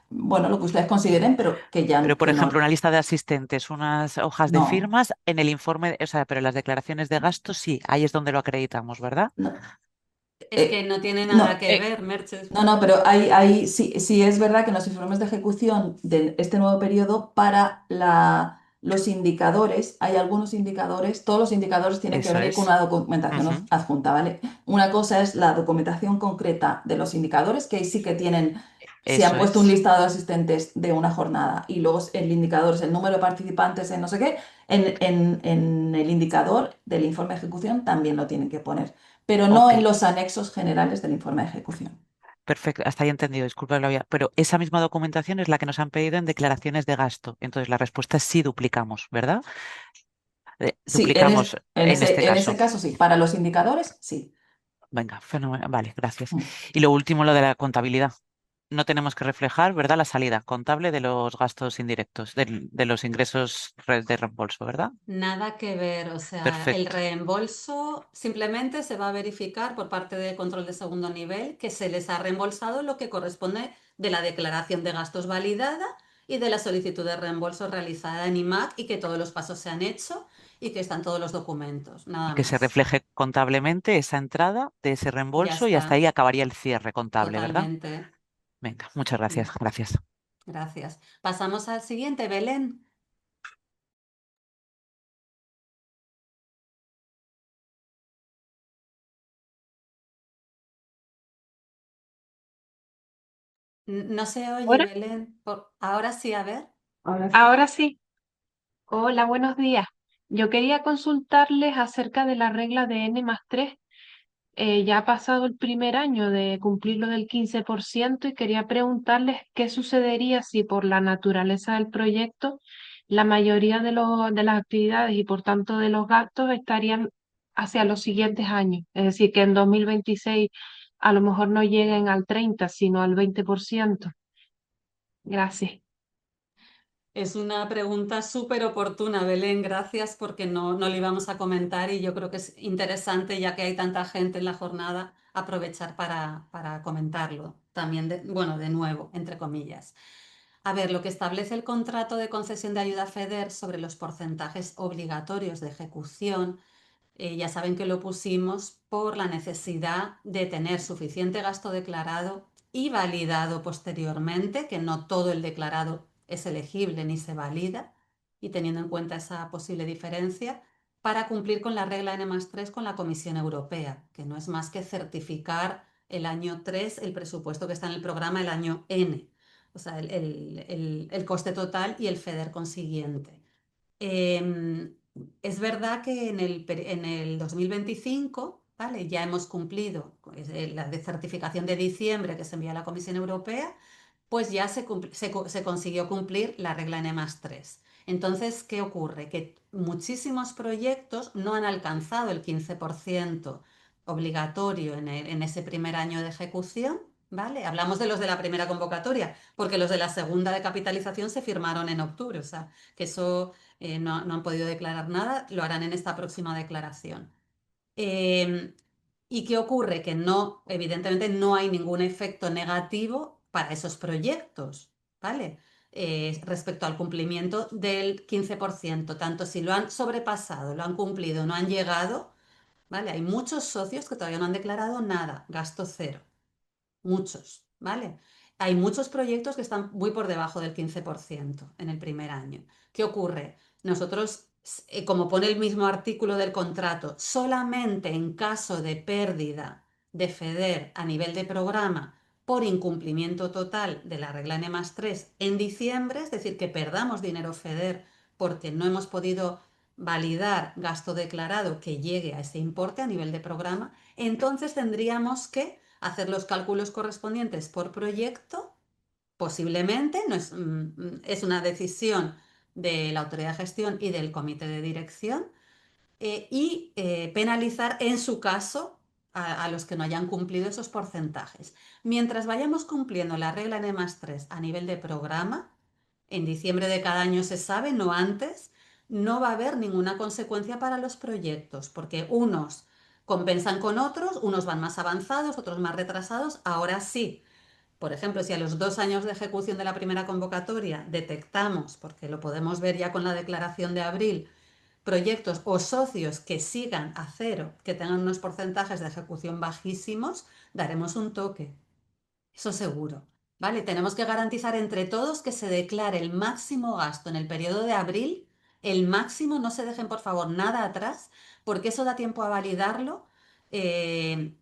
[SPEAKER 12] Bueno, lo que ustedes consideren, pero
[SPEAKER 11] Pero, por
[SPEAKER 12] que
[SPEAKER 11] ejemplo,
[SPEAKER 12] no,
[SPEAKER 11] una lista de asistentes, unas hojas de
[SPEAKER 12] no,
[SPEAKER 11] firmas, en el informe, o sea, pero en las declaraciones de gasto sí, ahí es donde lo acreditamos, ¿verdad?
[SPEAKER 12] no,
[SPEAKER 1] Es que no tiene nada
[SPEAKER 12] no,
[SPEAKER 1] que ver, Merches.
[SPEAKER 12] no, pero sí es verdad que en los informes de ejecución de este nuevo periodo para los indicadores, hay algunos indicadores, todos los indicadores tienen que
[SPEAKER 11] Eso
[SPEAKER 12] venir con
[SPEAKER 11] es.
[SPEAKER 12] una documentación
[SPEAKER 11] Ujú.
[SPEAKER 12] adjunta, ¿vale? Una cosa es la documentación concreta de los indicadores, que ahí sí que tienen Si han
[SPEAKER 11] Eso
[SPEAKER 12] puesto un
[SPEAKER 11] es.
[SPEAKER 12] listado de asistentes de una jornada y luego el indicador es el número de participantes en no sé qué, en el indicador del informe de ejecución también lo tienen que poner, pero no
[SPEAKER 11] Ok,
[SPEAKER 12] en los anexos generales del informe de ejecución.
[SPEAKER 11] perfecto, hasta ahí entendido, disculpa, Claudia, pero esa misma documentación es la que nos han pedido en declaraciones de gasto. Entonces la respuesta es sí duplicamos, ¿verdad?
[SPEAKER 12] Sí,
[SPEAKER 11] Duplicamos en este
[SPEAKER 12] en ese
[SPEAKER 11] caso.
[SPEAKER 12] caso sí. Para los indicadores, sí.
[SPEAKER 11] Venga, fenomenal. Vale, gracias.
[SPEAKER 12] Mm.
[SPEAKER 11] Y lo último, lo de la contabilidad. No tenemos que reflejar, ¿verdad? La salida contable de los gastos indirectos, de los ingresos de reembolso, ¿verdad?
[SPEAKER 1] Nada que ver, o sea, el
[SPEAKER 11] Perfecto.
[SPEAKER 1] reembolso simplemente se va a verificar por parte de control de segundo nivel que se les ha reembolsado lo que corresponde de la declaración de gastos validada y de la solicitud de reembolso realizada en IMAC y que todos los pasos se han hecho y que están todos los documentos,
[SPEAKER 11] Y
[SPEAKER 1] nada
[SPEAKER 11] que se
[SPEAKER 1] más.
[SPEAKER 11] refleje contablemente esa entrada de ese
[SPEAKER 1] Ya
[SPEAKER 11] reembolso y hasta ahí
[SPEAKER 1] está,
[SPEAKER 11] acabaría el cierre contable, ¿verdad?
[SPEAKER 1] totalmente.
[SPEAKER 11] Venga, muchas
[SPEAKER 1] Mm,
[SPEAKER 11] gracias. Gracias.
[SPEAKER 1] Gracias. Pasamos al siguiente, Belén. No se oye,
[SPEAKER 13] ¿Ahora?
[SPEAKER 1] Belén. Ahora sí, a ver.
[SPEAKER 13] Ahora sí. Hola, buenos días. Yo quería consultarles acerca de la regla de N+3. Ya ha pasado el primer año de cumplir lo del 15% y quería preguntarles qué sucedería si por la naturaleza del proyecto la mayoría de las actividades y por tanto de los gastos estarían hacia los siguientes años. Es decir, que en 2026 a lo mejor no lleguen al 30, sino al 20%. Gracias.
[SPEAKER 1] Es una pregunta súper oportuna, Belén. Gracias porque no lo íbamos a comentar y yo creo que es interesante, ya que hay tanta gente en la jornada, aprovechar para comentarlo. También, bueno, de nuevo, entre comillas. A ver, lo que establece el contrato de concesión de ayuda FEDER sobre los porcentajes obligatorios de ejecución, ya saben que lo pusimos por la necesidad de tener suficiente gasto declarado y validado posteriormente, que no todo el declarado es elegible ni se valida, y teniendo en cuenta esa posible diferencia, para cumplir con la regla N+3 con la Comisión Europea, que no es más que certificar el año 3 el presupuesto que está en el programa el año N, o sea, el coste total y el FEDER consiguiente. Em, es verdad que en el 2025, ¿vale? Ya hemos cumplido la de certificación de diciembre que se envía a la Comisión Europea, pues ya se consiguió cumplir la regla N+3. Entonces, ¿qué ocurre? Que muchísimos proyectos no han alcanzado el 15% obligatorio en ese primer año de ejecución, ¿vale? Hablamos de los de la primera convocatoria, porque los de la segunda de capitalización se firmaron en octubre, o sea, que eso no han podido declarar nada, lo harán en esta próxima declaración. Em, ¿Y qué ocurre? Que no, evidentemente no hay ningún efecto negativo para esos proyectos, ¿vale? Respecto al cumplimiento del 15%, tanto si lo han sobrepasado, lo han cumplido, no han llegado, ¿vale? Hay muchos socios que todavía no han declarado nada, gasto cero, muchos, ¿vale? Hay muchos proyectos que están muy por debajo del 15% en el primer año. ¿Qué ocurre? Nosotros, como pone el mismo artículo del contrato, solamente en caso de pérdida de FEDER a nivel de programa por incumplimiento total de la regla N+3 en diciembre, es decir, que perdamos dinero FEDER porque no hemos podido validar gasto declarado que llegue a ese importe a nivel de programa, entonces tendríamos que hacer los cálculos correspondientes por proyecto, posiblemente, no es una decisión de la autoridad de gestión y del comité de dirección, y penalizar en su caso a los que no hayan cumplido esos porcentajes. Mientras vayamos cumpliendo la regla N+3 a nivel de programa, en diciembre de cada año se sabe, no antes, no va a haber ninguna consecuencia para los proyectos, porque unos compensan con otros, unos van más avanzados, otros más retrasados. Ahora sí, por ejemplo, si a los 2 años de ejecución de la primera convocatoria detectamos, porque lo podemos ver ya con la declaración de abril, proyectos o socios que sigan a cero, que tengan unos porcentajes de ejecución bajísimos, daremos un toque. Eso seguro, ¿vale? Tenemos que garantizar entre todos que se declare el máximo gasto en el periodo de abril, el máximo, no se dejen por favor nada atrás, porque eso da tiempo a validarlo. eh,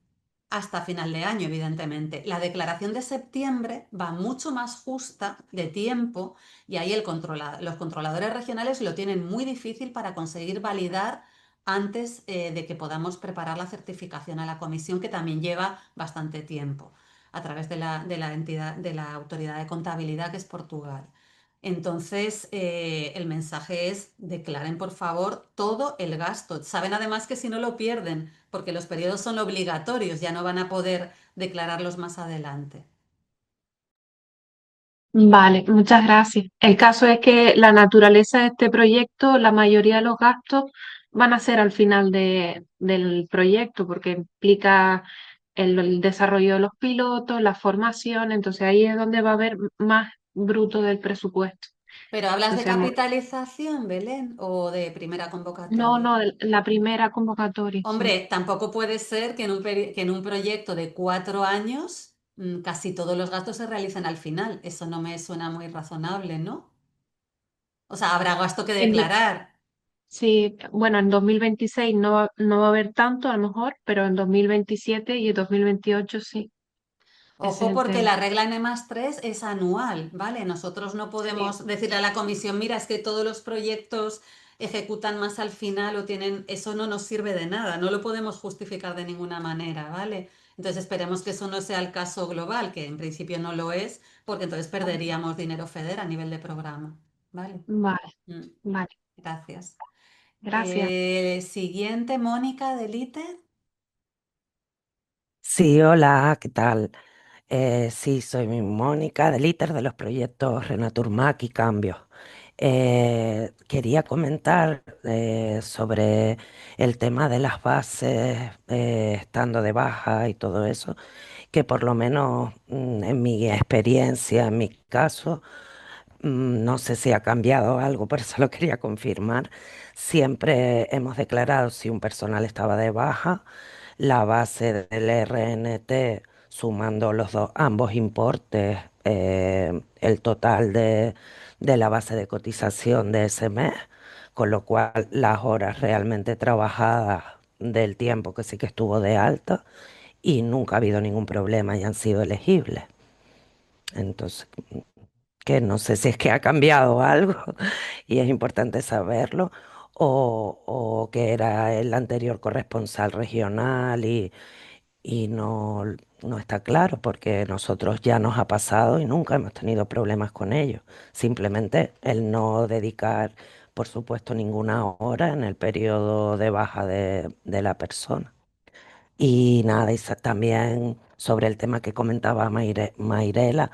[SPEAKER 1] hasta final de año, evidentemente. La declaración de septiembre va mucho más justa de tiempo y ahí los controladores regionales lo tienen muy difícil para conseguir validar antes de que podamos preparar la certificación a la comisión, que también lleva bastante tiempo, a través de la entidad, de la autoridad de contabilidad, que es Portugal. Entonces, el mensaje es: declaren por favor todo el gasto. Saben además que si no lo pierden, porque los periodos son obligatorios, ya no van a poder declararlos más adelante.
[SPEAKER 13] Vale, muchas gracias. El caso es que la naturaleza de este proyecto, la mayoría de los gastos van a ser al final del proyecto, porque implica el desarrollo de los pilotos, la formación, entonces ahí es donde va a haber más bruto del presupuesto.
[SPEAKER 1] ¿Pero hablas de
[SPEAKER 13] Entonces,
[SPEAKER 1] capitalización, Belén, o de primera
[SPEAKER 13] no,
[SPEAKER 1] convocatoria?
[SPEAKER 13] no, la primera convocatoria, sí.
[SPEAKER 1] Hombre, tampoco puede ser que en un proyecto de 4 años casi todos los gastos se realicen al final. Eso no me suena muy razonable, ¿no? O sea, habrá gasto que
[SPEAKER 13] En do-
[SPEAKER 1] declarar.
[SPEAKER 13] sí, bueno, en 2026 no va a haber tanto a lo mejor, pero en 2027 y en 2028 sí, ese
[SPEAKER 1] Ojo,
[SPEAKER 13] es el
[SPEAKER 1] porque
[SPEAKER 13] tema.
[SPEAKER 1] la regla N+3 es anual, ¿vale? Nosotros no
[SPEAKER 13] Sí,
[SPEAKER 1] podemos decirle a la comisión: mira, es que todos los proyectos ejecutan más al final o tienen, eso no nos sirve de nada, no lo podemos justificar de ninguna manera, ¿vale? Entonces esperemos que eso no sea el caso global, que en principio no lo es, porque entonces perderíamos dinero FEDER a nivel de programa, ¿vale?
[SPEAKER 13] vale,
[SPEAKER 1] Mm,
[SPEAKER 13] vale,
[SPEAKER 1] gracias.
[SPEAKER 13] gracias.
[SPEAKER 1] Siguiente, Mónica del ITER.
[SPEAKER 14] Sí, hola, ¿qué tal? Sí, soy Mónica del ITER de los proyectos Renaturmac y Cambios. Quería comentar sobre el tema de las bases estando de baja y todo eso, que por lo menos en mi experiencia, en mi caso, no sé si ha cambiado algo, por eso lo quería confirmar. Siempre hemos declarado si un personal estaba de baja, la base del RNT, sumando ambos importes, el total de la base de cotización de ese mes, con lo cual las horas realmente trabajadas del tiempo que sí que estuvo de alta y nunca ha habido ningún problema y han sido elegibles. Entonces, que no sé si es que ha cambiado algo y es importante saberlo, o que era el anterior corresponsal regional y no está claro porque nosotros ya nos ha pasado y nunca hemos tenido problemas con ello. Simplemente el no dedicar, por supuesto, ninguna hora en el periodo de baja de la persona. Y nada, también sobre el tema que comentaba Mairela,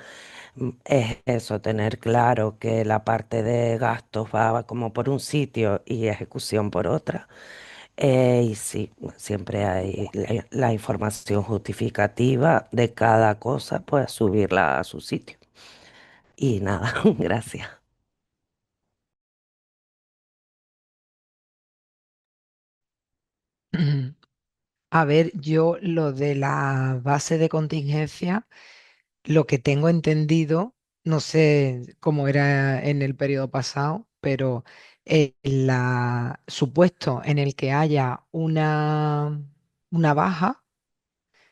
[SPEAKER 14] es eso, tener claro que la parte de gastos va como por un sitio y ejecución por otra. Y sí, siempre hay la información justificativa de cada cosa, pues subirla a su sitio. Y nada, gracias.
[SPEAKER 2] A ver, yo lo de la base de contingencia, lo que tengo entendido, no sé cómo era en el periodo pasado, pero la supuesto en el que haya una baja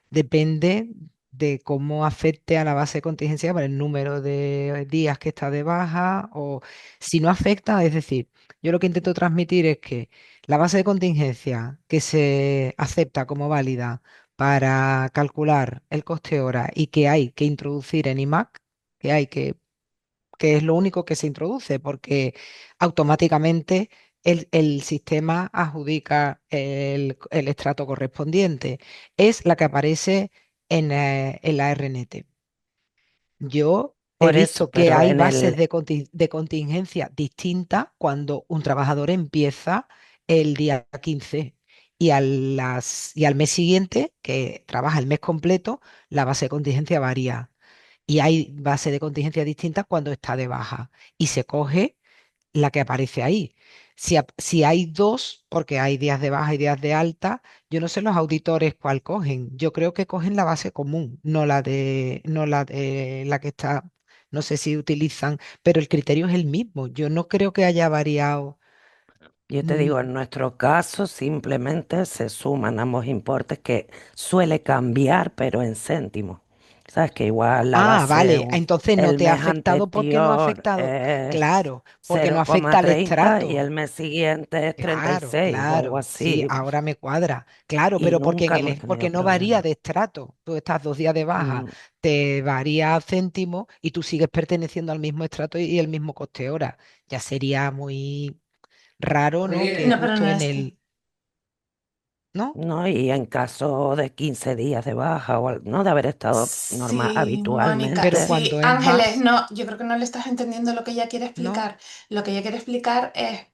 [SPEAKER 2] depende de cómo afecte a la base de contingencia por el número de días que está de baja, o si no afecta, es decir, yo lo que intento transmitir es que la base de contingencia que se acepta como válida para calcular el coste hora y que hay que introducir en IMAC, que hay que es lo único que se introduce, porque automáticamente el sistema adjudica el estrato correspondiente. Es la que aparece en la RNT. Yo he
[SPEAKER 14] Por eso,
[SPEAKER 2] visto que
[SPEAKER 14] pero
[SPEAKER 2] hay
[SPEAKER 14] en
[SPEAKER 2] bases
[SPEAKER 14] el,
[SPEAKER 2] de contingencia distintas cuando un trabajador empieza el día 15 y al mes siguiente, que trabaja el mes completo, la base de contingencia varía. Y hay base de contingencia distintas cuando está de baja y se coge la que aparece ahí. Si hay dos, porque hay días de baja y días de alta, yo no sé los auditores cuál cogen. Yo creo que cogen la base común, no la de la que está, no sé si utilizan, pero el criterio es el mismo. Yo no creo que haya variado.
[SPEAKER 14] Yo te digo, en nuestro caso simplemente se suman ambos importes que suele cambiar, pero en céntimos. Sabes que igual la
[SPEAKER 2] Ah,
[SPEAKER 14] base
[SPEAKER 2] vale. Entonces no
[SPEAKER 14] el
[SPEAKER 2] te ha
[SPEAKER 14] mes
[SPEAKER 2] afectado porque no ha
[SPEAKER 14] anterior
[SPEAKER 2] afectado.
[SPEAKER 14] es
[SPEAKER 2] Claro, porque no afecta al
[SPEAKER 14] 0,30 y
[SPEAKER 2] estrato.
[SPEAKER 14] el mes siguiente es
[SPEAKER 2] Claro,
[SPEAKER 14] 36 o algo
[SPEAKER 2] claro. Sí,
[SPEAKER 14] así.
[SPEAKER 2] ahora me cuadra. Claro,
[SPEAKER 14] Y
[SPEAKER 2] pero porque
[SPEAKER 14] nunca hemos
[SPEAKER 2] porque
[SPEAKER 14] tenido
[SPEAKER 2] no varía
[SPEAKER 14] problemas.
[SPEAKER 2] de estrato. Tú estás 2 días de baja,
[SPEAKER 14] Mm,
[SPEAKER 2] te varía a céntimos y tú sigues perteneciendo al mismo estrato y el mismo coste hora. Ya sería muy raro, ¿no? Que
[SPEAKER 7] No, pero
[SPEAKER 2] justo
[SPEAKER 7] no
[SPEAKER 2] en
[SPEAKER 7] este.
[SPEAKER 2] el, ¿no?
[SPEAKER 14] ¿no? Y en caso de 15 días de baja o no de haber estado normal
[SPEAKER 7] Sí, Mónica,
[SPEAKER 2] Pero
[SPEAKER 14] habitualmente.
[SPEAKER 7] sí,
[SPEAKER 2] cuando es
[SPEAKER 7] Ángeles,
[SPEAKER 2] más,
[SPEAKER 7] no, yo creo que no le estás entendiendo lo que ella quiere
[SPEAKER 2] ¿no?
[SPEAKER 7] explicar. Lo que ella quiere explicar es,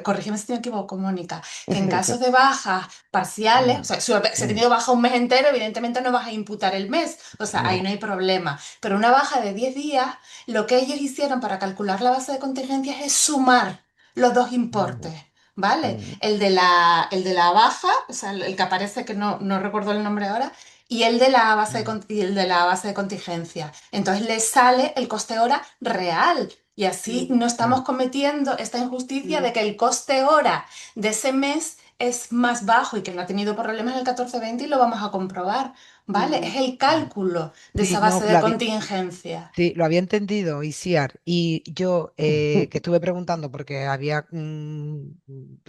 [SPEAKER 7] corrígeme si me equivoco, Mónica, que en casos de bajas parciales, o sea, si ha tenido baja un mes entero, evidentemente no vas a imputar el mes, o sea, ahí
[SPEAKER 14] No.
[SPEAKER 7] no hay problema. Pero una baja de 10 días, lo que ellos hicieron para calcular la base de contingencias es sumar los dos importes. ¿Vale?
[SPEAKER 14] Mm,
[SPEAKER 7] El de la baja, o sea, el que aparece que no recuerdo el nombre ahora, y el de la base de contingencia. Entonces le sale el coste hora real. Y así no estamos cometiendo esta injusticia de que el coste hora de ese mes es más bajo y que no ha tenido problemas en el 14-20 y lo vamos a comprobar. ¿Vale? Es el cálculo de esa
[SPEAKER 2] Sí, no,
[SPEAKER 7] base de contingencia.
[SPEAKER 2] sí, lo había entendido, Isiar. Y yo que estuve preguntando porque había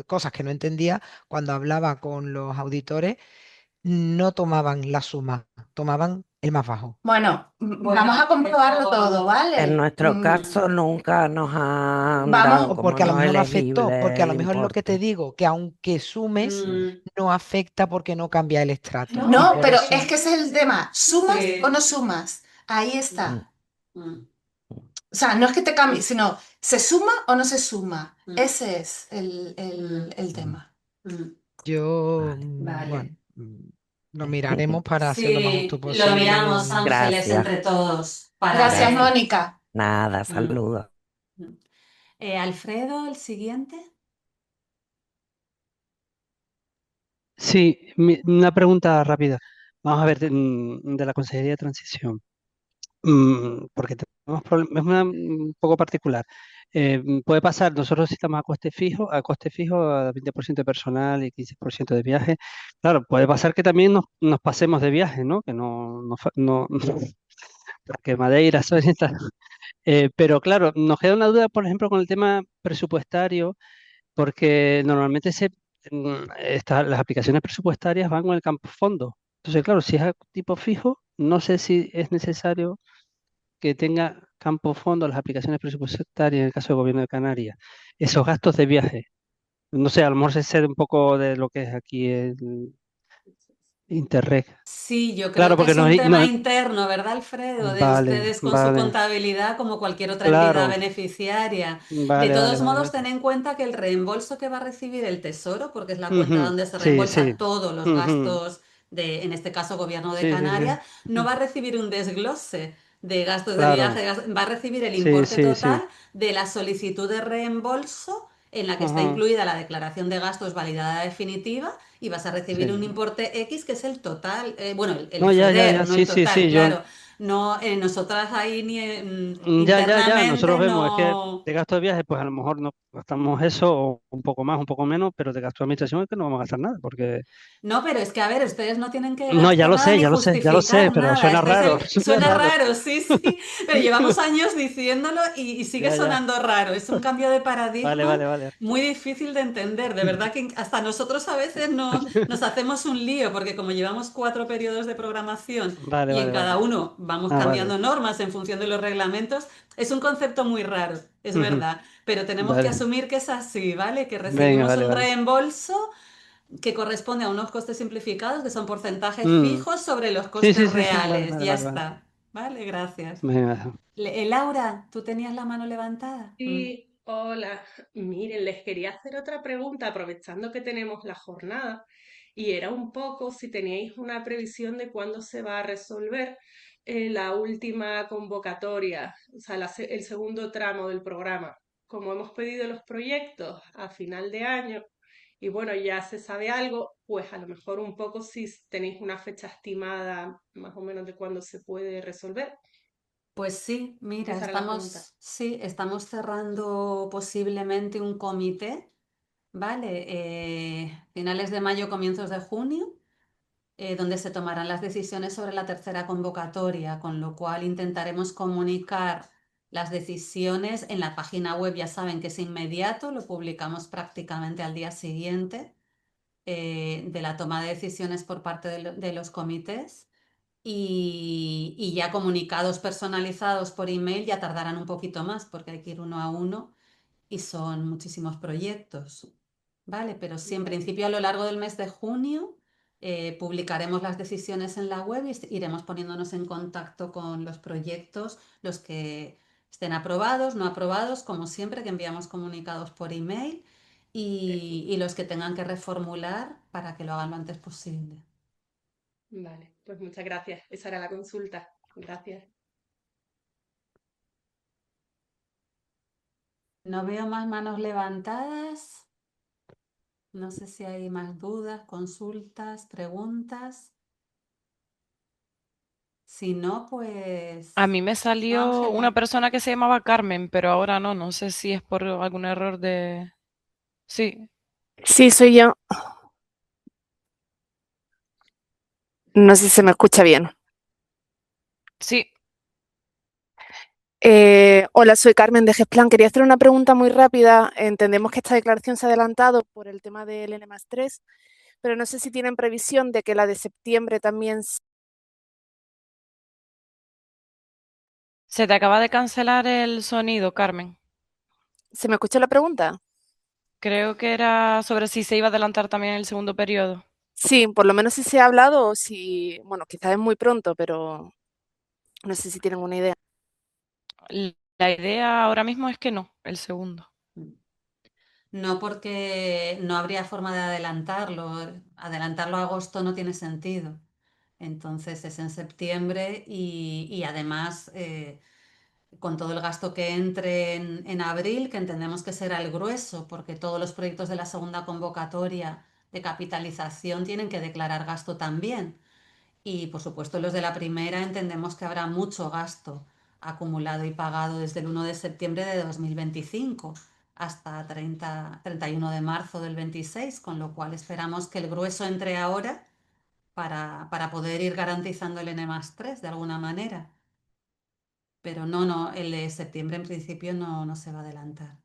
[SPEAKER 2] cosas que no entendía cuando hablaba con los auditores, no tomaban la suma, tomaban el más bajo.
[SPEAKER 7] Bueno,
[SPEAKER 1] Bueno,
[SPEAKER 7] vamos a comprobarlo
[SPEAKER 1] esto,
[SPEAKER 7] todo,
[SPEAKER 14] En
[SPEAKER 7] ¿vale?
[SPEAKER 14] nuestro caso nunca nos han
[SPEAKER 7] Vamos.
[SPEAKER 14] dado
[SPEAKER 2] O
[SPEAKER 14] como
[SPEAKER 2] porque a lo
[SPEAKER 14] no
[SPEAKER 2] mejor no afectó, porque
[SPEAKER 14] elegible
[SPEAKER 2] a
[SPEAKER 14] el
[SPEAKER 2] lo mejor lo que te
[SPEAKER 14] importe.
[SPEAKER 2] digo, que aunque sumes,
[SPEAKER 1] mm,
[SPEAKER 2] no afecta porque no cambia el estrato. Y
[SPEAKER 7] No,
[SPEAKER 2] por
[SPEAKER 7] pero
[SPEAKER 2] eso,
[SPEAKER 7] es que ese es el tema. ¿Sumas o
[SPEAKER 1] sí.
[SPEAKER 7] no sumas? Ahí
[SPEAKER 14] Mm,
[SPEAKER 7] está.
[SPEAKER 1] Mm,
[SPEAKER 7] O sea, no es que te cambie, sino ¿se suma o no se suma?
[SPEAKER 1] mm,
[SPEAKER 7] Ese es el,
[SPEAKER 1] mm,
[SPEAKER 7] el- el
[SPEAKER 14] mm.
[SPEAKER 7] tema.
[SPEAKER 1] mm.
[SPEAKER 2] yo,
[SPEAKER 14] Vale.
[SPEAKER 2] bueno,
[SPEAKER 1] Vale.
[SPEAKER 2] lo miraremos para hacer lo más justo
[SPEAKER 1] Sí, lo
[SPEAKER 2] posible
[SPEAKER 1] miramos,
[SPEAKER 2] y
[SPEAKER 1] Ángeles,
[SPEAKER 14] Gracias,
[SPEAKER 1] entre todos para
[SPEAKER 7] Gracias,
[SPEAKER 14] gracias.
[SPEAKER 1] ver.
[SPEAKER 7] Mónica.
[SPEAKER 14] Nada,
[SPEAKER 1] Mm,
[SPEAKER 14] saludos.
[SPEAKER 1] mm. Alfredo, el siguiente.
[SPEAKER 15] Sí, una pregunta rápida. Vamos a ver, de la Consejería de Transición. Porque tenemos es un poco particular. Puede pasar, nosotros estamos a coste fijo, a 20% de personal y 15% de viaje. Claro, puede pasar que también nos pasemos de viaje, ¿no? Que no, porque Madeira, pero claro, nos queda una duda, por ejemplo, con el tema presupuestario, porque normalmente las aplicaciones presupuestarias van con el campo fondo. Entonces, claro, si es a tipo fijo, no sé si es necesario que tenga campo fondo las aplicaciones presupuestarias en el caso del gobierno de Canarias. Esos gastos de viaje. No sé, a lo mejor se excede un poco de lo que es aquí el Interreg.
[SPEAKER 1] Sí, yo creo
[SPEAKER 15] Claro,
[SPEAKER 1] que
[SPEAKER 15] porque
[SPEAKER 1] es un tema interno, ¿verdad, Alfredo? De
[SPEAKER 15] vale,
[SPEAKER 1] ustedes con su
[SPEAKER 15] vale,
[SPEAKER 1] contabilidad como cualquier otra entidad
[SPEAKER 15] claro,
[SPEAKER 1] beneficiaria. De
[SPEAKER 15] vale, vale,
[SPEAKER 1] todos
[SPEAKER 15] vale,
[SPEAKER 1] modos,
[SPEAKER 15] vale.
[SPEAKER 1] ten en cuenta que el reembolso que va a recibir el Tesoro, porque es la cuenta
[SPEAKER 15] Ujú,
[SPEAKER 1] donde se
[SPEAKER 15] sí, sí.
[SPEAKER 1] reembolsa todos los
[SPEAKER 15] Ujú,
[SPEAKER 1] gastos de, en este caso, Gobierno de
[SPEAKER 15] sí, sí, sí.
[SPEAKER 1] Canarias, no va a recibir un desglose de gastos de
[SPEAKER 15] Claro,
[SPEAKER 1] viaje, va a recibir el
[SPEAKER 15] sí,
[SPEAKER 1] importe
[SPEAKER 15] sí, sí.
[SPEAKER 1] total de la solicitud de reembolso en la que está
[SPEAKER 15] Ujú,
[SPEAKER 1] incluida la declaración de gastos validada definitiva y vas a recibir un
[SPEAKER 15] sí.
[SPEAKER 1] importe X que es el total, bueno, el
[SPEAKER 15] No, ya, ya,
[SPEAKER 1] FEDER,
[SPEAKER 15] ya,
[SPEAKER 1] no
[SPEAKER 15] sí,
[SPEAKER 1] el
[SPEAKER 15] sí,
[SPEAKER 1] total,
[SPEAKER 15] sí, yo,
[SPEAKER 1] claro. No, nosotras ahí ni
[SPEAKER 15] ya, ya, ya, nosotros
[SPEAKER 1] internamente
[SPEAKER 15] vemos, es que
[SPEAKER 1] no.
[SPEAKER 15] de gasto de viaje, pues a lo mejor no gastamos eso, o un poco más, un poco menos, pero de gasto de administración es que no vamos a gastar nada, porque...
[SPEAKER 1] No, pero es que, a ver, ustedes no tienen que
[SPEAKER 15] No, ya
[SPEAKER 1] hacer
[SPEAKER 15] lo
[SPEAKER 1] nada
[SPEAKER 15] sé,
[SPEAKER 1] ni
[SPEAKER 15] ya lo sé, ya lo sé,
[SPEAKER 1] justificar
[SPEAKER 15] pero
[SPEAKER 1] nada.
[SPEAKER 15] suena
[SPEAKER 1] Este es
[SPEAKER 15] raro,
[SPEAKER 1] el.
[SPEAKER 15] suena
[SPEAKER 1] Suena
[SPEAKER 15] raro.
[SPEAKER 1] raro, sí, sí, pero llevamos años diciéndolo y sigue
[SPEAKER 15] Ya, ya,
[SPEAKER 1] sonando raro. Es un cambio de
[SPEAKER 15] vale,
[SPEAKER 1] paradigma
[SPEAKER 15] vale, vale.
[SPEAKER 1] muy difícil de entender. De verdad que hasta nosotros a veces nos hacemos un lío, porque como llevamos 4 periodos de programación
[SPEAKER 15] Vale,
[SPEAKER 1] y en
[SPEAKER 15] vale,
[SPEAKER 1] cada
[SPEAKER 15] vale.
[SPEAKER 1] uno vamos
[SPEAKER 15] Ah, vale.
[SPEAKER 1] cambiando normas en función de los reglamentos, es un concepto muy raro, es
[SPEAKER 15] Ujú,
[SPEAKER 1] verdad. Pero tenemos que
[SPEAKER 15] vale.
[SPEAKER 1] asumir que es así, ¿vale? Que
[SPEAKER 15] Venga,
[SPEAKER 1] recibimos
[SPEAKER 15] vale,
[SPEAKER 1] un
[SPEAKER 15] vale.
[SPEAKER 1] reembolso que corresponde a unos costes simplificados, que son porcentajes
[SPEAKER 15] Mm,
[SPEAKER 1] fijos sobre los
[SPEAKER 15] sí,
[SPEAKER 1] costes
[SPEAKER 15] sí, sí, sí, vale,
[SPEAKER 1] reales.
[SPEAKER 15] vale,
[SPEAKER 1] Ya
[SPEAKER 15] vale, vale.
[SPEAKER 1] está. Vale, gracias.
[SPEAKER 15] Venga.
[SPEAKER 1] Laura, tú tenías la mano levantada.
[SPEAKER 8] Sí, hola. Miren, les quería hacer otra pregunta aprovechando que tenemos la jornada y era un poco si teníais una previsión de cuándo se va a resolver la última convocatoria, o sea, el segundo tramo del programa. Como hemos pedido los proyectos a final de año y bueno, ya se sabe algo, pues a lo mejor un poco si tenéis una fecha estimada más o menos de cuándo se puede resolver.
[SPEAKER 1] Pues sí, mira,
[SPEAKER 8] Esa era la pregunta.
[SPEAKER 1] estamos cerrando posiblemente un comité ¿vale? Finales de mayo, comienzos de junio, donde se tomarán las decisiones sobre la tercera convocatoria, con lo cual intentaremos comunicar las decisiones en la página web. Ya saben que es inmediato, lo publicamos prácticamente al día siguiente de la toma de decisiones por parte de los comités. Y ya comunicados personalizados por email ya tardarán un poquito más porque hay que ir uno a uno y son muchísimos proyectos, ¿vale? Pero sí, en principio a lo largo del mes de junio publicaremos las decisiones en la web y iremos poniéndonos en contacto con los proyectos, los que estén aprobados, no aprobados, como siempre, que enviamos comunicados por email y los que tengan que reformular para que lo hagan lo antes posible.
[SPEAKER 8] Vale, pues muchas gracias. Esa era la consulta. Gracias.
[SPEAKER 1] No veo más manos levantadas. No sé si hay más dudas, consultas, preguntas. Si no, pues...
[SPEAKER 6] A mí me salió una
[SPEAKER 1] Ángela.
[SPEAKER 6] persona que se llamaba Carmen, pero ahora no, no sé si es por algún error de... Sí,
[SPEAKER 16] Sí, soy yo. No sé si se me escucha bien.
[SPEAKER 6] sí.
[SPEAKER 16] Hola, soy Carmen de Gesplan. Quería hacer una pregunta muy rápida. Entendemos que esta declaración se ha adelantado por el tema del N+3, pero no sé si tienen previsión de que la de septiembre también...
[SPEAKER 6] Se te acaba de cancelar el sonido, Carmen.
[SPEAKER 16] ¿Se me escucha la pregunta?
[SPEAKER 6] Creo que era sobre si se iba a adelantar también el segundo periodo.
[SPEAKER 16] Sí, por lo menos si se ha hablado o si... Bueno, quizás es muy pronto, pero no sé si tienen una idea.
[SPEAKER 6] La idea ahora mismo es que no, el segundo.
[SPEAKER 1] No, porque no habría forma de adelantarlo. Adelantarlo a agosto no tiene sentido. Entonces es en septiembre y además con todo el gasto que entre en abril, que entendemos que será el grueso, porque todos los proyectos de la segunda convocatoria de capitalización tienen que declarar gasto también. Y por supuesto los de la primera entendemos que habrá mucho gasto acumulado y pagado desde el 1 de septiembre de 2025 hasta 31 de marzo del 26, con lo cual esperamos que el grueso entre ahora para poder ir garantizando el N+3 de alguna manera. Pero no, el de septiembre en principio no se va a adelantar.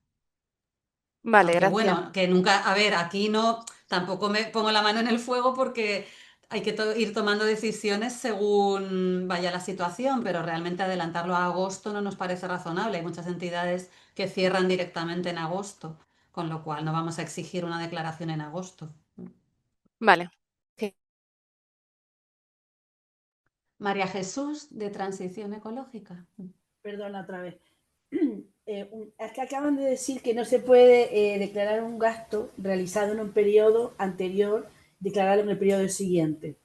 [SPEAKER 16] Vale,
[SPEAKER 1] Aunque
[SPEAKER 16] gracias.
[SPEAKER 1] bueno, que nunca, a ver, aquí no, tampoco me pongo la mano en el fuego porque hay que ir tomando decisiones según vaya la situación, pero realmente adelantarlo a agosto no nos parece razonable. Hay muchas entidades que cierran directamente en agosto, con lo cual no vamos a exigir una declaración en agosto.
[SPEAKER 16] Vale. Sí.
[SPEAKER 1] María Jesús, de Transición Ecológica.
[SPEAKER 10] Perdona otra vez. Es que acaban de decir que no se puede declarar un gasto realizado en un periodo anterior, declararlo en el periodo siguiente.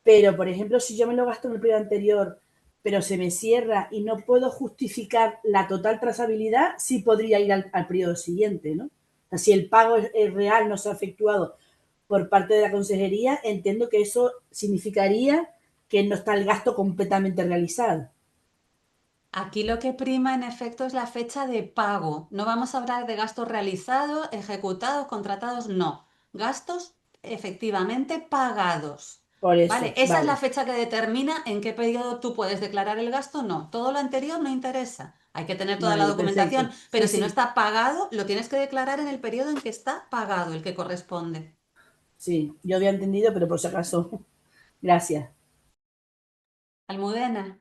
[SPEAKER 10] Pero, por ejemplo, si yo me lo gasto en el periodo anterior, pero se me cierra y no puedo justificar la total trazabilidad, sí podría ir al periodo siguiente, ¿no? O sea, si el pago es real, no se ha efectuado por parte de la consejería, entiendo que eso significaría que no está el gasto completamente realizado.
[SPEAKER 1] Aquí lo que prima en efecto es la fecha de pago. No vamos a hablar de gastos realizados, ejecutados, contratados, no. Gastos efectivamente pagados.
[SPEAKER 10] Por
[SPEAKER 1] ¿Vale?
[SPEAKER 10] eso,
[SPEAKER 1] Esa es la
[SPEAKER 10] vale.
[SPEAKER 1] fecha que determina en qué periodo tú puedes declarar el gasto, no. Todo lo anterior no interesa. Hay que tener toda la
[SPEAKER 10] Vale, perfecto.
[SPEAKER 1] documentación, pero
[SPEAKER 10] Sí,
[SPEAKER 1] si no
[SPEAKER 10] sí,
[SPEAKER 1] está pagado, lo tienes que declarar en el periodo en que está pagado, el que corresponde.
[SPEAKER 10] sí. Yo había entendido, pero por si acaso. Gracias.
[SPEAKER 1] Almudena.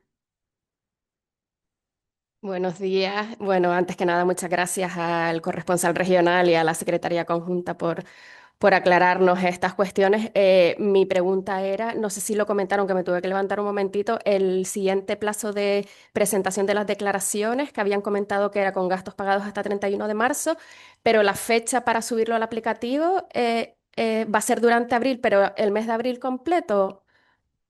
[SPEAKER 17] Buenos días. Bueno, antes que nada, muchas gracias al corresponsal regional y a la Secretaría Conjunta por aclararnos estas cuestiones. Mi pregunta era, no sé si lo comentaron, que me tuve que levantar un momentito, el siguiente plazo de presentación de las declaraciones, que habían comentado que era con gastos pagados hasta 31 de marzo, pero la fecha para subirlo al aplicativo va a ser durante abril, pero el mes de abril completo,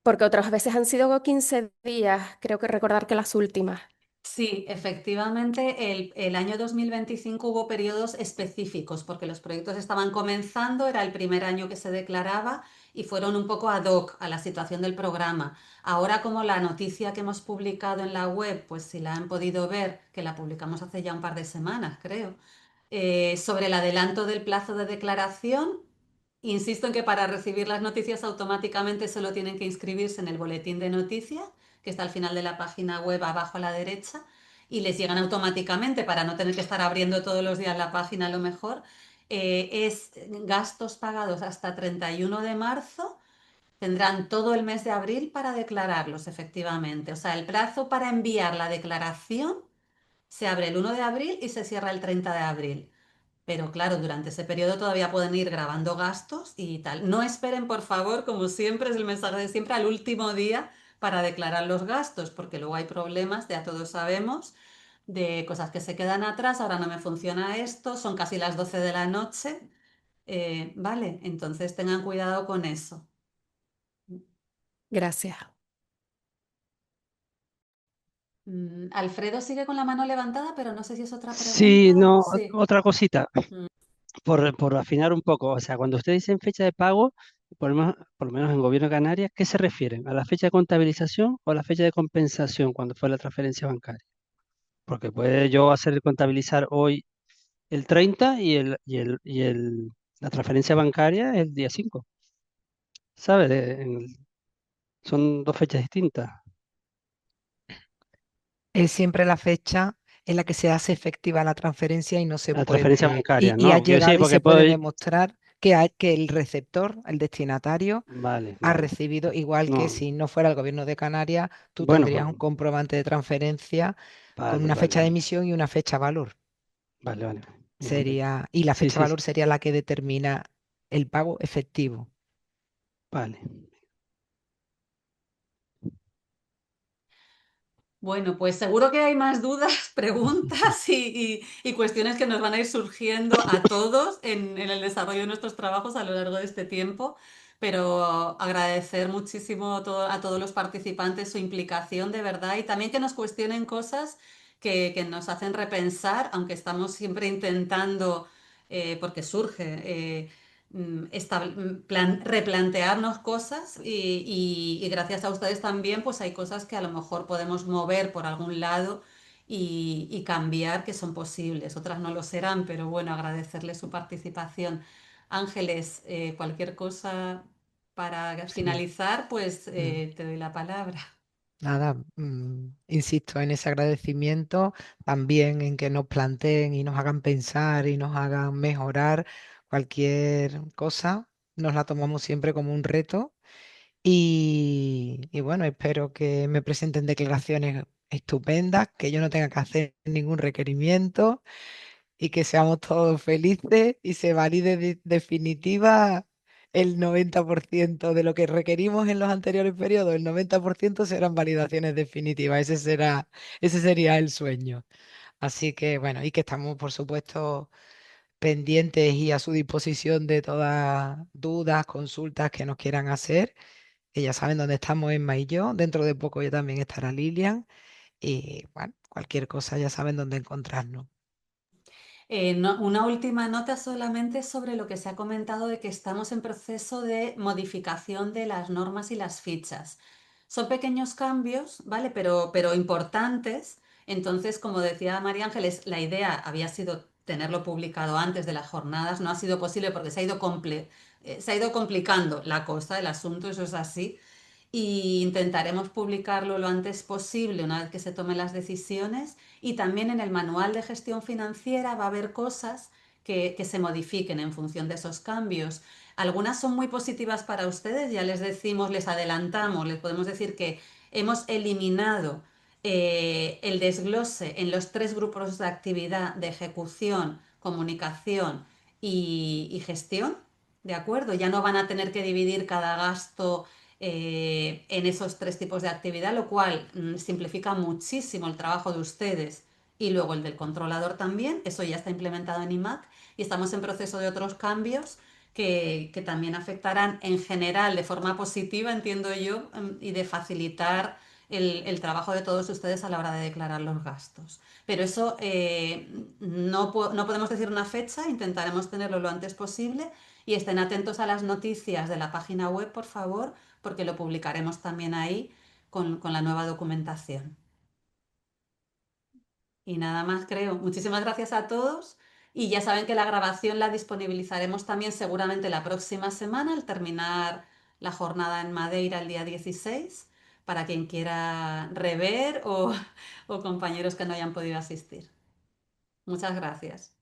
[SPEAKER 17] porque otras veces han sido 15 días, creo que recordar que las últimas.
[SPEAKER 1] Sí, efectivamente, el año 2025 hubo periodos específicos porque los proyectos estaban comenzando, era el primer año que se declaraba y fueron un poco ad hoc a la situación del programa. Ahora, como la noticia que hemos publicado en la web, pues si la han podido ver, que la publicamos hace ya un par de semanas, creo, Sobre el adelanto del plazo de declaración, insisto en que para recibir las noticias automáticamente solo tienen que inscribirse en el boletín de noticias, que está al final de la página web abajo a la derecha, y les llegan automáticamente para no tener que estar abriendo todos los días la página a lo mejor. Es gastos pagados hasta 31 de marzo. Tendrán todo el mes de abril para declararlos, efectivamente. O sea, el plazo para enviar la declaración se abre el 1 de abril y se cierra el 30 de abril. Pero claro, durante ese periodo todavía pueden ir grabando gastos y tal. No esperen, por favor, como siempre, es el mensaje de siempre, al último día para declarar los gastos, porque luego hay problemas, ya todos sabemos, de cosas que se quedan atrás. Ahora no me funciona esto, son casi las 12 de la noche. Vale, entonces tengan cuidado con eso.
[SPEAKER 17] Gracias.
[SPEAKER 1] Alfredo sigue con la mano levantada, pero no sé si es otra
[SPEAKER 15] Sí,
[SPEAKER 1] pregunta.
[SPEAKER 15] no,
[SPEAKER 1] Sí.
[SPEAKER 15] otra cosita,
[SPEAKER 1] Mm.
[SPEAKER 15] por afinar un poco. O sea, cuando ustedes dicen fecha de pago, por lo menos en Gobierno de Canarias, ¿qué se refieren? ¿A la fecha de contabilización o a la fecha de compensación cuando fue la transferencia bancaria? Porque puede yo hacer contabilizar hoy el 30 la transferencia bancaria el día 5, ¿sabes? Son dos fechas distintas.
[SPEAKER 2] Es siempre la fecha en la que se hace efectiva la transferencia y no se
[SPEAKER 15] La transferencia
[SPEAKER 2] puede,
[SPEAKER 15] bancaria,
[SPEAKER 2] y ha
[SPEAKER 15] ¿no? Quiero decir,
[SPEAKER 2] llegado y
[SPEAKER 15] porque
[SPEAKER 2] se
[SPEAKER 15] puedo
[SPEAKER 2] puede
[SPEAKER 15] ir...
[SPEAKER 2] demostrar que el receptor, el destinatario,
[SPEAKER 15] Vale,
[SPEAKER 2] ha
[SPEAKER 15] vale.
[SPEAKER 2] recibido, igual que
[SPEAKER 15] No,
[SPEAKER 2] si no fuera el gobierno de Canarias, tú
[SPEAKER 15] bueno,
[SPEAKER 2] tendrías un comprobante de transferencia con
[SPEAKER 15] vale,
[SPEAKER 2] una
[SPEAKER 15] vale,
[SPEAKER 2] fecha de
[SPEAKER 15] vale,
[SPEAKER 2] emisión y una fecha valor.
[SPEAKER 15] vale, vale.
[SPEAKER 2] Sería, y la
[SPEAKER 15] Sí,
[SPEAKER 2] fecha
[SPEAKER 15] sí, sí,
[SPEAKER 2] valor sería la que determina el pago efectivo.
[SPEAKER 15] vale.
[SPEAKER 1] Bueno, pues seguro que hay más dudas, preguntas y cuestiones que nos van a ir surgiendo a todos en el desarrollo de nuestros trabajos a lo largo de este tiempo, pero agradecer muchísimo a todos los participantes su implicación de verdad y también que nos cuestionen cosas que nos hacen repensar, aunque estamos siempre intentando, porque surge. Replantearnos cosas y gracias a ustedes también pues hay cosas que a lo mejor podemos mover por algún lado y cambiar que son posibles, otras no lo serán, pero bueno, agradecerles su participación. Ángeles, cualquier cosa para
[SPEAKER 2] Sí.
[SPEAKER 1] finalizar, pues
[SPEAKER 2] Mm.
[SPEAKER 1] te doy la palabra.
[SPEAKER 2] Nada, insisto en ese agradecimiento, también en que nos planteen y nos hagan pensar y nos hagan mejorar cualquier cosa. Nos la tomamos siempre como un reto y bueno, espero que me presenten declaraciones estupendas, que yo no tenga que hacer ningún requerimiento y que seamos todos felices y se valide definitiva el 90% de lo que requerimos en los anteriores periodos. El 90% serán validaciones definitivas. Ese sería el sueño. Así que bueno, y que estamos, por supuesto, pendientes y a su disposición de todas dudas, consultas que nos quieran hacer. Que ya saben dónde estamos Emma y yo. Dentro de poco ya también estará Lilian. Y bueno, cualquier cosa ya saben dónde encontrarnos.
[SPEAKER 1] Una última nota solamente sobre lo que se ha comentado de que estamos en proceso de modificación de las normas y las fichas. Son pequeños cambios, ¿vale? Pero importantes. Entonces, como decía María Ángeles, la idea había sido tenerlo publicado antes de las jornadas. No ha sido posible porque se ha ido complicando la cosa, el asunto, eso es así y intentaremos publicarlo lo antes posible una vez que se tomen las decisiones y también en el manual de gestión financiera va a haber cosas que se modifiquen en función de esos cambios. Algunas son muy positivas para ustedes, ya les decimos, les adelantamos, les podemos decir que hemos eliminado el desglose en los 3 grupos de actividad de ejecución, comunicación y gestión, ¿de acuerdo? Ya no van a tener que dividir cada gasto en esos 3 tipos de actividad, lo cual simplifica muchísimo el trabajo de ustedes y luego el del controlador también. Eso ya está implementado en IMAC y estamos en proceso de otros cambios que también afectarán en general de forma positiva, entiendo yo, y de facilitar el trabajo de todos ustedes a la hora de declarar los gastos. Pero eso no podemos decir una fecha, intentaremos tenerlo lo antes posible y estén atentos a las noticias de la página web, por favor, porque lo publicaremos también ahí con la nueva documentación. Y nada más creo. Muchísimas gracias a todos. Y ya saben que la grabación la disponibilizaremos también seguramente la próxima semana al terminar la jornada en Madeira el día 16, para quien quiera rever o compañeros que no hayan podido asistir. Muchas gracias.